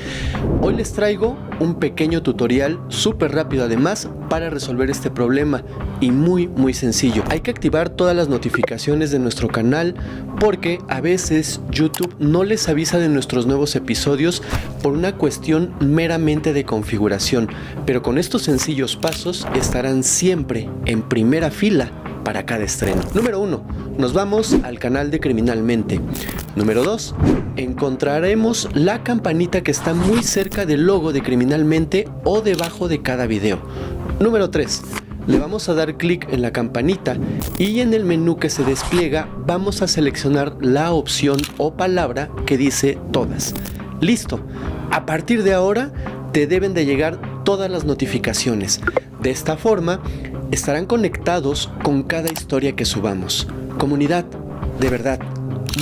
Hoy les traigo un pequeño tutorial súper rápido además para resolver este problema y muy sencillo. Hay que activar todas las notificaciones de nuestro canal porque a veces YouTube no les avisa de nuestros nuevos episodios por una cuestión meramente de configuración, pero con estos sencillos pasos estarán siempre en primera fila para cada estreno. Número 1. Nos vamos al canal de Criminalmente. Número 2. Encontraremos la campanita que está muy cerca del logo de Criminalmente o debajo de cada video. Número 3. Le vamos a dar clic en la campanita y en el menú que se despliega vamos a seleccionar la opción o palabra que dice todas. Listo. A partir de ahora te deben de llegar todas las notificaciones. De esta forma estarán conectados con cada historia que subamos. Comunidad, de verdad,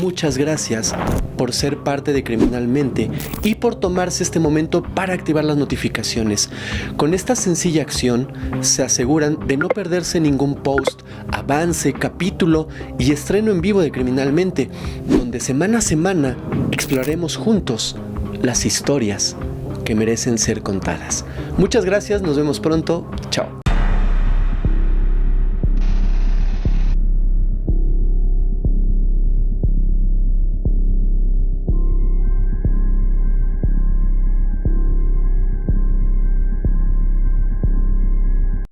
muchas gracias por ser parte de Criminalmente y por tomarse este momento para activar las notificaciones. Con esta sencilla acción se aseguran de no perderse ningún post, avance, capítulo y estreno en vivo de Criminalmente, donde semana a semana exploraremos juntos las historias que merecen ser contadas. Muchas gracias, nos vemos pronto, chao.